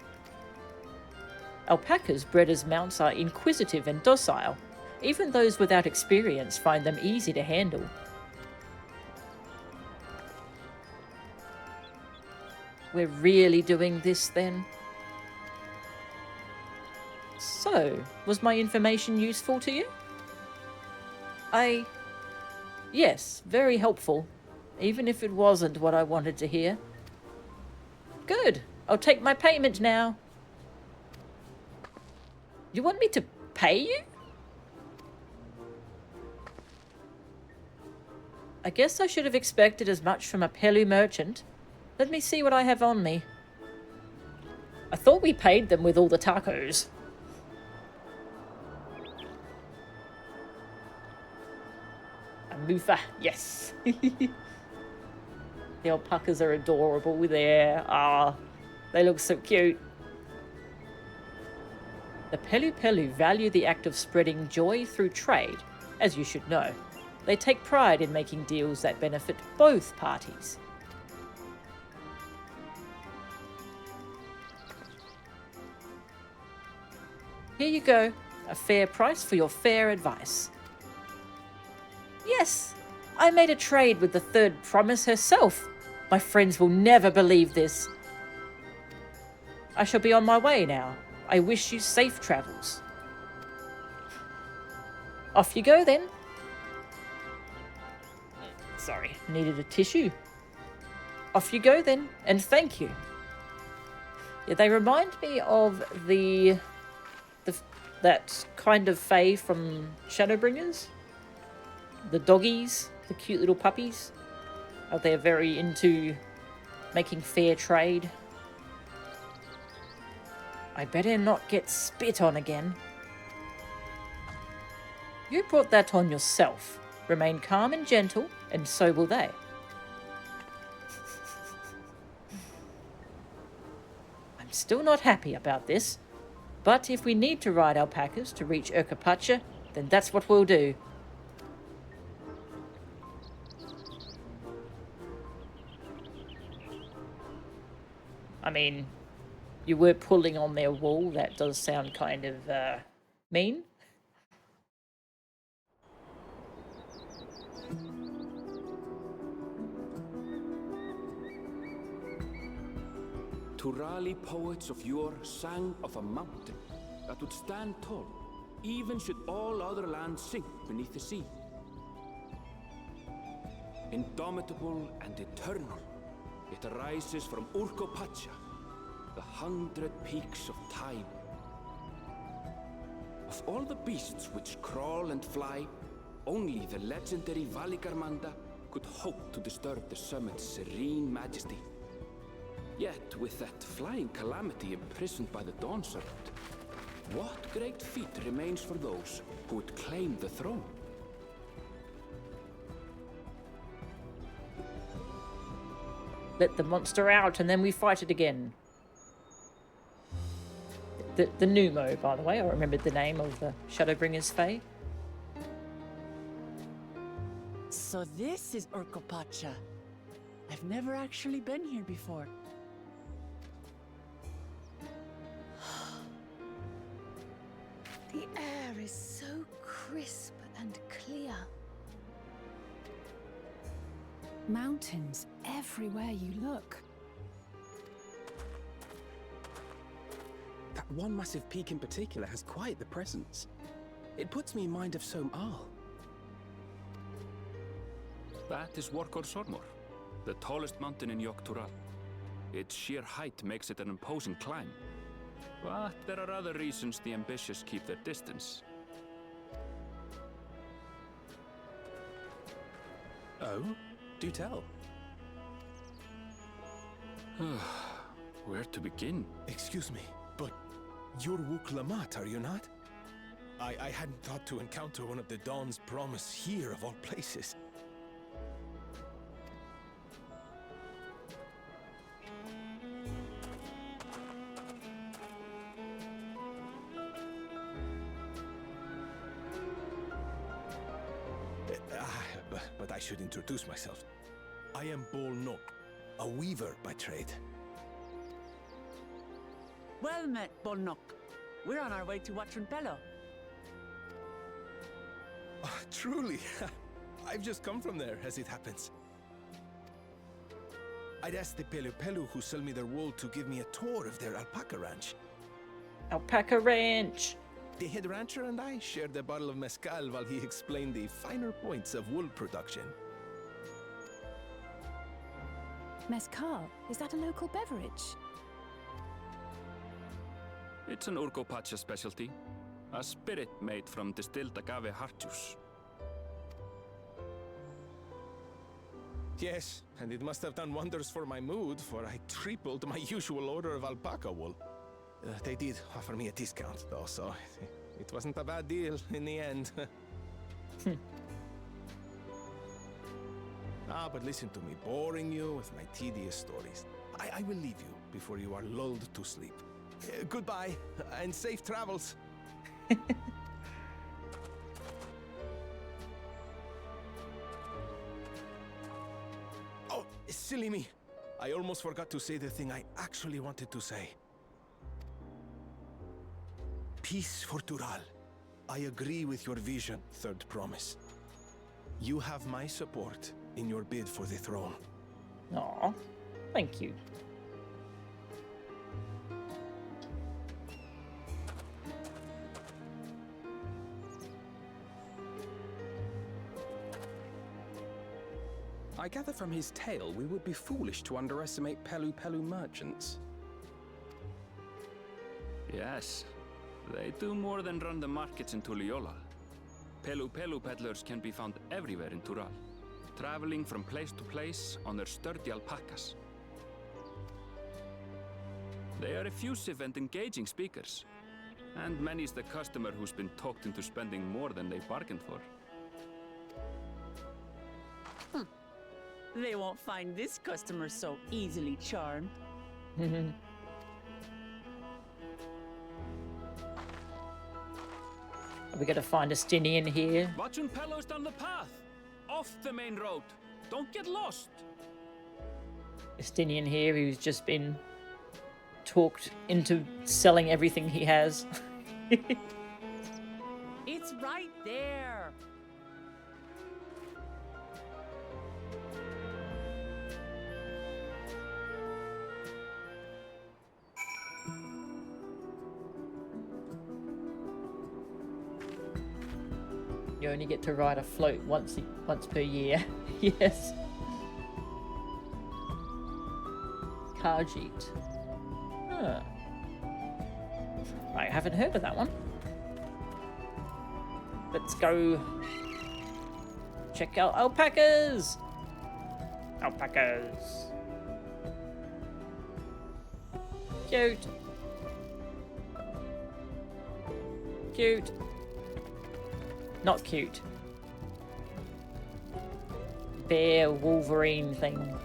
Alpacas bred as mounts are inquisitive and docile. Even those without experience find them easy to handle. We're really doing this then? So, was my information useful to you? Yes, very helpful. Even if it wasn't what I wanted to hear. Good. I'll take my payment now. You want me to pay you? I guess I should have expected as much from a Pelu merchant. Let me see what I have on me. I thought we paid them with all the tacos. A Mufa, yes. The alpacas are adorable there. Ah, they look so cute. The Pelu Pelu value the act of spreading joy through trade, as you should know. They take pride in making deals that benefit both parties. Here you go, a fair price for your fair advice. Yes, I made a trade with the third promise herself. My friends will never believe this. I shall be on my way now. I wish you safe travels. Off you go then. Sorry, needed a tissue. Off you go then, and thank you. Yeah, they remind me of that kind of fae from Shadowbringers. The doggies, the cute little puppies. Oh, they're very into making fair trade. I better not get spit on again. You brought that on yourself. Remain calm and gentle, and so will they. I'm still not happy about this, but if we need to ride alpacas to reach Urkapacha, then that's what we'll do. I mean, you were pulling on their wool. That does sound kind of mean. Turali poets of yore sang of a mountain that would stand tall, even should all other lands sink beneath the sea. Indomitable and eternal, it arises from Urkopacha, the 100 peaks of time. Of all the beasts which crawl and fly, only the legendary Valigarmanda could hope to disturb the summit's serene majesty. Yet, with that flying calamity imprisoned by the Dawn Serpent, what great feat remains for those who would claim the throne? Let the monster out and then we fight it again. The Numo, by the way. I remembered the name of the Shadowbringers Fae. So this is Urkopacha. I've never actually been here before. The air is so crisp and clear. Mountains everywhere you look. That one massive peak in particular has quite the presence. It puts me in mind of Som Al. That is Workor Sormor, the tallest mountain in Yogg-Tural. Its sheer height makes it an imposing climb. But there are other reasons the ambitious keep their distance. Oh? Do tell. Where to begin? Excuse me, but you're Wuk Lamat, are you not? I hadn't thought to encounter one of the Dawn's promise here of all places. should introduce myself. I am Bol Nok, a weaver by trade. Well met, Bolnok. We're on our way to Watranpelo. Oh, truly. I've just come from there, as it happens. I'd asked the Pelu Pelu who sell me their wool to give me a tour of their alpaca ranch. Alpaca Ranch. The head rancher and I shared a bottle of mezcal while he explained the finer points of wool production. Mezcal, is that a local beverage? It's an Urgopacha specialty. A spirit made from distilled agave heart juice. Yes, and it must have done wonders for my mood, for I tripled my usual order of alpaca wool. They did offer me a discount, though, so it wasn't a bad deal in the end. But listen to me, boring you with my tedious stories. I will leave you before you are lulled to sleep. Goodbye, and safe travels. Oh, silly me. I almost forgot to say the thing I actually wanted to say. Peace for Tural. I agree with your vision, Third Promise. You have my support in your bid for the throne. Aw, thank you. I gather from his tale we would be foolish to underestimate Pelu Pelu merchants. Yes, they do more than run the markets in Tuliyola. Pelu Pelu peddlers can be found everywhere in Tural, traveling from place to place on their sturdy alpacas. They are effusive and engaging speakers, and many's the customer who's been talked into spending more than they bargained for. They won't find this customer so easily charmed. Are we gonna find a Stinian here? Watranpelo's down the path! Off the main road! Don't get lost! A Stinian here who's just been talked into selling everything he has. It's right there. You only get to ride a float once per year. Yes. Khajiit. Huh. I haven't heard of that one. Let's go check out alpacas. Alpacas. Cute. Cute. Not cute. Bear Wolverine thing.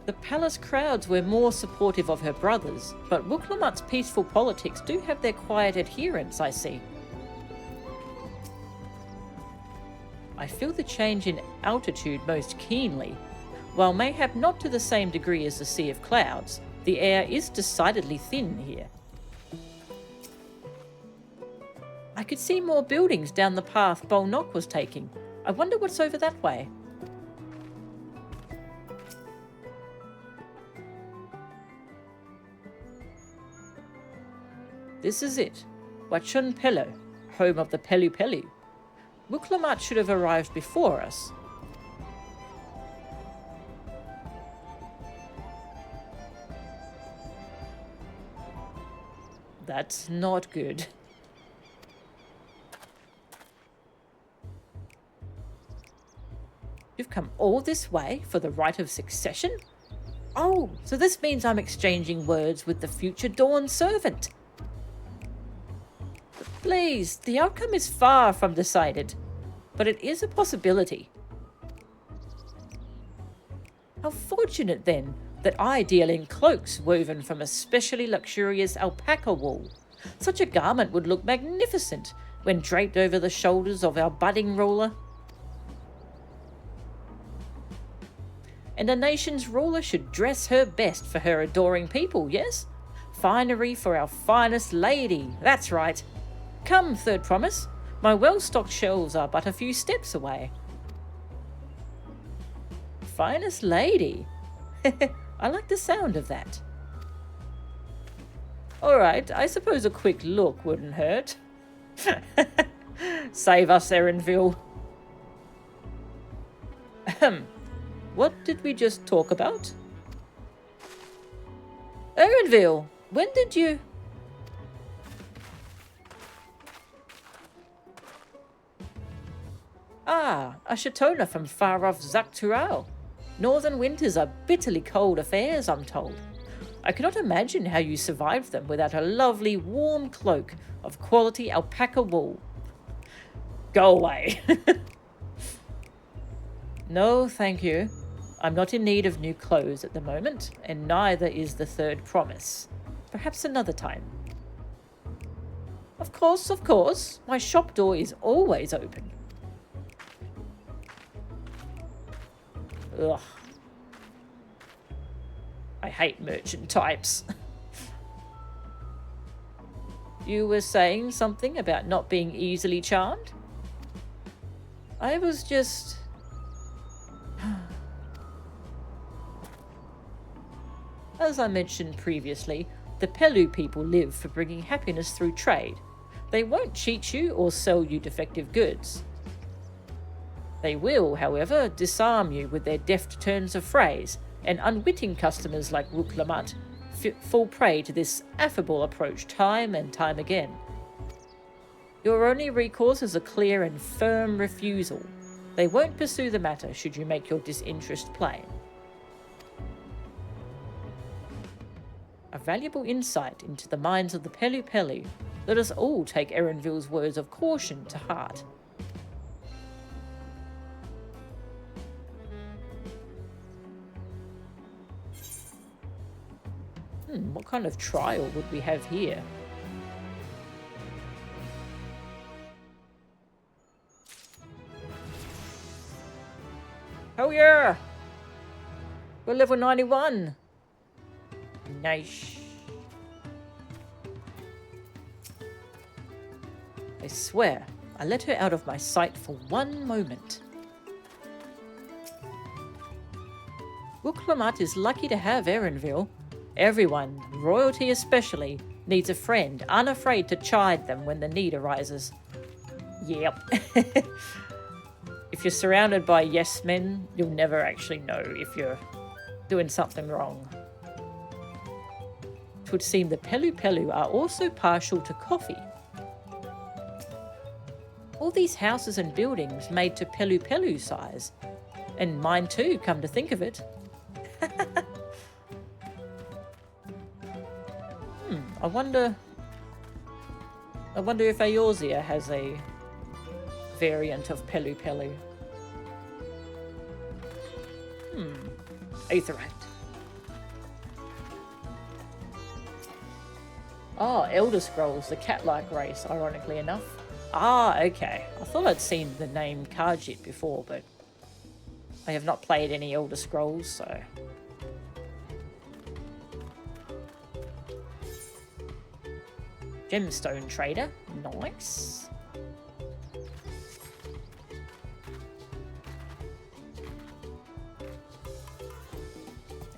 The palace crowds were more supportive of her brothers, but Wuk Lamat's peaceful politics do have their quiet adherents, I see. I feel the change in altitude most keenly. While mayhap not to the same degree as the Sea of Clouds, the air is decidedly thin here. I could see more buildings down the path Bolnok was taking. I wonder what's over that way. This is it. Watranpelo, home of the Pelu Pelu. Wuk Lamat should have arrived before us. That's not good. You've come all this way for the right of succession? Oh, so this means I'm exchanging words with the future Dawn servant. Please, the outcome is far from decided, but it is a possibility. How fortunate, then, that I deal in cloaks woven from especially luxurious alpaca wool. Such a garment would look magnificent when draped over the shoulders of our budding ruler. And a nation's ruler should dress her best for her adoring people, yes? Finery for our finest lady, that's right. Come, third promise, my well-stocked shelves are but a few steps away. Finest lady? I like the sound of that. Alright, I suppose a quick look wouldn't hurt. Save us, Erenville. What did we just talk about? Erenville, when did you... Ah, a Shatona from far off Dawntrail. Northern winters are bitterly cold affairs, I'm told. I cannot imagine how you survived them without a lovely warm cloak of quality alpaca wool. Go away. No, thank you. I'm not in need of new clothes at the moment, and neither is the third promise. Perhaps another time. Of course. My shop door is always open. Ugh. I hate merchant types. You were saying something about not being easily charmed? I was just... As I mentioned previously, the Pelu people live for bringing happiness through trade. They won't cheat you or sell you defective goods. They will, however, disarm you with their deft turns of phrase, and unwitting customers like Wuk Lamat fall prey to this affable approach time and time again. Your only recourse is a clear and firm refusal. They won't pursue the matter should you make your disinterest plain. A valuable insight into the minds of the Pelu Pelu. Let us all take Erenville's words of caution to heart. What kind of trial would we have here? Oh yeah! We're level 91! Nice. I swear, I let her out of my sight for one moment. Wuk Lamat is lucky to have Erenville. Everyone, royalty especially, needs a friend unafraid to chide them when the need arises. Yep. If you're surrounded by yes men, you'll never actually know if you're doing something wrong. It would seem the Pelu Pelu are also partial to coffee. All these houses and buildings made to Pelu Pelu size. And mine too, come to think of it. I wonder if Eorzea has a variant of Pelu Pelu. Aetheryte. Oh, Elder Scrolls, the cat-like race, ironically enough. Ah, okay. I thought I'd seen the name Khajiit before, but I have not played any Elder Scrolls, so... Gemstone Trader. Nice.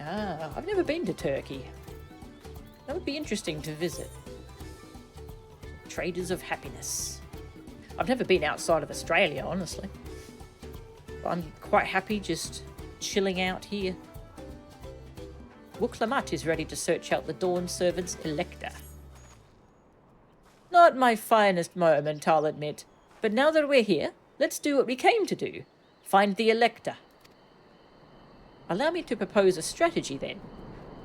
Ah, I've never been to Turkey. That would be interesting to visit. Traders of Happiness. I've never been outside of Australia, honestly. But I'm quite happy just chilling out here. Wuk Lamat is ready to search out the Dawn Servant's Elector. Not my finest moment, I'll admit. But now that we're here, let's do what we came to do. Find the Elector. Allow me to propose a strategy then.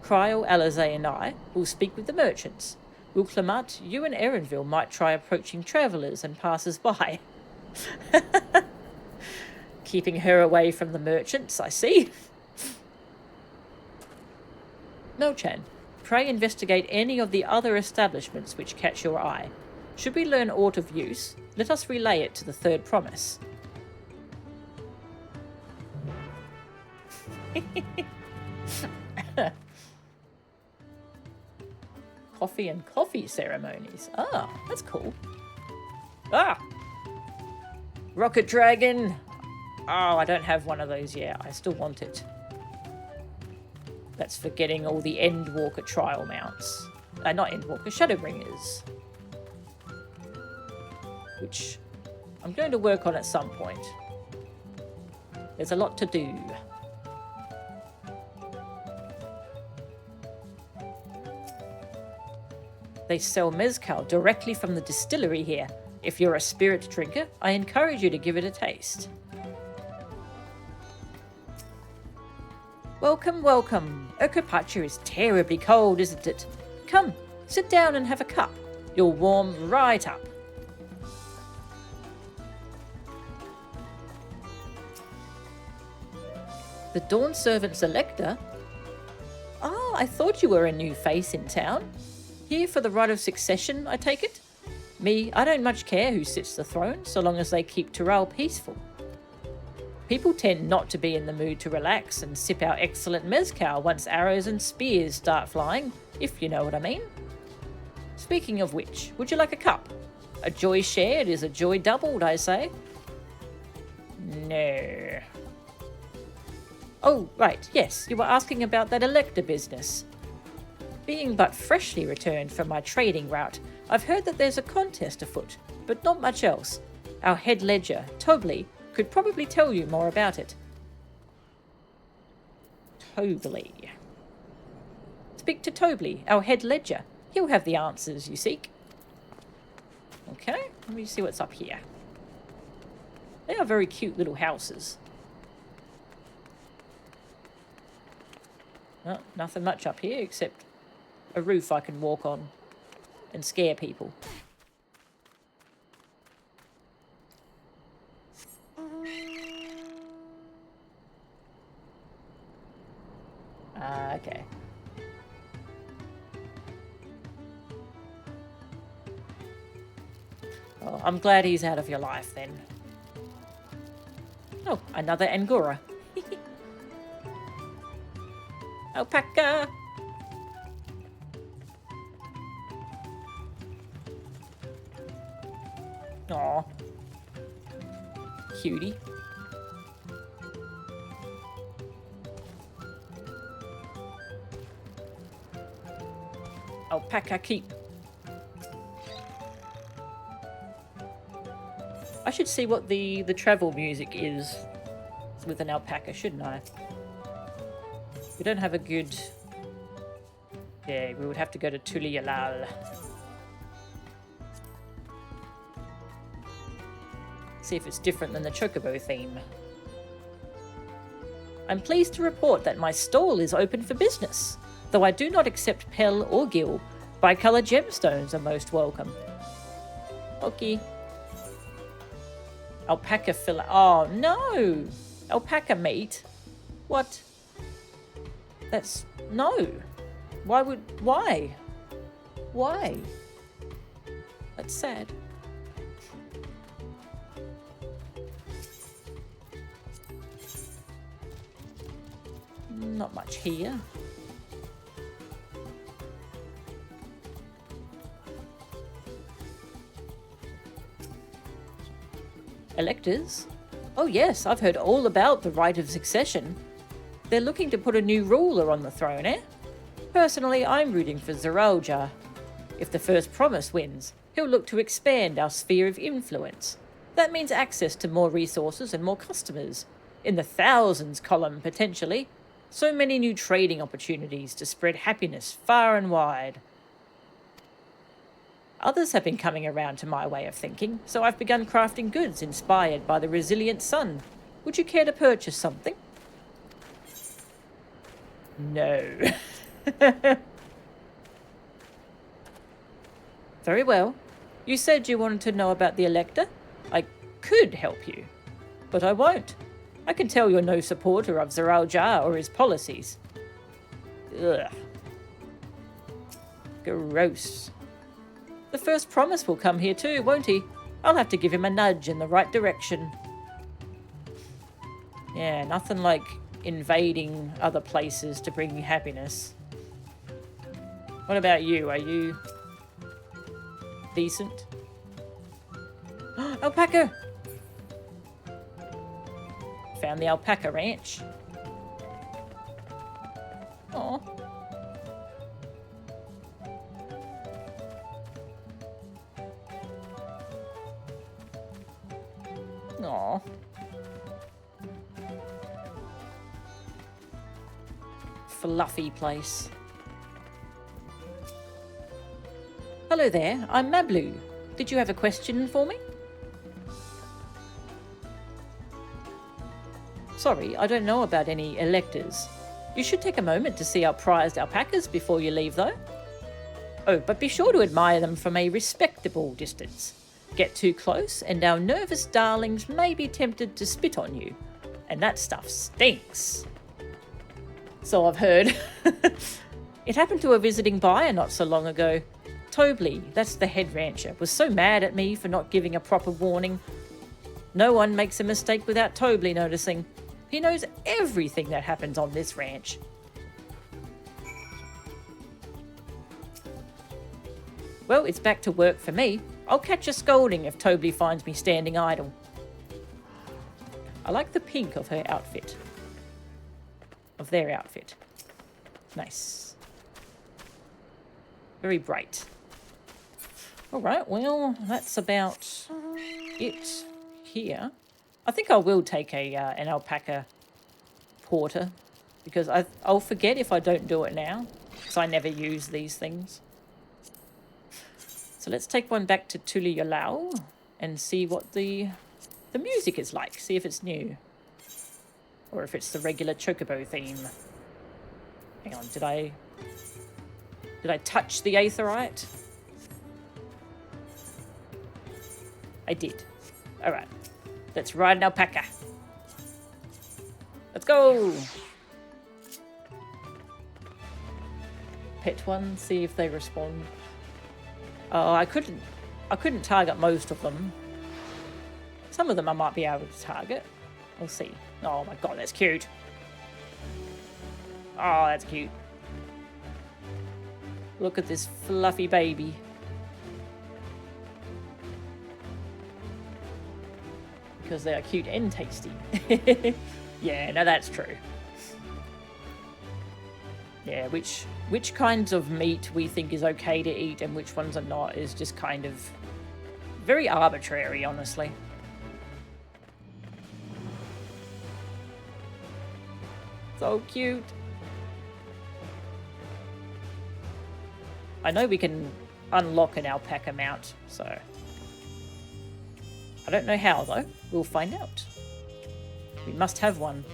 Cryo, Alizé and I will speak with the merchants. Wuk Lamat, you and Erenville might try approaching travellers and passers-by. Keeping her away from the merchants, I see. Melchan, pray investigate any of the other establishments which catch your eye. Should we learn aught of use, let us relay it to the third promise. Coffee and coffee ceremonies. Ah, that's cool. Ah! Rocket Dragon! Oh, I don't have one of those yet. I still want it. That's for getting all the Endwalker trial mounts. Not Endwalker, Shadowbringers. Which I'm going to work on at some point. There's a lot to do. They sell mezcal directly from the distillery here. If you're a spirit drinker, I encourage you to give it a taste. Welcome, welcome. Okopacha is terribly cold, isn't it? Come, sit down and have a cup. You'll warm right up. The Dawn Servant's Elector? Ah, I thought you were a new face in town. Here for the right of succession, I take it? Me, I don't much care who sits the throne, so long as they keep Tyrell peaceful. People tend not to be in the mood to relax and sip our excellent mezcal once arrows and spears start flying, if you know what I mean. Speaking of which, would you like a cup? A joy shared is a joy doubled, I say. No. Oh, right, yes, you were asking about that Elector business. Being but freshly returned from my trading route, I've heard that there's a contest afoot, but not much else. Our head ledger, Tobley, could probably tell you more about it. Tobley. Speak to Tobley, our head ledger. He'll have the answers you seek. Okay, let me see what's up here. They are very cute little houses. Oh, nothing much up here except a roof I can walk on and scare people. Okay. Oh, I'm glad he's out of your life then. Oh, another Angora. Alpaca! Aw. Cutie. Alpaca keep. I should see what the travel music is with an alpaca, shouldn't I? We don't have a good... Yeah, we would have to go to Tulialal. See if it's different than the Chocobo theme. I'm pleased to report that my stall is open for business. Though I do not accept Pell or Gil, bicolor gemstones are most welcome. Okay. Alpaca fillet. Oh, no! Alpaca meat? What? That's... no. Why would... why? Why? That's sad. Not much here. Electors? Oh yes, I've heard all about the right of succession. They're looking to put a new ruler on the throne, eh? Personally, I'm rooting for Zeraljar. If the first promise wins, he'll look to expand our sphere of influence. That means access to more resources and more customers. In the thousands column, potentially. So many new trading opportunities to spread happiness far and wide. Others have been coming around to my way of thinking, so I've begun crafting goods inspired by the resilient sun. Would you care to purchase something? No. Very well. You said you wanted to know about the Elector. I could help you, but I won't. I can tell you're no supporter of Zeraljar or his policies. Ugh. Gross. The first promise will come here too, won't he? I'll have to give him a nudge in the right direction. Yeah, nothing like invading other places to bring you happiness. What about you? Are you decent? Alpaca! Found the alpaca ranch. Aw. Aw. Fluffy place. Hello there, I'm Mablu. Did you have a question for me? Sorry, I don't know about any electors. You should take a moment to see our prized alpacas before you leave, though. Oh, but be sure to admire them from a respectable distance. Get too close, and our nervous darlings may be tempted to spit on you. And that stuff stinks. So I've heard. It happened to a visiting buyer not so long ago. Tobley, that's the head rancher, was so mad at me for not giving a proper warning. No one makes a mistake without Tobley noticing. He knows everything that happens on this ranch. Well, it's back to work for me. I'll catch a scolding if Tobley finds me standing idle. I like the pink of her outfit. Of their outfit. Nice. Very bright. Alright, well, that's about it here. I think I will take an alpaca porter, because I'll forget if I don't do it now, because I never use these things. So let's take one back to Tuliyolau and see what the music is like. See if it's new. Or if it's the regular Chocobo theme. Hang on, did I touch the Aetheryte? I did. Alright. Let's ride an alpaca. Let's go! Pet one, see if they respond. Oh, I couldn't target most of them. Some of them I might be able to target. We'll see. Oh my god, that's cute. Oh, that's cute. Look at this fluffy baby. Because they are cute and tasty. Yeah, no, that's true. Yeah, which kinds of meat we think is okay to eat and which ones are not is just kind of very arbitrary, honestly. So cute. I know we can unlock an alpaca mount, so I don't know how, though. We'll find out. We must have one.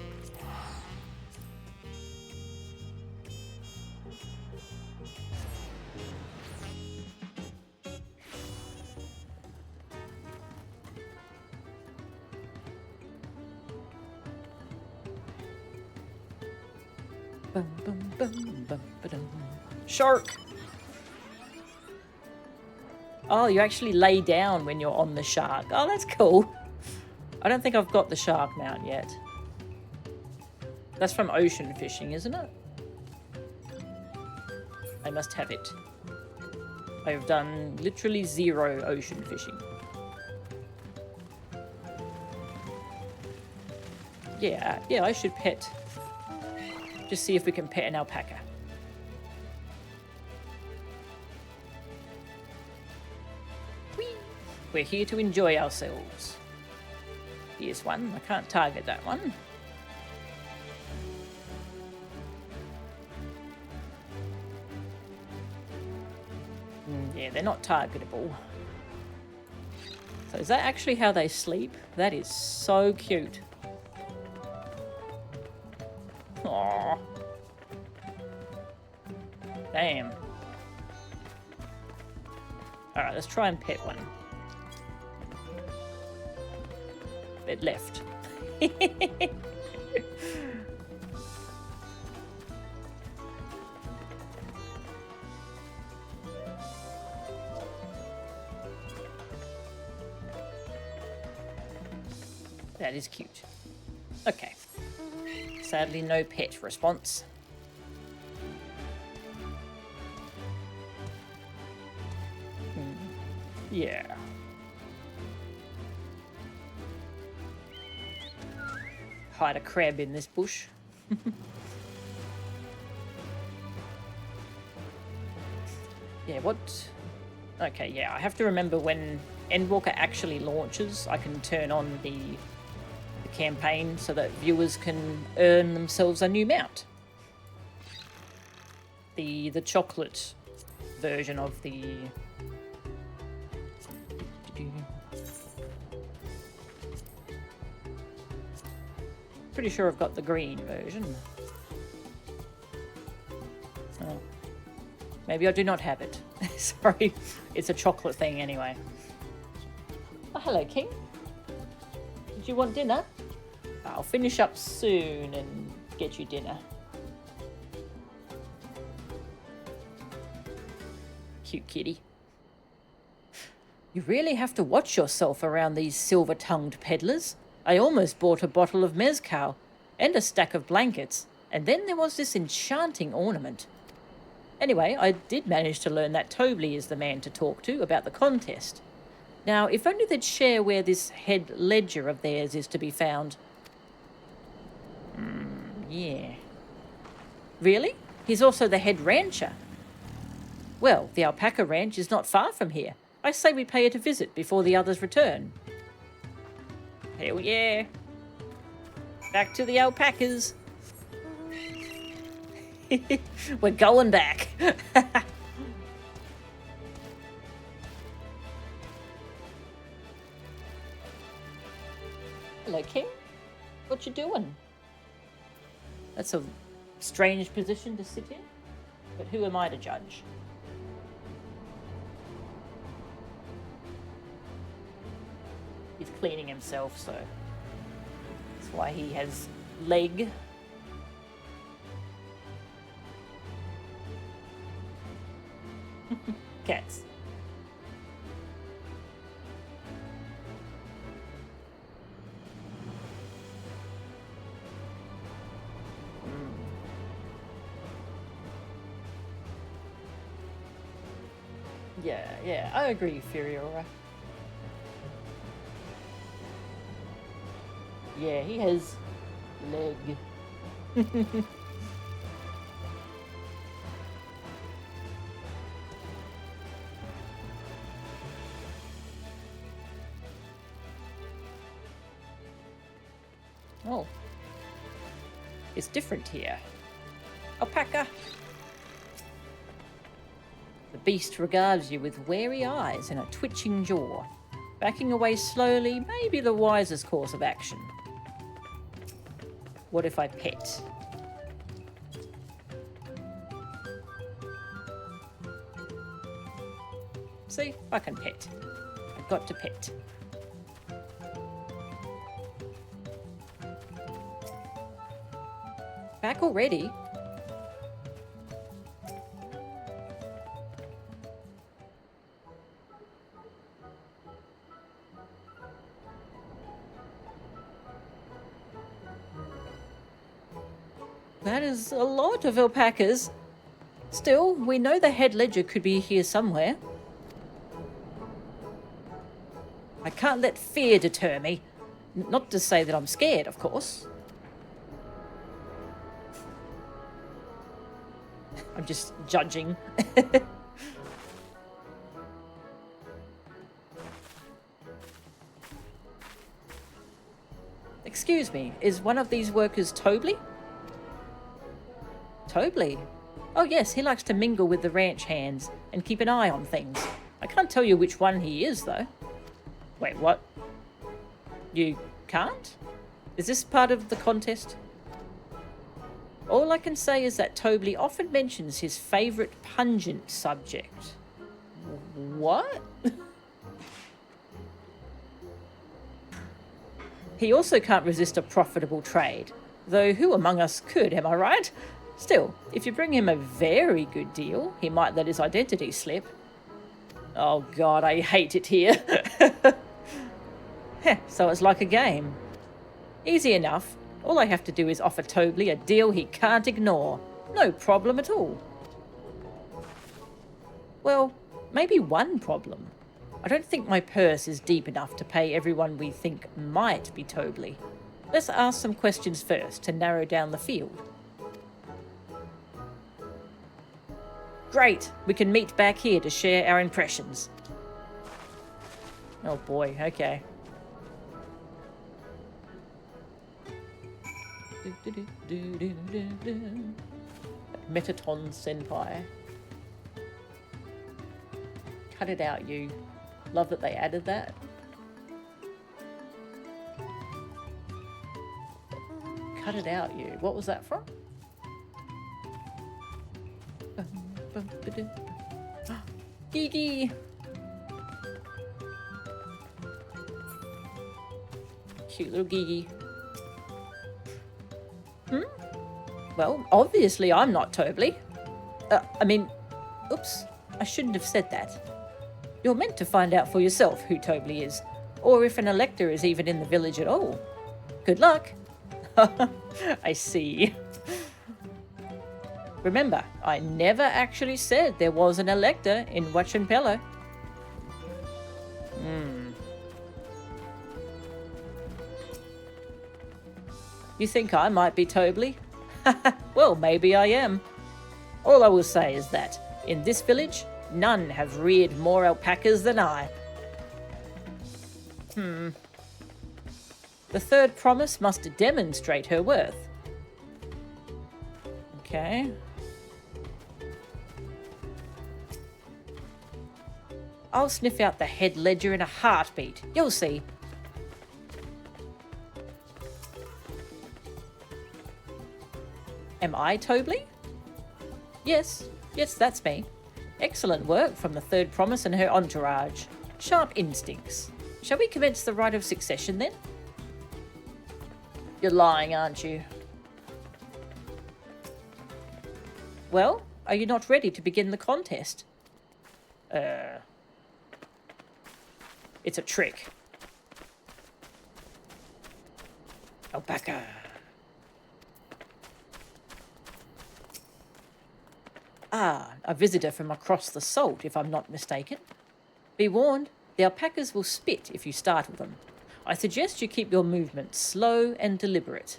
Bum, bum, bum, bum, ba-dum. Shark! Oh, you actually lay down when you're on the shark. Oh, that's cool. I don't think I've got the shark mount yet. That's from ocean fishing, isn't it? I must have it. I've done literally 0 ocean fishing. Yeah, I should pet. Just see if we can pet an alpaca. Whee! We're here to enjoy ourselves. Here's one. I can't target that one. Yeah, they're not targetable. So is that actually how they sleep? That is so cute. Aww. Damn. Alright, let's try and pet one. It left. That is cute. Okay. Sadly, no pet response. Yeah. Hide a crab in this bush. Yeah, what? Okay, yeah, I have to remember when Endwalker actually launches, I can turn on the campaign so that viewers can earn themselves a new mount. The chocolate version of the... Pretty sure I've got the green version. Oh. Maybe I do not have it. Sorry, it's a chocolate thing anyway. Oh, hello, King. Did you want dinner? I'll finish up soon and get you dinner. Cute kitty. You really have to watch yourself around these silver-tongued peddlers. I almost bought a bottle of mezcal and a stack of blankets, and then there was this enchanting ornament. Anyway, I did manage to learn that Tobley is the man to talk to about the contest. Now, if only they'd share where this head ledger of theirs is to be found. Yeah. Really? He's also the head rancher. Well, the alpaca ranch is not far from here. I say we pay it a visit before the others return. Hell yeah. Back to the alpacas. We're going back. Hello, King. What you doing? That's a strange position to sit in, but who am I to judge? He's cleaning himself, so that's why he has leg. Cats. Yeah, I agree, Furiora. Yeah, he has leg. Oh. It's different here. Alpaca! The beast regards you with wary eyes and a twitching jaw. Backing away slowly may be the wisest course of action. What if I pet? See, I can pet. I've got to pet. Back already? That is a lot of alpacas. Still, we know the head ledger could be here somewhere. I can't let fear deter me. Not to say that I'm scared, of course. I'm just judging. Excuse me, is one of these workers Tobley? Tobley? Oh yes, he likes to mingle with the ranch hands and keep an eye on things. I can't tell you which one he is, though. Wait, what? You can't? Is this part of the contest? All I can say is that Tobley often mentions his favourite pungent subject. What? He also can't resist a profitable trade. Though who among us could, am I right? Still, if you bring him a very good deal, he might let his identity slip. Oh god, I hate it here. Heh, so it's like a game. Easy enough. All I have to do is offer Tobley a deal he can't ignore. No problem at all. Well, maybe one problem. I don't think my purse is deep enough to pay everyone we think might be Tobley. Let's ask some questions first to narrow down the field. Great, we can meet back here to share our impressions. Oh boy, okay. Metaton Senpai. Cut it out, you. Love that they added that. Cut it out, you. What was that from? Gigi! Cute little Gigi. Well, obviously I'm not Tobley. Oops, I shouldn't have said that. You're meant to find out for yourself who Tobley is, or if an elector is even in the village at all. Good luck. I see. Remember, I never actually said there was an elector in Wachenpelo. You think I might be Tobley? Well, maybe I am. All I will say is that, in this village, none have reared more alpacas than I. The third promise must demonstrate her worth. Okay. I'll sniff out the head ledger in a heartbeat. You'll see. Am I Tobley? Yes, that's me. Excellent work from the third promise and her entourage. Sharp instincts. Shall we commence the rite of succession then? You're lying, aren't you? Well, are you not ready to begin the contest? It's a trick. Alpaca. Ah, a visitor from across the salt, if I'm not mistaken. Be warned, the alpacas will spit if you startle them. I suggest you keep your movements slow and deliberate.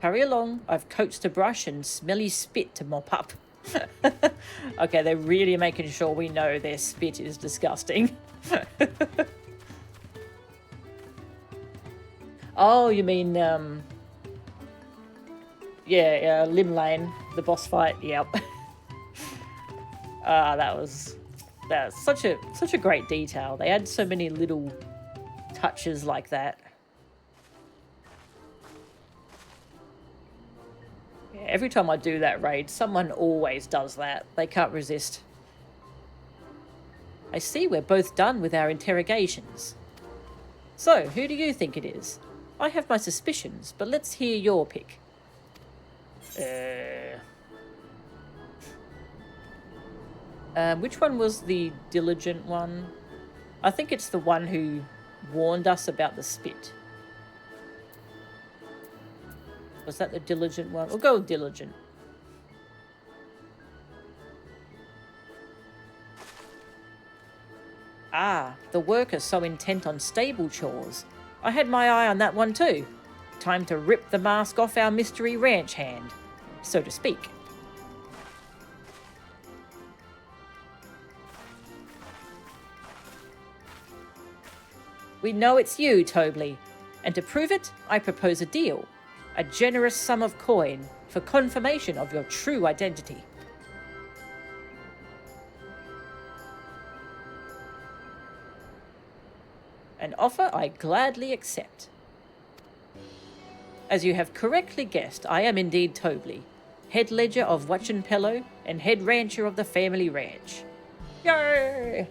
Hurry along, I've coaxed a brush and smelly spit to mop up. Okay, they're really making sure we know their spit is disgusting. Oh, you mean, yeah, Lim Lane, the boss fight, yep. That's such a great detail. They add so many little touches like that. Yeah, every time I do that raid, someone always does that. They can't resist. I see we're both done with our interrogations. So, who do you think it is? I have my suspicions, but let's hear your pick. Which one was the diligent one? I think it's the one who warned us about the spit. Was that the diligent one? We'll go with diligent. Ah, the worker so intent on stable chores. I had my eye on that one too. Time to rip the mask off our mystery ranch hand, so to speak. We know it's you, Tobley, and to prove it, I propose a deal. A generous sum of coin for confirmation of your true identity. An offer I gladly accept. As you have correctly guessed, I am indeed Tobley, head ledger of Wachenpelo and head rancher of the family ranch. Yay!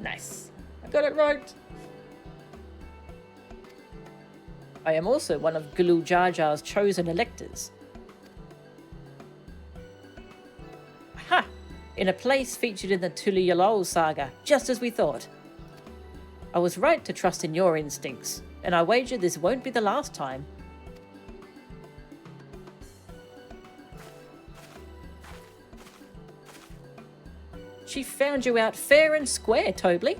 Nice. I got it right. I am also one of Gulu Jar Jar's chosen electors. Aha! in a place featured in the Tulialol saga, just as we thought. I was right to trust in your instincts, and I wager this won't be the last time. She found you out fair and square, Tobley.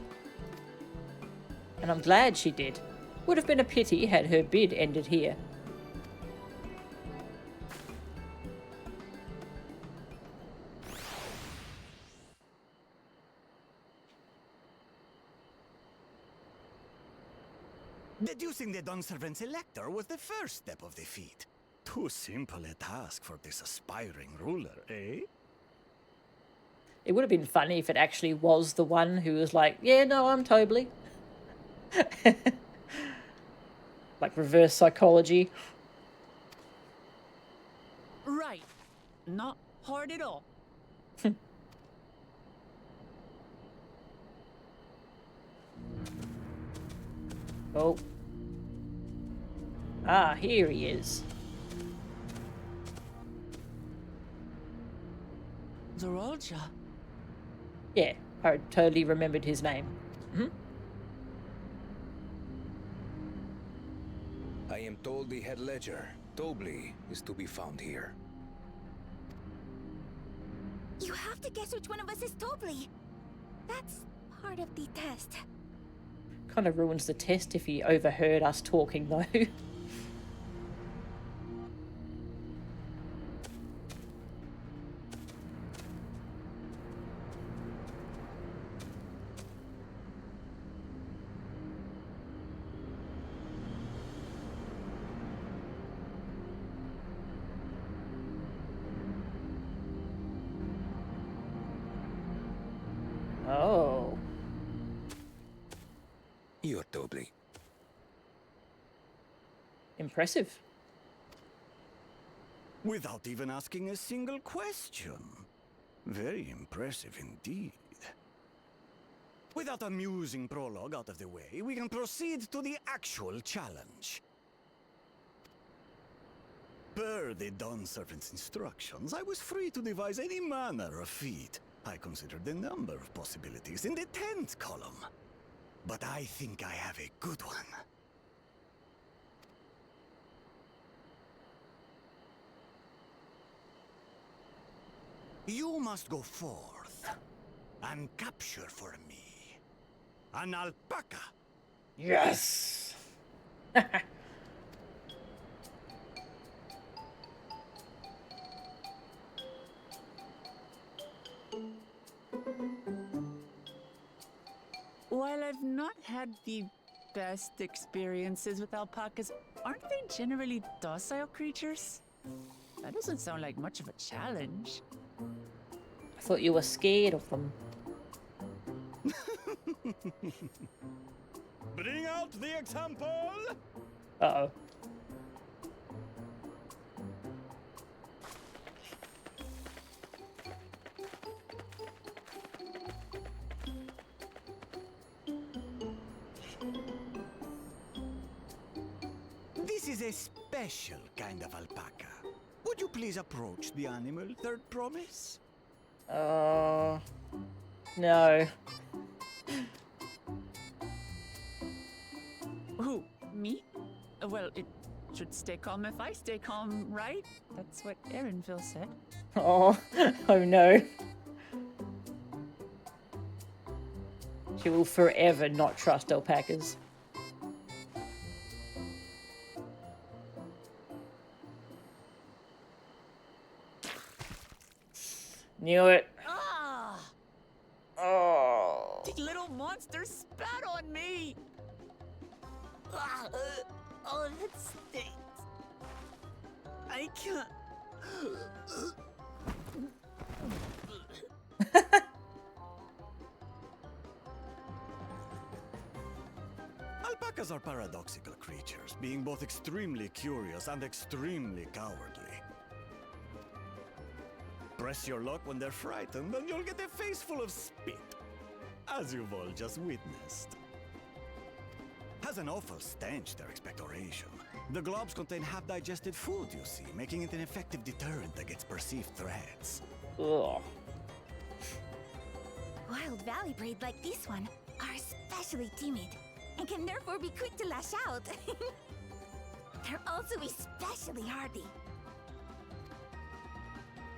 And I'm glad she did. Would have been a pity had her bid ended here. Deducing the Dawnservant's elector was the first step of the feat. Too simple a task for this aspiring ruler, eh? It would have been funny if it actually was the one who was like, yeah, no, I'm Tobley. Like reverse psychology. Right. Not hard at all. Oh. Ah, here he is. Zorolja. Yeah, I totally remembered his name. I am told the head ledger, Tobley, is to be found here. You have to guess which one of us is Tobley. That's part of the test. Kind of ruins the test if he overheard us talking, though. Oh. You're Tobley. Impressive. Without even asking a single question. Very impressive indeed. With that amusing prologue out of the way, we can proceed to the actual challenge. Per the Dawnservant's instructions, I was free to devise any manner of feat. I considered a number of possibilities in the 10th column. But I think I have a good one. You must go forth and capture for me an alpaca. Yes! While I've not had the best experiences with alpacas, aren't they generally docile creatures? That doesn't sound like much of a challenge. I thought you were scared of them. Bring out the example! Uh-oh. This is a special kind of alpaca. Would you please approach the animal, Third Promise? No. Who? Me? Well, it should stay calm if I stay calm, right? That's what Erinville said. Oh, oh no. She will forever not trust alpacas. Knew it. Ah! Oh. The little monster spat on me! Ah, oh, that stinks. I can't. Alpacas are paradoxical creatures, being both extremely curious and extremely cowardly. Press your luck when they're frightened, and you'll get a face full of spit, as you've all just witnessed. Has an awful stench, their expectoration. The globs contain half-digested food, you see, making it an effective deterrent against perceived threats. Ugh. wild valley breed like this one are especially timid and can therefore be quick to lash out. They're also especially hardy.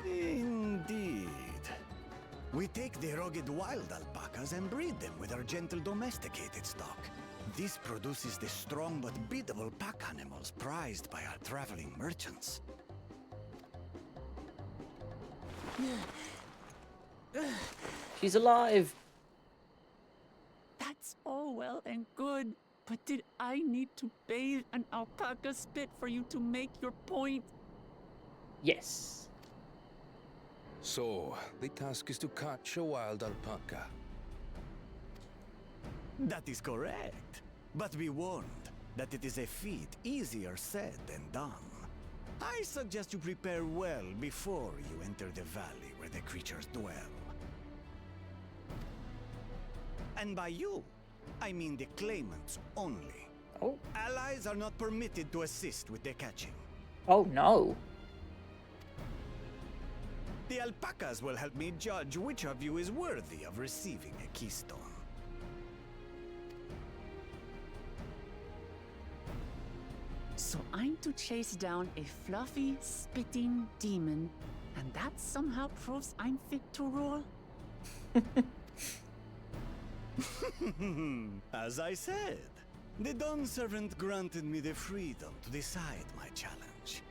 Indeed. We take the rugged wild alpacas and breed them with our gentle domesticated stock. This produces the strong but biddable pack animals prized by our traveling merchants. She's alive. That's all well and good, but did I need to bathe an alpaca spit for you to make your point? Yes. So, the task is to catch a wild alpaca. That is correct. But be warned that it is a feat easier said than done. I suggest you prepare well before you enter the valley where the creatures dwell. And by you, I mean the claimants only. Oh. Allies are not permitted to assist with the catching. Oh no. The alpacas will help me judge which of you is worthy of receiving a keystone. So I'm to chase down a fluffy, spitting demon, and that somehow proves I'm fit to rule? As I said, the Dawn Servant granted me the freedom to decide my challenge.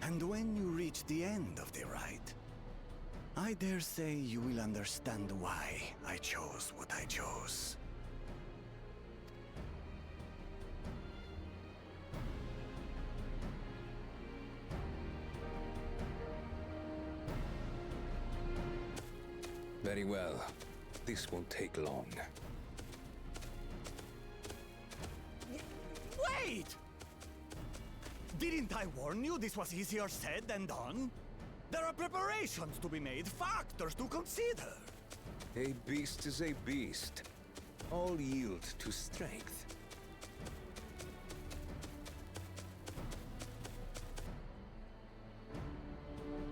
And when you reach the end of the ride, I dare say you will understand why I chose what I chose. Very well. This won't take long. Wait! Didn't I warn you this was easier said than done? There are preparations to be made, factors to consider. A beast is a beast. All yield to strength.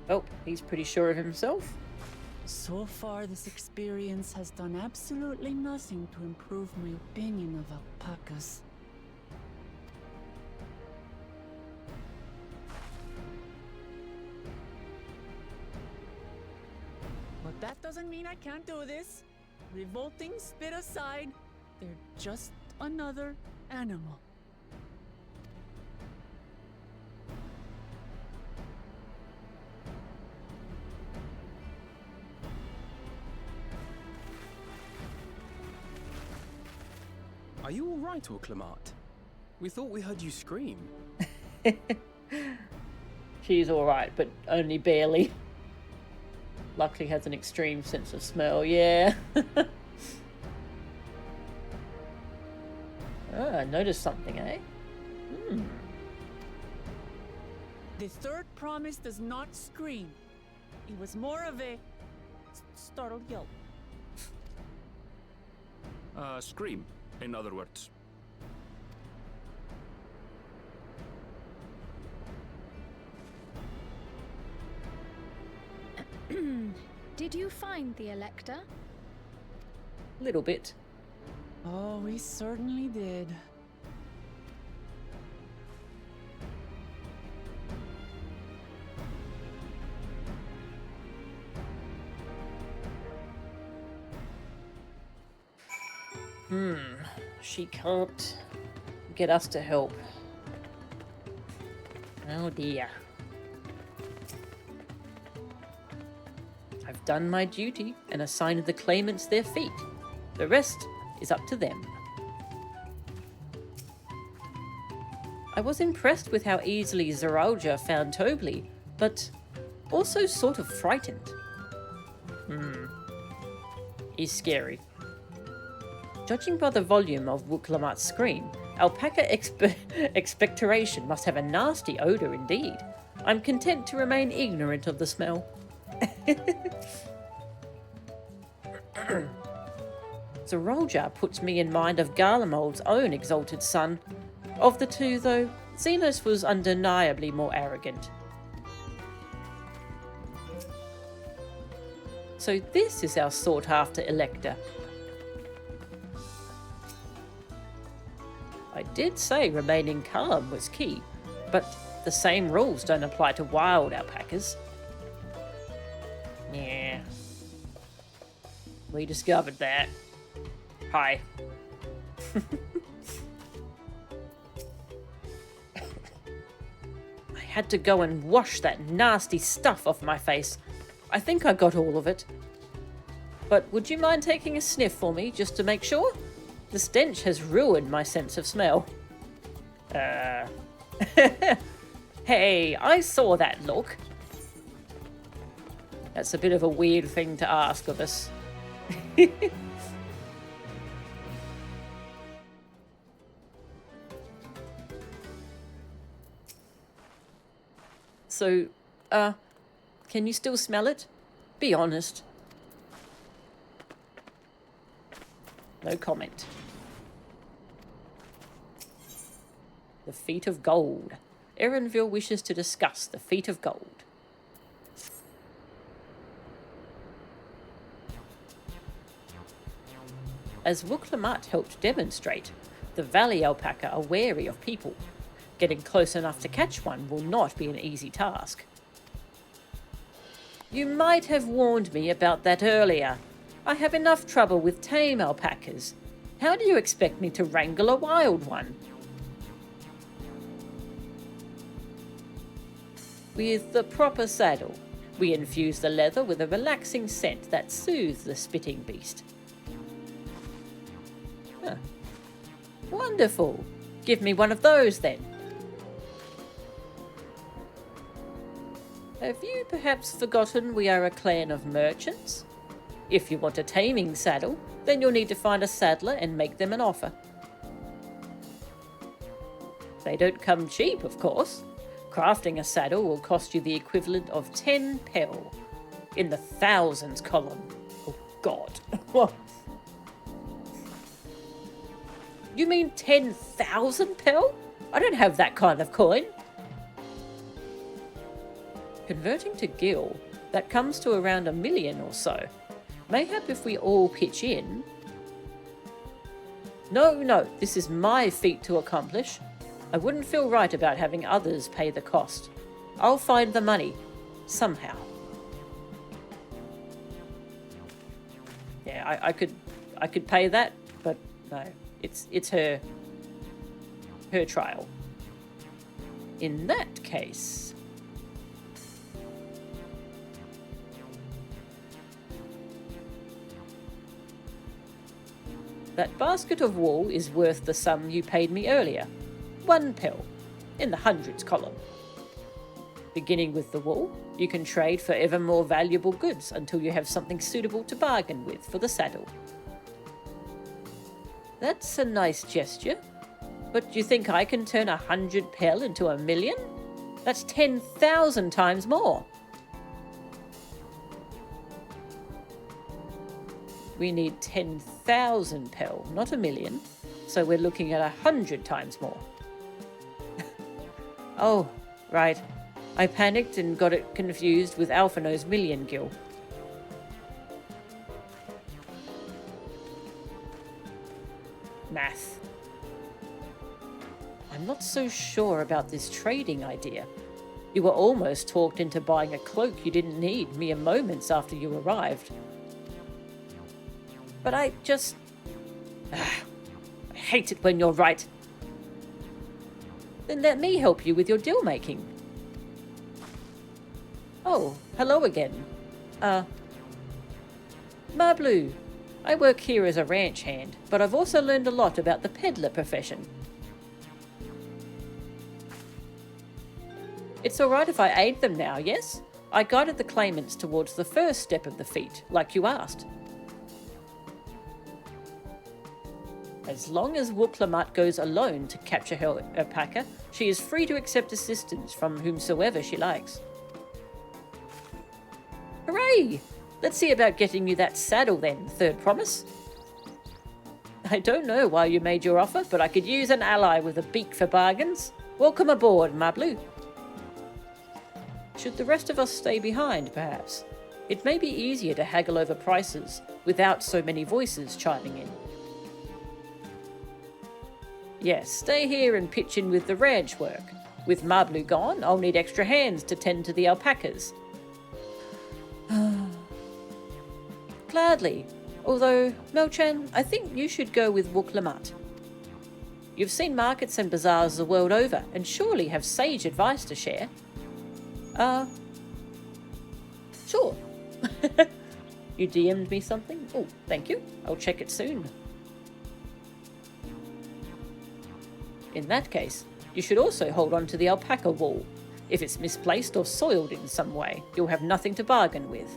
Oh, he's pretty sure of himself. So far, this experience has done absolutely nothing to improve my opinion of alpacas. But that doesn't mean I can't do this. Revolting spit aside, they're just another animal. Are you all right, Wuk Lamat? We thought we heard you scream. She's alright, but only barely. Luckily has an extreme sense of smell, yeah. Oh, I noticed something, eh? The third promise does not scream. It was more of a startled yelp. Scream, in other words. Did you find the Elector? Little bit. Oh, we certainly did. She can't get us to help. Oh dear. I've done my duty and assigned the claimants their feet. The rest is up to them. I was impressed with how easily Zeralja found Tobli, but also sort of frightened. He's scary. Judging by the volume of Wuk Lamat's scream, alpaca expectoration must have a nasty odour indeed. I'm content to remain ignorant of the smell. Zeralja puts me in mind of Garlemald's own exalted son. Of the two, though, Zenos was undeniably more arrogant. So this is our sought-after elector. I did say remaining calm was key, but the same rules don't apply to wild alpacas. Yeah. We discovered that. Hi. I had to go and wash that nasty stuff off my face. I think I got all of it. But would you mind taking a sniff for me, just to make sure? The stench has ruined my sense of smell. Hey, I saw that look. That's a bit of a weird thing to ask of us. So, can you still smell it? Be honest. No comment. The Feet of Gold. Erenville wishes to discuss the Feet of Gold. As Wuk Lamat helped demonstrate, the valley alpaca are wary of people. Getting close enough to catch one will not be an easy task. You might have warned me about that earlier. I have enough trouble with tame alpacas. How do you expect me to wrangle a wild one? With the proper saddle, we infuse the leather with a relaxing scent that soothes the spitting beast. Huh. Wonderful. Give me one of those then. Have you perhaps forgotten we are a clan of merchants? If you want a taming saddle, then you'll need to find a saddler and make them an offer. They don't come cheap, of course. Crafting a saddle will cost you the equivalent of 10 pel. In the thousands column. Oh, God. You mean 10,000 pel? I don't have that kind of coin. Converting to gil, that comes to around 1 million or so. Mayhap if we all pitch in... No, this is my feat to accomplish. I wouldn't feel right about having others pay the cost. I'll find the money. Somehow. Yeah, I could pay that, but no. It's her trial. In that case... That basket of wool is worth the sum you paid me earlier. 1 pel, in the hundreds column. Beginning with the wool, you can trade for ever more valuable goods until you have something suitable to bargain with for the saddle. That's a nice gesture, but do you think I can turn 100 pel into 1 million? That's 10,000 times more. We need 10,000 pel, not 1 million, so we're looking at 100 times more. Oh, right. I panicked and got it confused with Alphino's million gil. Math. I'm not so sure about this trading idea. You were almost talked into buying a cloak you didn't need mere moments after you arrived. But I just... I hate it when you're right. Then let me help you with your deal making. Oh, hello again. Mablu. I work here as a ranch hand, but I've also learned a lot about the peddler profession. It's alright if I aid them now, yes? I guided the claimants towards the first step of the feat, like you asked. As long as Wuk Lamat goes alone to capture her alpaca, she is free to accept assistance from whomsoever she likes. Hooray! Let's see about getting you that saddle then, third promise. I don't know why you made your offer, but I could use an ally with a beak for bargains. Welcome aboard, Mablu. Should the rest of us stay behind, perhaps? It may be easier to haggle over prices without so many voices chiming in. Yes, stay here and pitch in with the ranch work. With Mablu gone, I'll need extra hands to tend to the alpacas. Gladly. Although, Melchan, I think you should go with Wuk Lamat. You've seen markets and bazaars the world over, and surely have sage advice to share. Sure. You DM'd me something? Oh, thank you. I'll check it soon. In that case, you should also hold on to the alpaca wool. If it's misplaced or soiled in some way, you'll have nothing to bargain with.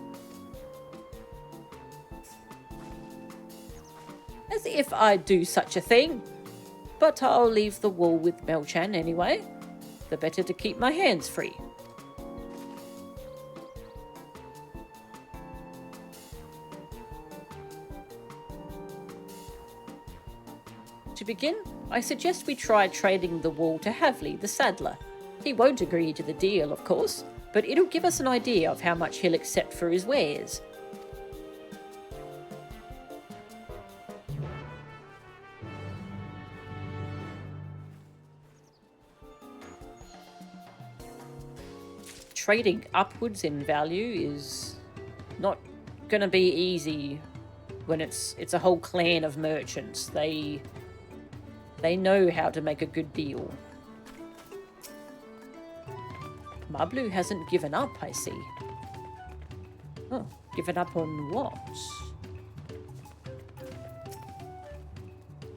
As if I'd do such a thing. But I'll leave the wool with Melchan anyway. The better to keep my hands free. To begin, I suggest we try trading the wool to Havli, the saddler. He won't agree to the deal, of course, but it'll give us an idea of how much he'll accept for his wares. Trading upwards in value is not going to be easy when it's a whole clan of merchants. They know how to make a good deal. Mablu hasn't given up, I see. Oh, given up on what?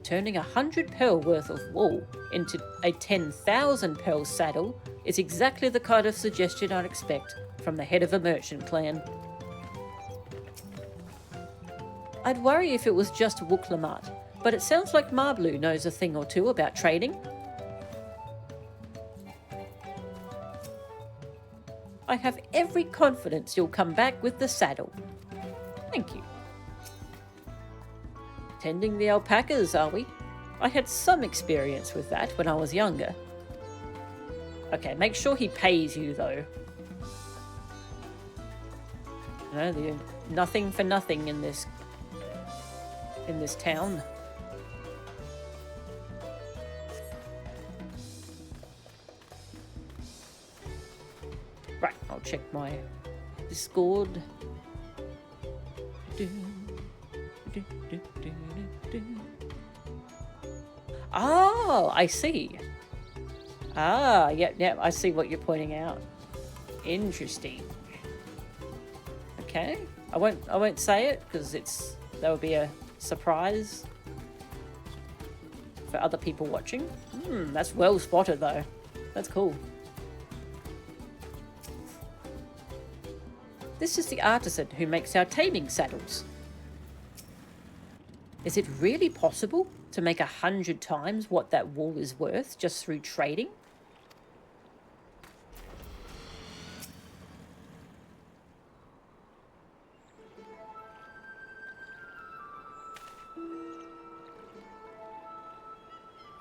Turning 100 pearl worth of wool into a 10,000 pearl saddle is exactly the kind of suggestion I'd expect from the head of a merchant clan. I'd worry if it was just Wuk Lamat, but it sounds like Mablu knows a thing or two about trading. I have every confidence you'll come back with the saddle. Thank you. Tending the alpacas, are we? I had some experience with that when I was younger. Okay, make sure he pays you, though. No, nothing for nothing in this town. Right, I'll check my Discord. Oh, I see. Ah, yep, I see what you're pointing out. Interesting. Okay, I won't say it because that would be a surprise for other people watching. That's well spotted though. That's cool. This is the artisan who makes our taming saddles. Is it really possible to make 100 times what that wool is worth just through trading?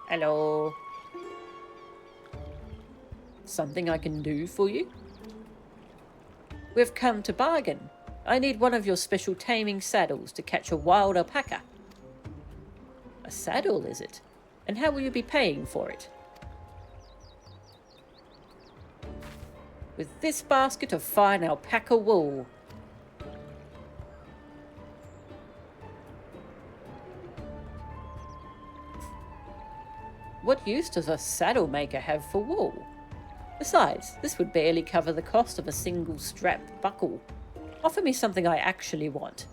Hello. Something I can do for you? We've come to bargain. I need one of your special taming saddles to catch a wild alpaca. A saddle, is it? And how will you be paying for it? With this basket of fine alpaca wool. What use does a saddle maker have for wool? Besides, this would barely cover the cost of a single strapped buckle. Offer me something I actually want.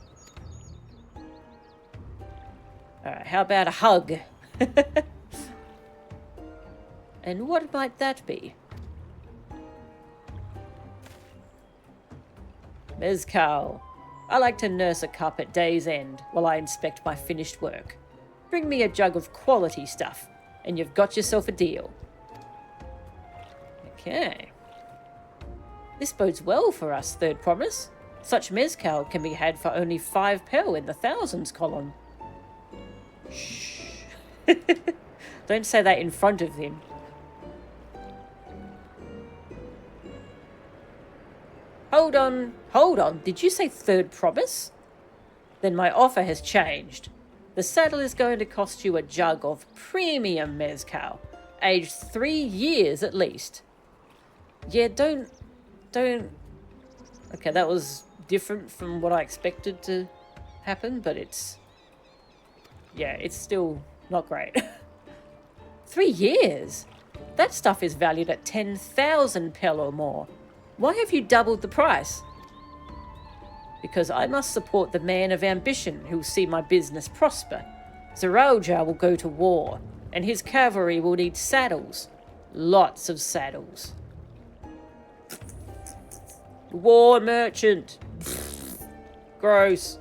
Alright, how about a hug? And what might that be? Mezcal. I like to nurse a cup at day's end while I inspect my finished work. Bring me a jug of quality stuff, and you've got yourself a deal. Okay. This bodes well for us, Third Promise. Such mezcal can be had for only 5 pearl in the thousands column. Shh. Don't say that in front of him. Hold on, hold on. Did you say third promise? Then my offer has changed. The saddle is going to cost you a jug of premium mezcal, aged 3 years at least. Yeah, don't... Okay, that was different from what I expected to happen, but it's... Yeah, it's still not great. 3 years? That stuff is valued at 10,000 pel or more. Why have you doubled the price? Because I must support the man of ambition who will see my business prosper. Zarauja will go to war, and his cavalry will need saddles. Lots of saddles. War merchant. Gross.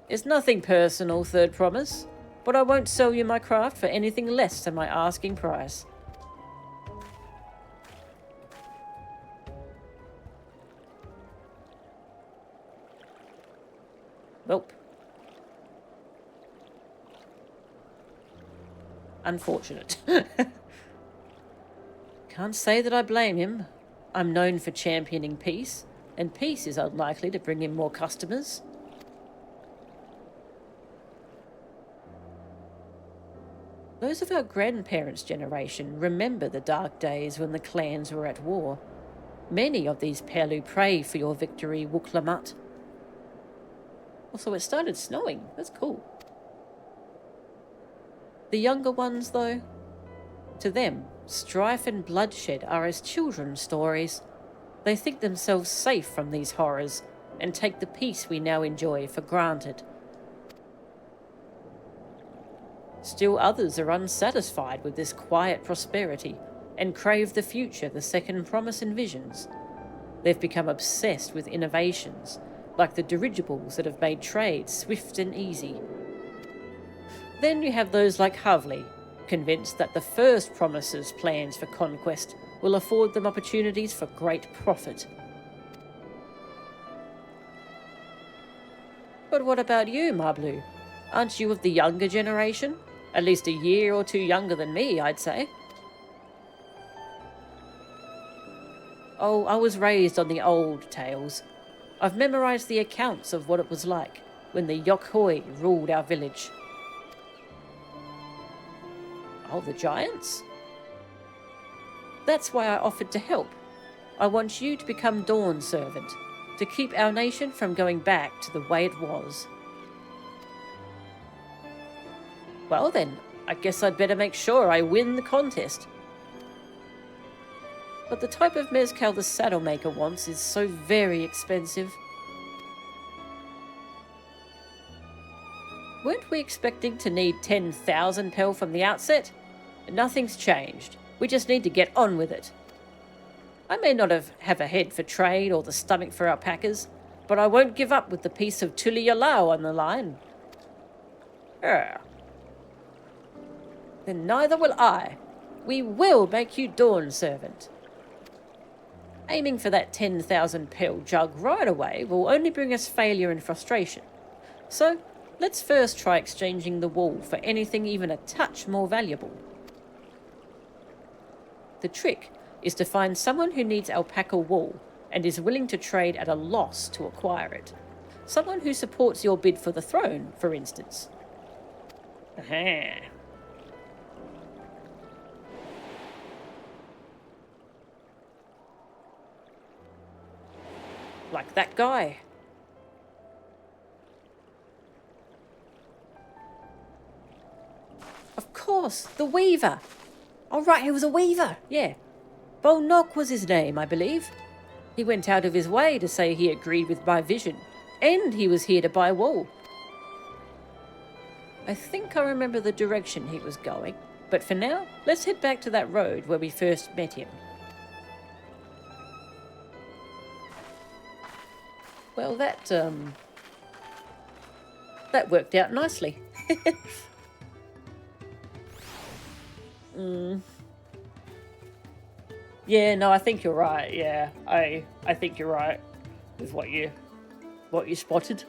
It's nothing personal, third promise, but I won't sell you my craft for anything less than my asking price. Nope. Unfortunate. Can't say that I blame him. I'm known for championing peace, and peace is unlikely to bring in more customers. Those of our grandparents' generation remember the dark days when the clans were at war. Many of these Pelu pray for your victory, Wuk Lamat. Also, it started snowing. That's cool. The younger ones, though, to them, strife and bloodshed are as children's stories. They think themselves safe from these horrors and take the peace we now enjoy for granted. Still others are unsatisfied with this quiet prosperity and crave the future the second promise envisions. They've become obsessed with innovations, like the dirigibles that have made trade swift and easy. Then you have those like Havli, convinced that the first promise's plans for conquest will afford them opportunities for great profit. But what about you, Mablu? Aren't you of the younger generation? At least a year or two younger than me, I'd say. Oh, I was raised on the old tales. I've memorized the accounts of what it was like when the Yokhoi ruled our village. Oh, the giants? That's why I offered to help. I want you to become Dawn Servant, to keep our nation from going back to the way it was. Well then, I guess I'd better make sure I win the contest. But the type of mezcal the saddle maker wants is so very expensive. Weren't we expecting to need 10,000 pel from the outset? Nothing's changed. We just need to get on with it. I may not have a head for trade or the stomach for our packers, but I won't give up with the piece of Tuliyalau on the line. Then neither will I. We will make you Dawn Servant. Aiming for that 10,000 pel jug right away will only bring us failure and frustration. So, let's first try exchanging the wool for anything even a touch more valuable. The trick is to find someone who needs alpaca wool and is willing to trade at a loss to acquire it. Someone who supports your bid for the throne, for instance. Aha. Like that guy. Of course, the weaver. Oh right, he was a weaver, yeah. Bolnok was his name, I believe. He went out of his way to say he agreed with my vision, and he was here to buy wool. I think I remember the direction he was going, but for now, let's head back to that road where we first met him. Well, that worked out nicely. Yeah, no, I think you're right. Yeah, I think you're right with what you spotted.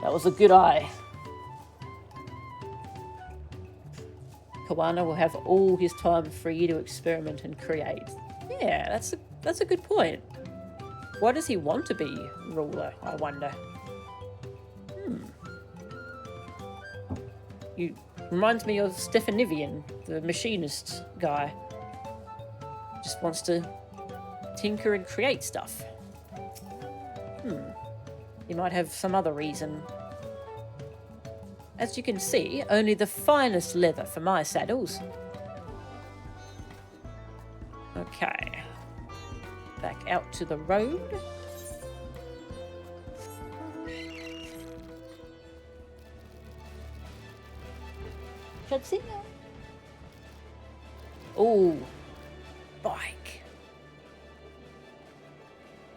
That was a good eye. Kawana will have all his time free to experiment and create. Yeah, that's a good point. Why does he want to be ruler, I wonder? You reminds me of Stefanivian, the machinist guy. Just wants to tinker and create stuff. He might have some other reason. As you can see, only the finest leather for my saddles. Okay. Back out to the road. Ooh, bike.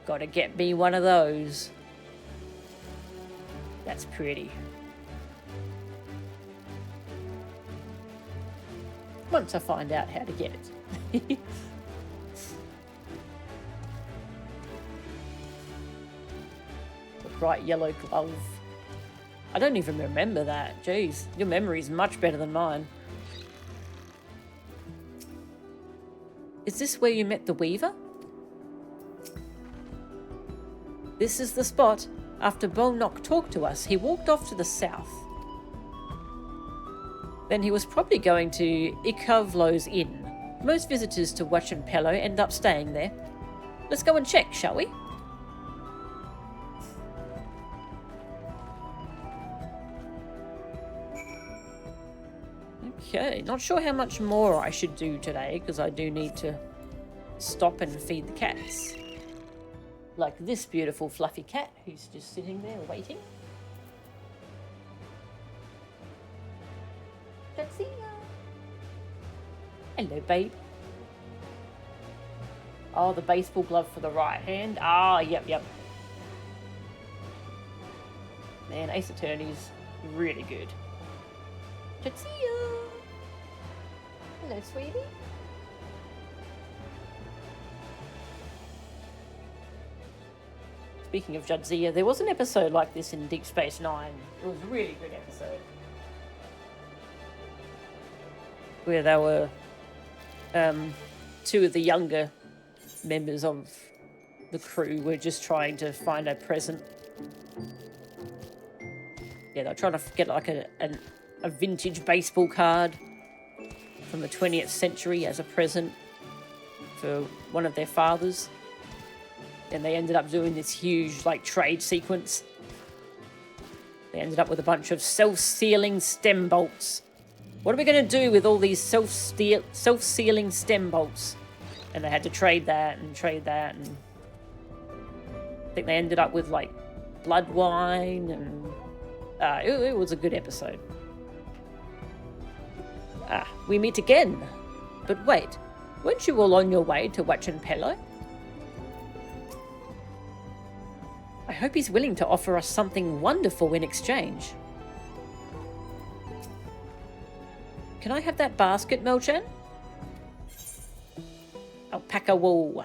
Gotta get me one of those. That's pretty. Once I find out how to get it. The bright yellow glove. I don't even remember that. Jeez, your memory is much better than mine. Is this where you met the Weaver? This is the spot. After Bolnock talked to us, he walked off to the south. Then he was probably going to Ikavlo's Inn. Most visitors to Wachenpello end up staying there. Let's go and check, shall we? Okay, not sure how much more I should do today, because I do need to stop and feed the cats. Like this beautiful fluffy cat who's just sitting there waiting. Jadzia! Hello, babe. Oh, the baseball glove for the right hand. Ah, yep. Man, Ace Attorney's really good. Jadzia! Hello, sweetie. Speaking of Jadzia, there was an episode like this in Deep Space Nine. It was a really good episode. Where they were two of the younger members of the crew were just trying to find a present. Yeah, they're trying to get like a vintage baseball card from the 20th century as a present for one of their fathers. And they ended up doing this huge like trade sequence. They ended up with a bunch of self-sealing stem bolts. What are we going to do with all these self-sealing stem bolts? And they had to trade that and and I think they ended up with like blood wine and it was a good episode. We meet again. But wait, weren't you all on your way to Wachenpello? I hope he's willing to offer us something wonderful in exchange. Can I have that basket, Melchan? Alpaca wool.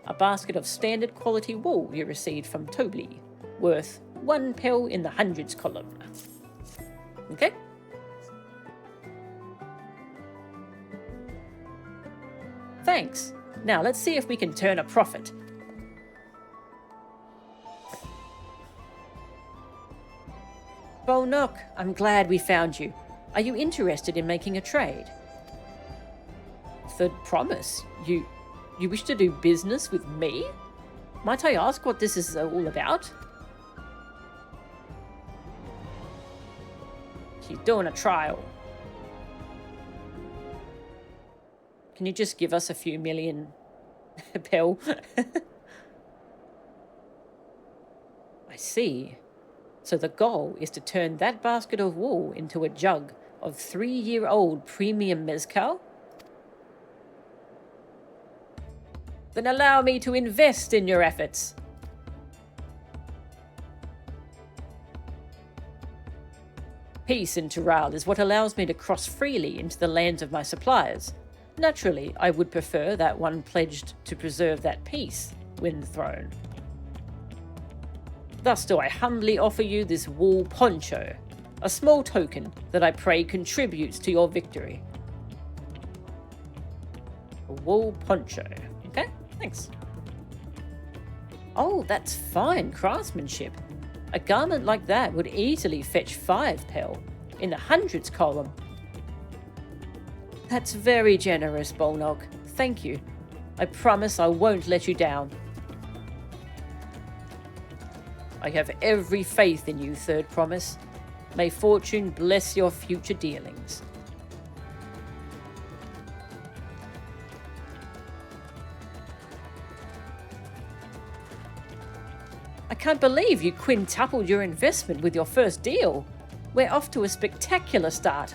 A basket of standard quality wool you received from Tobli, worth 1 pel in the hundreds column. Okay? Thanks. Now let's see if we can turn a profit. Bolnock, I'm glad we found you. Are you interested in making a trade? Third promise, you wish to do business with me? Might I ask what this is all about? She's doing a trial. Can you just give us a few million pel? I see. So the goal is to turn that basket of wool into a jug of 3-year-old premium mezcal? Then allow me to invest in your efforts. Peace in Tural is what allows me to cross freely into the lands of my suppliers. Naturally, I would prefer that one pledged to preserve that peace when thrown. Thus do I humbly offer you this wool poncho, a small token that I pray contributes to your victory. A wool poncho. Okay, thanks. Oh, that's fine craftsmanship. A garment like that would easily fetch 5 pel, in the hundreds column. That's very generous, Bolnog. Thank you. I promise I won't let you down. I have every faith in you, Third Promise. May fortune bless your future dealings. I can't believe you quintupled your investment with your first deal. We're off to a spectacular start.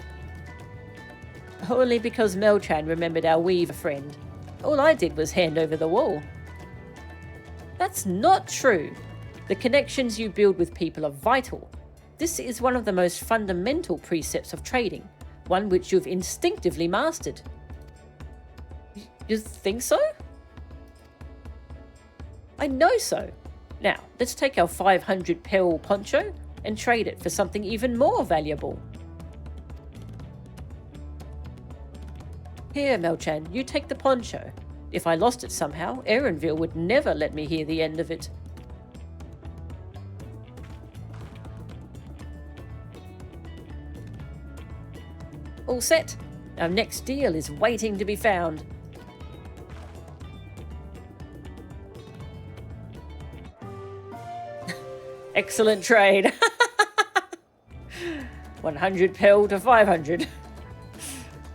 Only because Melchan remembered our weaver friend. All I did was hand over the wool. That's not true. The connections you build with people are vital. This is one of the most fundamental precepts of trading, one which you've instinctively mastered. You think so? I know so. Now, let's take our 500 pel poncho and trade it for something even more valuable. Here, Melchan, you take the poncho. If I lost it somehow, Erenville would never let me hear the end of it. All set. Our next deal is waiting to be found. Excellent trade. 100 pel to 500.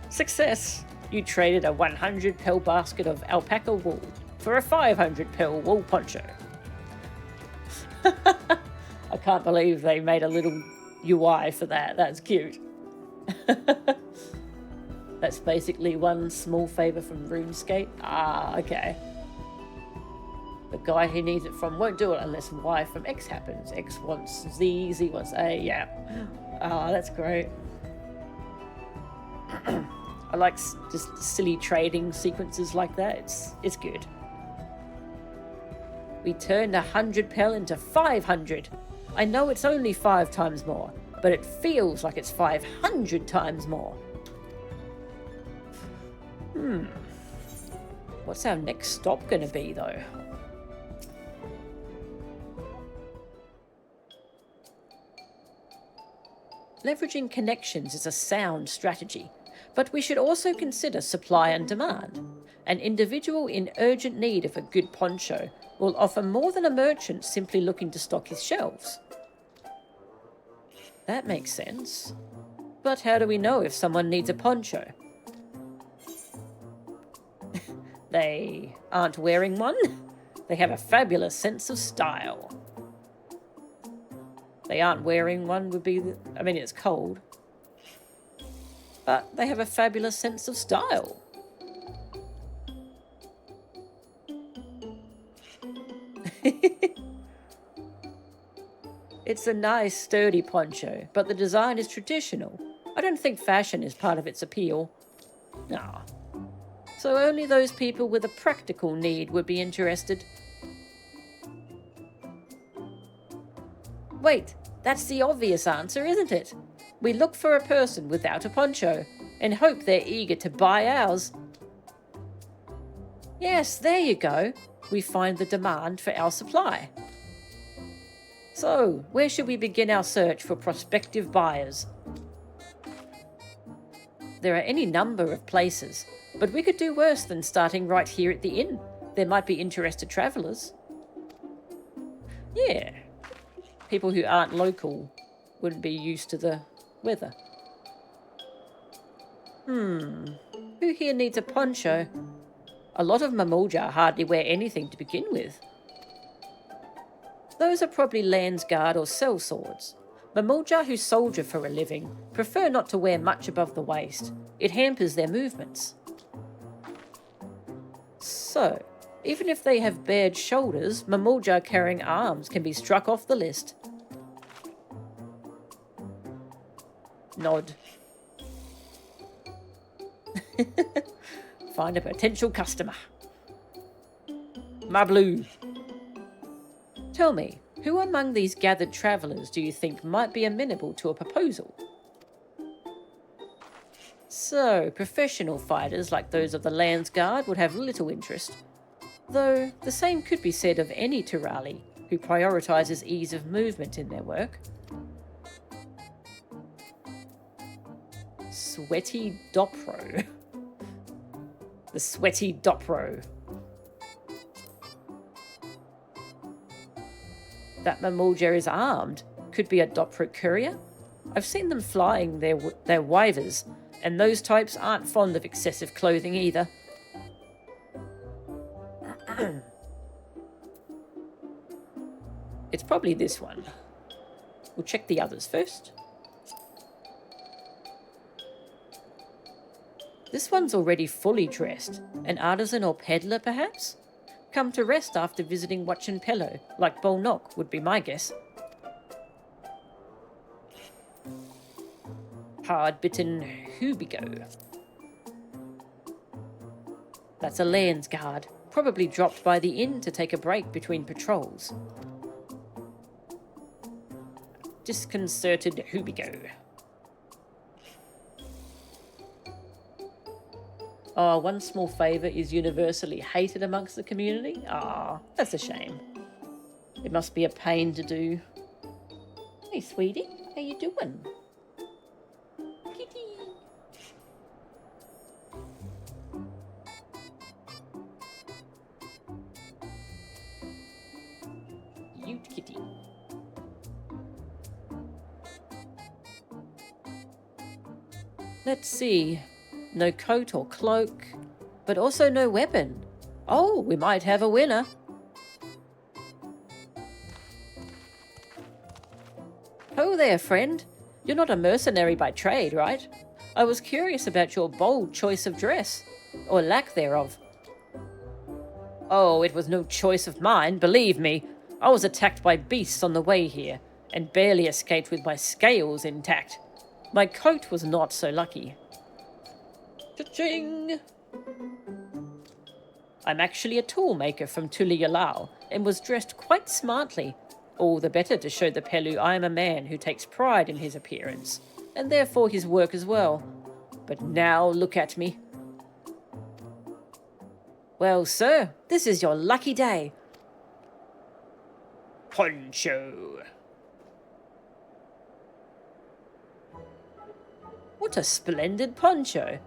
Success. You traded a 100 pel basket of alpaca wool for a 500 pel wool poncho. I can't believe they made a little UI for that. That's cute. That's basically one small favor from RuneScape. Ah, okay. The guy who needs it from won't do it unless Y from X happens. X wants Z, Z wants A, yeah. Ah, that's great. I like just silly trading sequences like that. It's good. We turned 100 pel into 500. I know it's only 5 times more, but it feels like it's 500 times more. What's our next stop going to be, though? Leveraging connections is a sound strategy, but we should also consider supply and demand. An individual in urgent need of a good poncho will offer more than a merchant simply looking to stock his shelves. That makes sense. But how do we know if someone needs a poncho? They aren't wearing one? They have a fabulous sense of style. They aren't wearing one would be... I mean, it's cold. But they have a fabulous sense of style. It's a nice, sturdy poncho, but the design is traditional. I don't think fashion is part of its appeal. No. So only those people with a practical need would be interested. Wait, that's the obvious answer, isn't it? We look for a person without a poncho and hope they're eager to buy ours. Yes, there you go. We find the demand for our supply. So, where should we begin our search for prospective buyers? There are any number of places, but we could do worse than starting right here at the inn. There might be interested travellers. Yeah. People who aren't local wouldn't be used to the weather. Who here needs a poncho? A lot of Mamulja hardly wear anything to begin with. Those are probably Landsguard or sellswords. Mamulja who soldier for a living prefer not to wear much above the waist. It hampers their movements. So, even if they have bared shoulders, Mamulja carrying arms can be struck off the list. Nod. Find a potential customer. Mablu. Tell me, who among these gathered travellers do you think might be amenable to a proposal? So, professional fighters like those of the Landsguard would have little interest. Though the same could be said of any Turali who prioritizes ease of movement in their work. Sweaty Dopro. The Sweaty Dopro. That Mamuljer is armed. Could be a Dopro courier. I've seen them flying their wyvers, and those types aren't fond of excessive clothing either. It's probably this one. We'll check the others first. This one's already fully dressed. An artisan or peddler, perhaps? Come to rest after visiting Wachinpelo, like Bolnok would be my guess. Hard-bitten Hubigo. That's a Lands Guard, probably dropped by the inn to take a break between patrols. Disconcerted Hubigo. Oh, one small favour is universally hated amongst the community. Ah, that's a shame. It must be a pain to do. Hey, sweetie, how you doing? Kitty. Cute kitty. Let's see. No coat or cloak, but also no weapon. Oh, we might have a winner. Ho there, friend. You're not a mercenary by trade, right? I was curious about your bold choice of dress, or lack thereof. Oh, it was no choice of mine, believe me. I was attacked by beasts on the way here, and barely escaped with my scales intact. My coat was not so lucky. Cha-ching! I'm actually a tool maker from Tuliyalau, and was dressed quite smartly. All the better to show the Pelu I am a man who takes pride in his appearance, and therefore his work as well. But now look at me. Well, sir, this is your lucky day. Poncho. What a splendid poncho.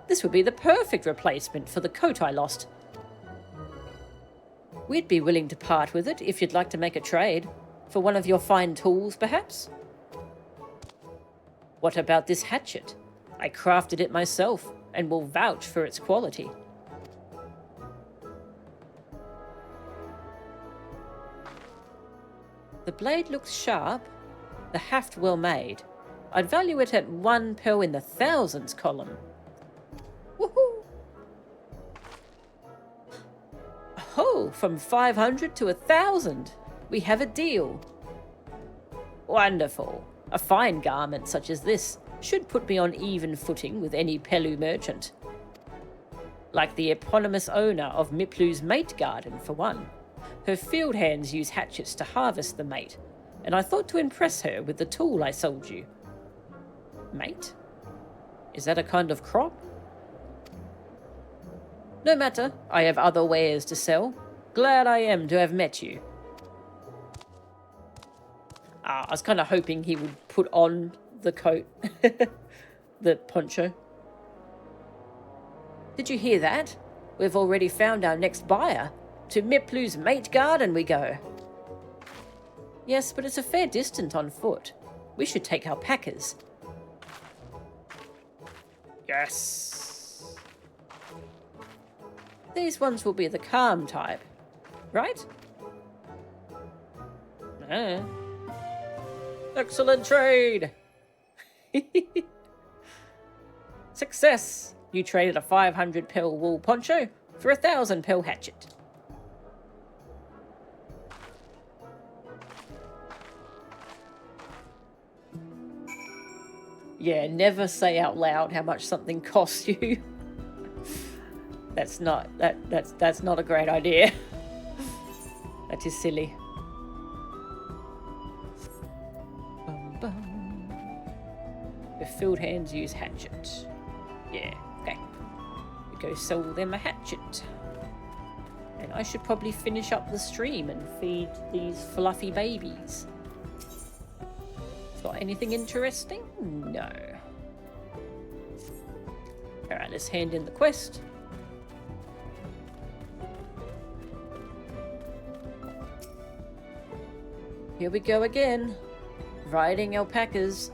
This would be the perfect replacement for the coat I lost. We'd be willing to part with it if you'd like to make a trade. For one of your fine tools, perhaps? What about this hatchet? I crafted it myself, and will vouch for its quality. The blade looks sharp, the haft well made. I'd value it at 1 pearl in the thousands column. Woohoo! Oh, from 500 to 1,000. We have a deal. Wonderful. A fine garment such as this should put me on even footing with any Pelu merchant. Like the eponymous owner of Miplu's mate garden, for one. Her field hands use hatchets to harvest the mate, and I thought to impress her with the tool I sold you. Mate? Is that a kind of crop? No matter, I have other wares to sell. Glad I am to have met you. I was kind of hoping he would put on the coat, the poncho. Did you hear that? We've already found our next buyer. To Miplu's mate garden we go. Yes, but it's a fair distance on foot. We should take our packers. Yes. These ones will be the calm type, right? Excellent trade! Success! You traded a 500 pearl wool poncho for a 1,000 pearl hatchet. Yeah, never say out loud how much something costs you. That's not a great idea. That is silly. The field hands use hatchet. Yeah, okay. We go sell them a hatchet. And I should probably finish up the stream and feed these fluffy babies. Got anything interesting? No. Alright, let's hand in the quest. Here we go again. Riding alpacas.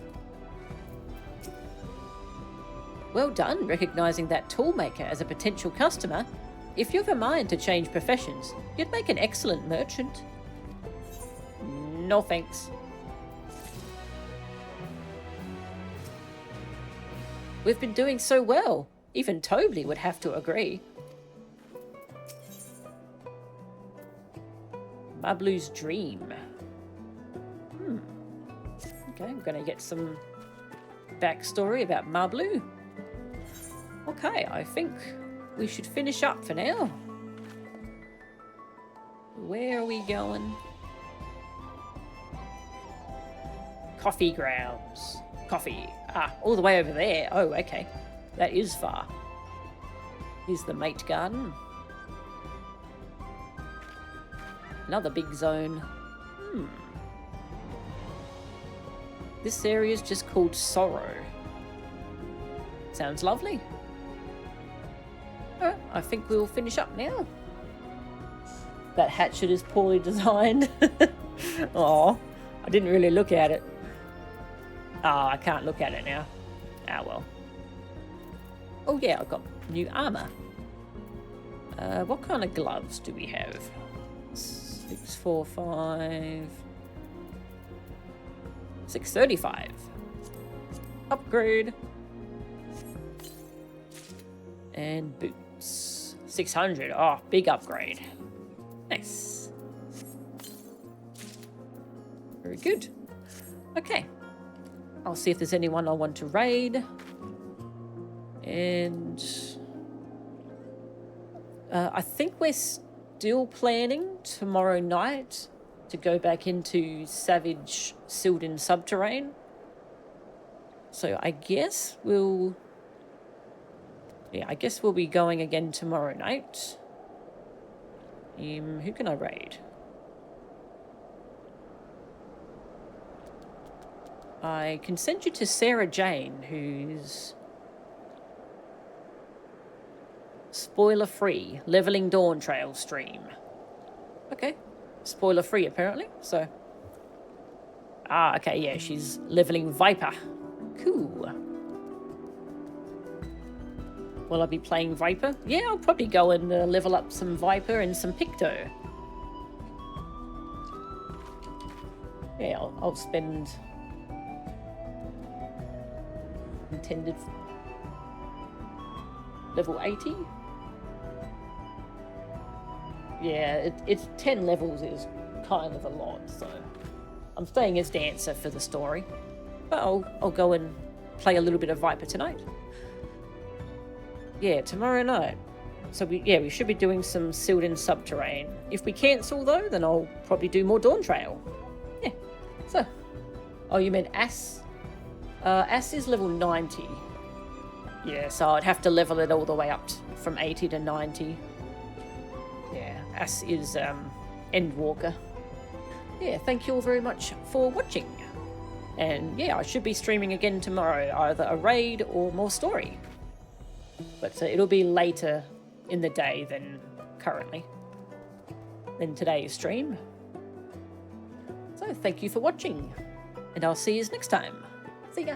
Well done, recognizing that toolmaker as a potential customer. If you have a mind to change professions, you'd make an excellent merchant. No thanks. We've been doing so well. Even Tobley would have to agree. Mablu's dream. Okay, I'm gonna get some backstory about Mablu. Okay, I think we should finish up for now. Where are we going? Coffee grounds. Coffee. Ah, all the way over there. Oh, okay. That is far. Here's the mate garden. Another big zone. This area is just called Sorrow. Sounds lovely. Alright, I think we'll finish up now. That hatchet is poorly designed. Oh, I didn't really look at it. Ah, I can't look at it now. Ah, well. Oh yeah, I've got new armor. What kind of gloves do we have? 6, 4, 5... 635. Upgrade. And boots. 600. Oh, big upgrade. Nice. Very good. Okay. I'll see if there's anyone I want to raid. And I think we're still planning tomorrow night to go back into Savage Sylvan Subterrane. So I guess we'll... Yeah, I guess we'll be going again tomorrow night. Who can I raid? I can send you to Sarah Jane, who's... spoiler-free, leveling Dawntrail stream. Okay. Spoiler-free, apparently, so... Ah, okay, yeah, she's leveling Viper. Cool. Will I be playing Viper? Yeah, I'll probably go and level up some Viper and some Picto. Yeah, I'll spend... intended... level 80? Yeah, it's 10 levels is kind of a lot, so... I'm staying as Dancer for the story. But I'll go and play a little bit of Viper tonight. Yeah, tomorrow night. So we should be doing some Sylvan Subterrane. If we cancel though, then I'll probably do more Dawntrail. Yeah. So. Oh, you meant Ass? Ass is level 90. Yeah, so I'd have to level it all the way up from 80 to 90. Yeah, Ass is Endwalker. Yeah, thank you all very much for watching. And yeah, I should be streaming again tomorrow, either a raid or more story. But it'll be later in the day than currently, than today's stream. So thank you for watching, and I'll see you next time. See ya!